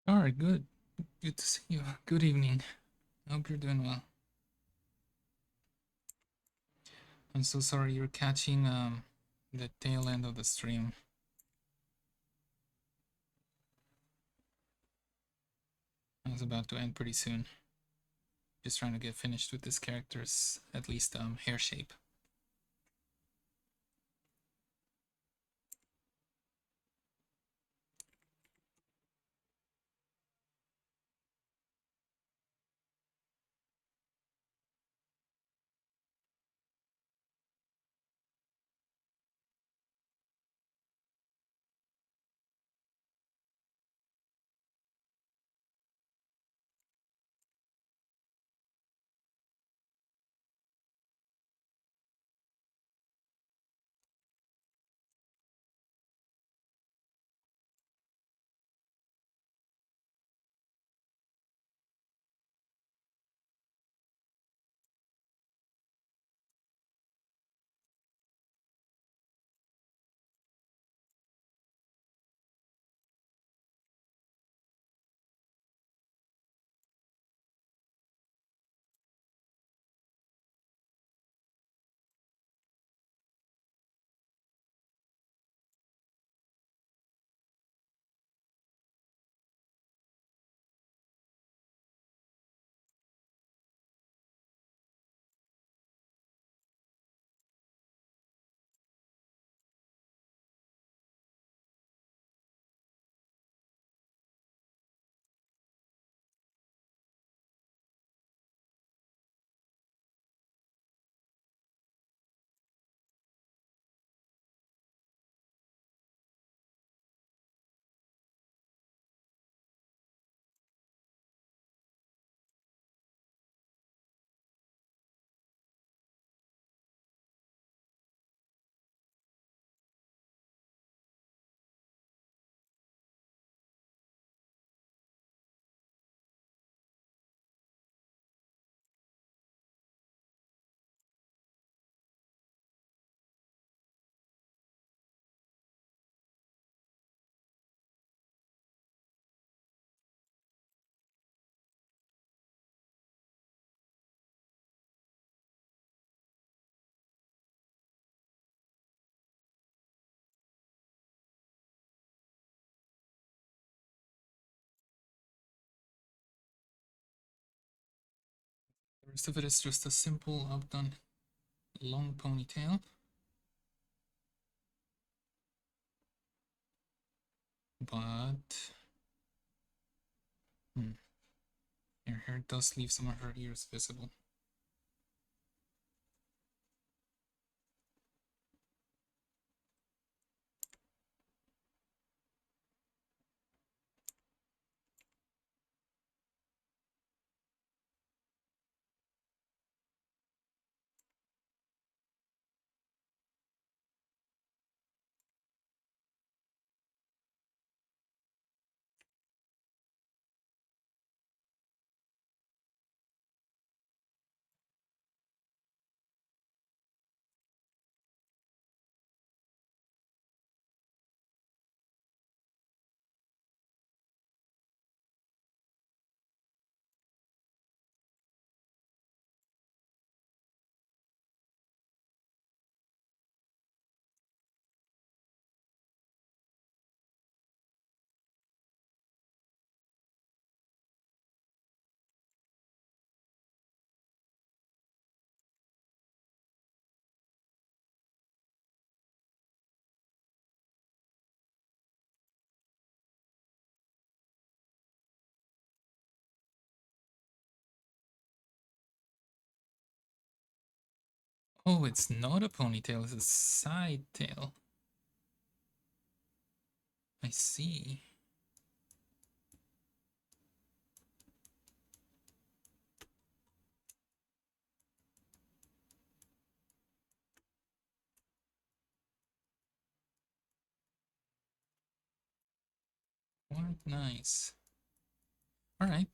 Alright, good. Good to see you. Good evening. Hope you're doing well. I'm so sorry you're catching the tail end of the stream. I was about to end pretty soon. Just trying to get finished with this character's at least hair shape. rest of it is just a simple updone long ponytail. But her hair does leave some of her ears visible. Oh, it's not a ponytail, it's a side tail. I see. Quite nice. Alright.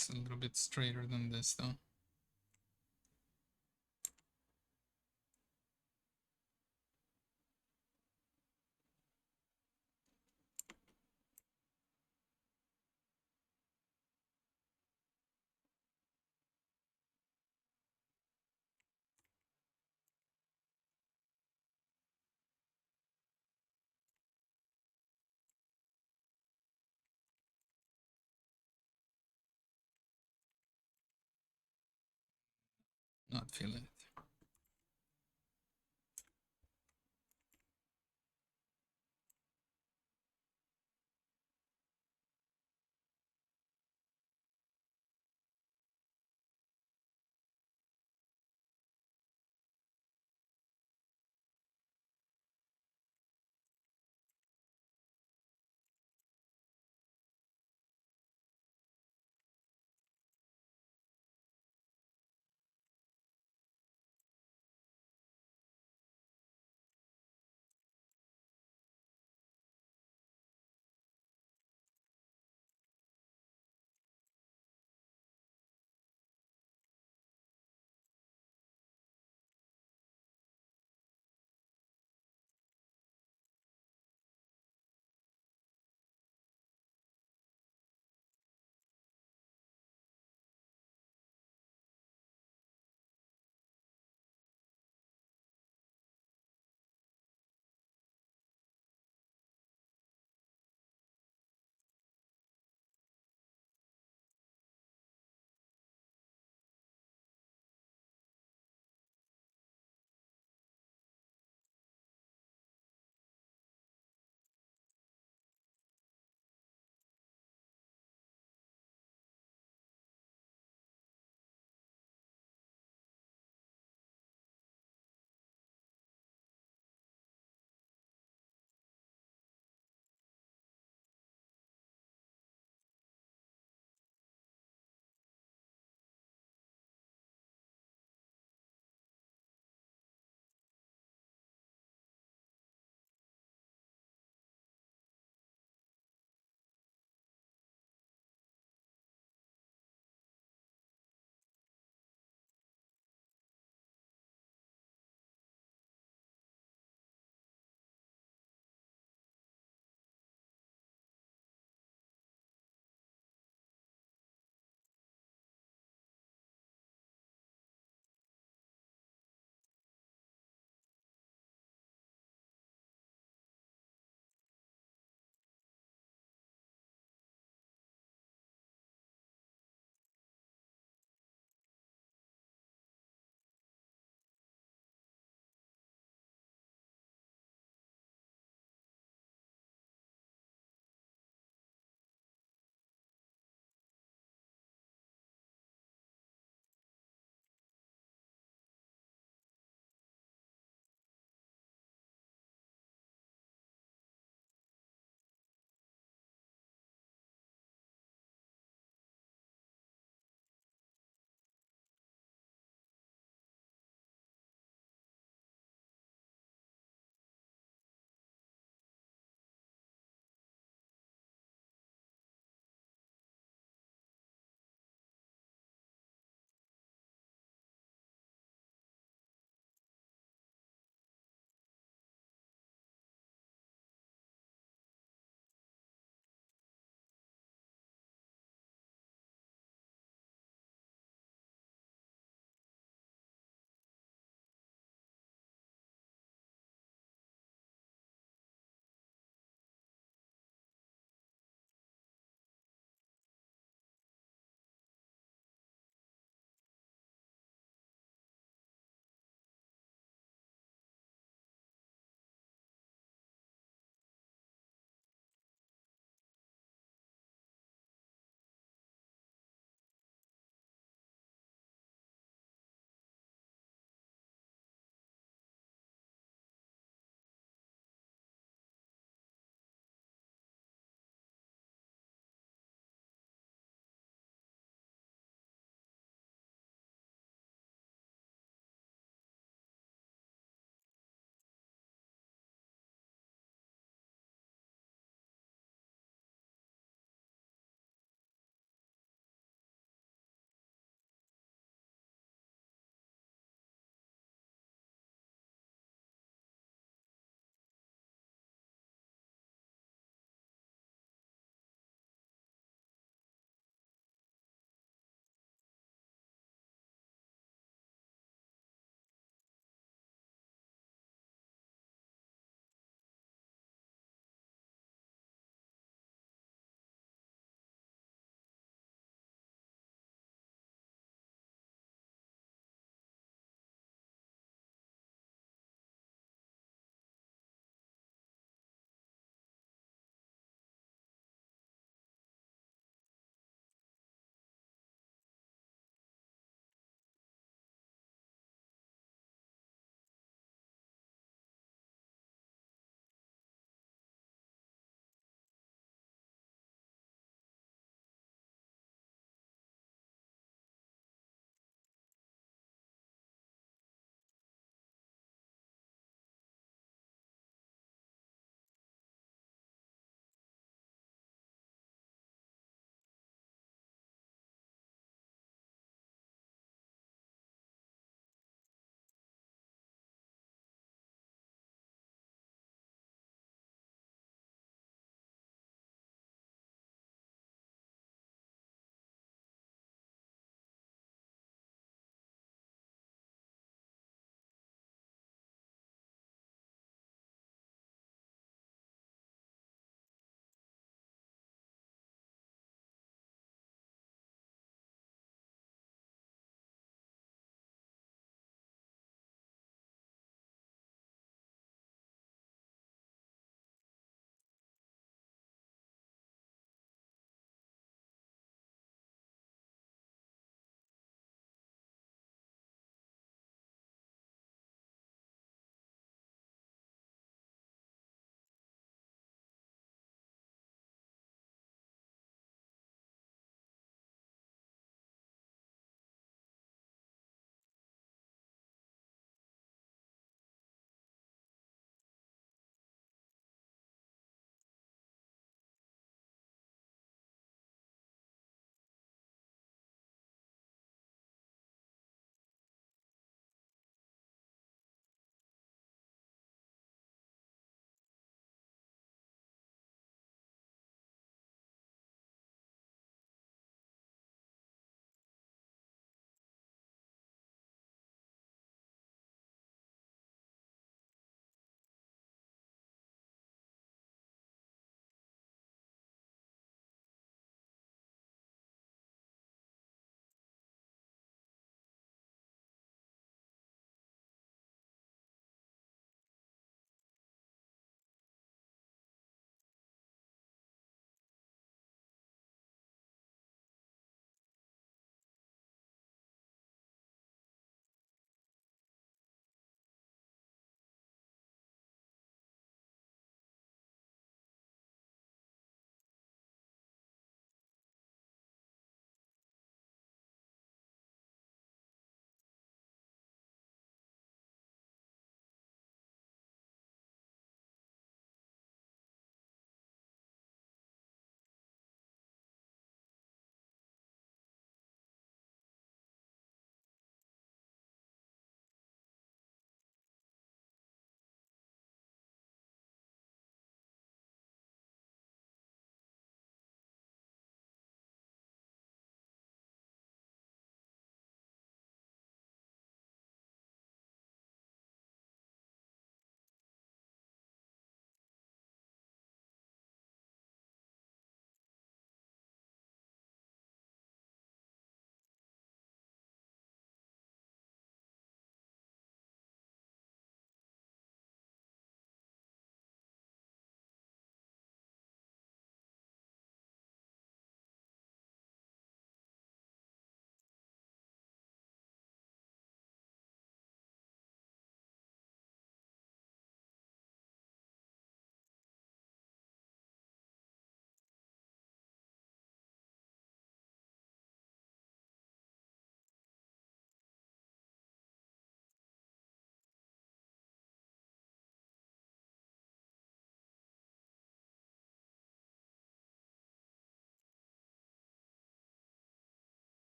It's a little bit straighter than this though. Not feeling it.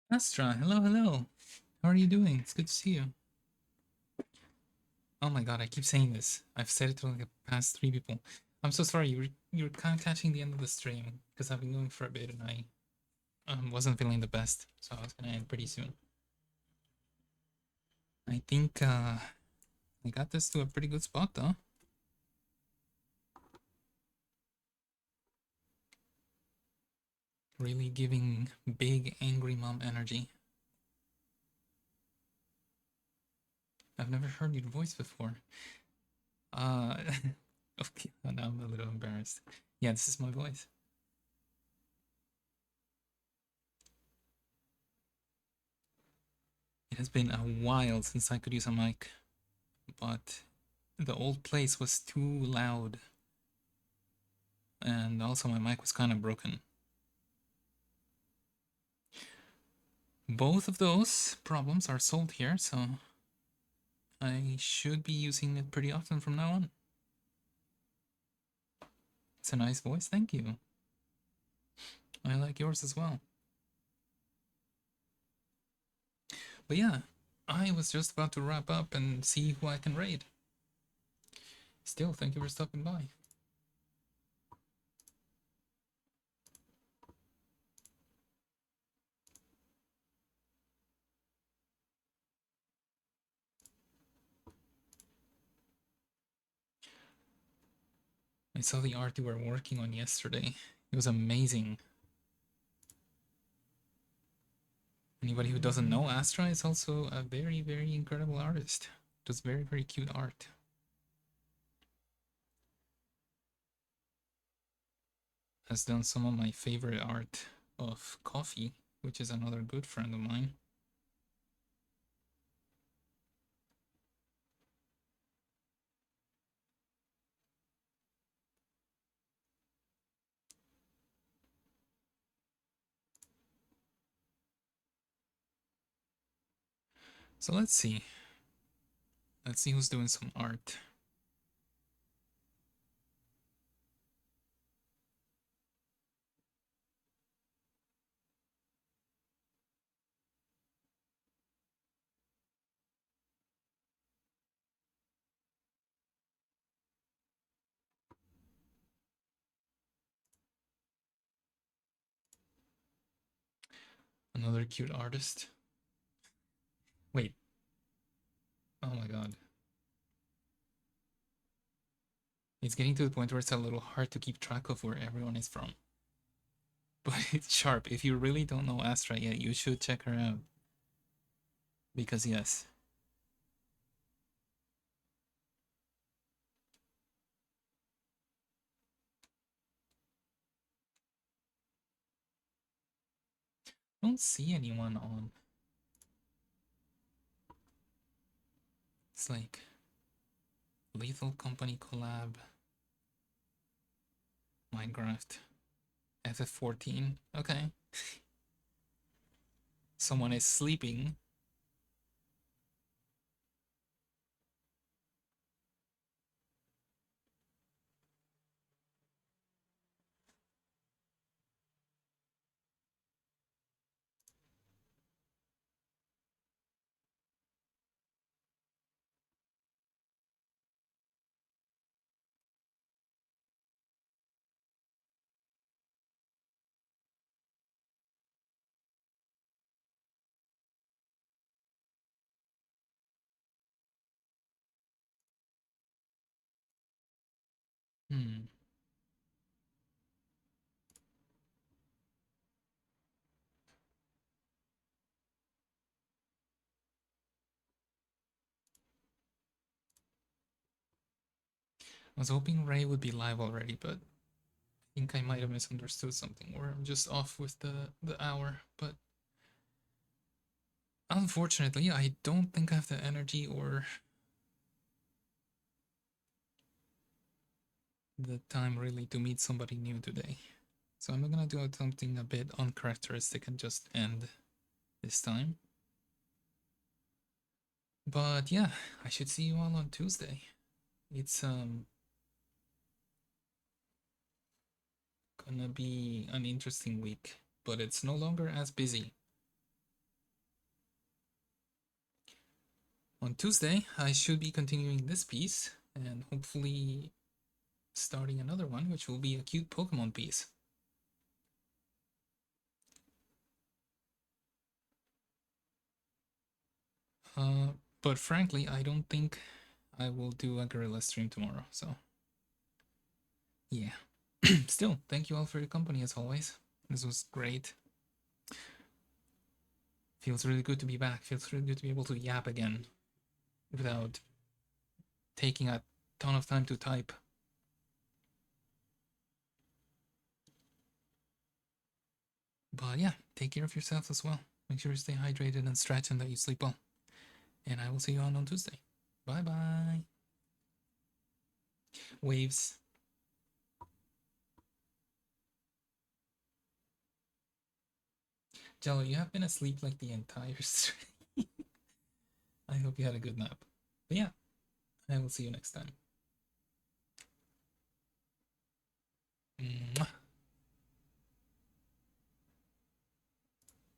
Astra, hello, hello. How are you doing? It's good to see you. Oh my god, I keep saying this. I've said it to like the past 3 people. I'm so sorry. You're kind of catching the end of the stream because I've been going for a bit and I wasn't feeling the best, so I was gonna end pretty soon. I think I got this to a pretty good spot though. Really giving big angry mom energy. I've never heard your voice before. Uh, okay, now I'm a little embarrassed. Yeah, this is my voice. It has been a while since I could use a mic, but the old place was too loud, and also my mic was kind of broken. Both of those problems are solved here, so I should be using it pretty often from now on. It's a nice voice, thank you. I like yours as well. But yeah, I was just about to wrap up and see who I can raid. Still, thank you for stopping by. I saw the art you were working on yesterday. It was amazing. Anybody who doesn't know, Astra is also a very, very incredible artist. Does very, very cute art. Has done some of my favorite art of Coffee, which is another good friend of mine. So let's see. Let's see who's doing some art. Another cute artist. Wait. Oh my god. It's getting to the point where it's a little hard to keep track of where everyone is from. But it's sharp. If you really don't know Astra yet, you should check her out. Because yes. I don't see anyone on. It's like Lethal Company collab. Minecraft. FF14. Okay. Someone is sleeping. Hmm. I was hoping Ray would be live already, but I think I might have misunderstood something, or I'm just off with the hour. But unfortunately, I don't think I have the energy or the time really to meet somebody new today. So I'm gonna do something a bit uncharacteristic and just end this time. But yeah, I should see you all on Tuesday. It's gonna be an interesting week, but it's no longer as busy. On Tuesday, I should be continuing this piece and hopefully starting another one, which will be a cute Pokemon piece. But frankly, I don't think I will do a Gorilla stream tomorrow, so yeah. Still, thank you all for your company as always. This was great. Feels really good to be back. Feels really good to be able to yap again without taking a ton of time to type. But yeah, take care of yourselves as well. Make sure you stay hydrated and stretch and that you sleep well. And I will see you on Tuesday. Bye bye. Waves. Jello, you have been asleep like the entire stream. I hope you had a good nap. But yeah, I will see you next time. Mwah.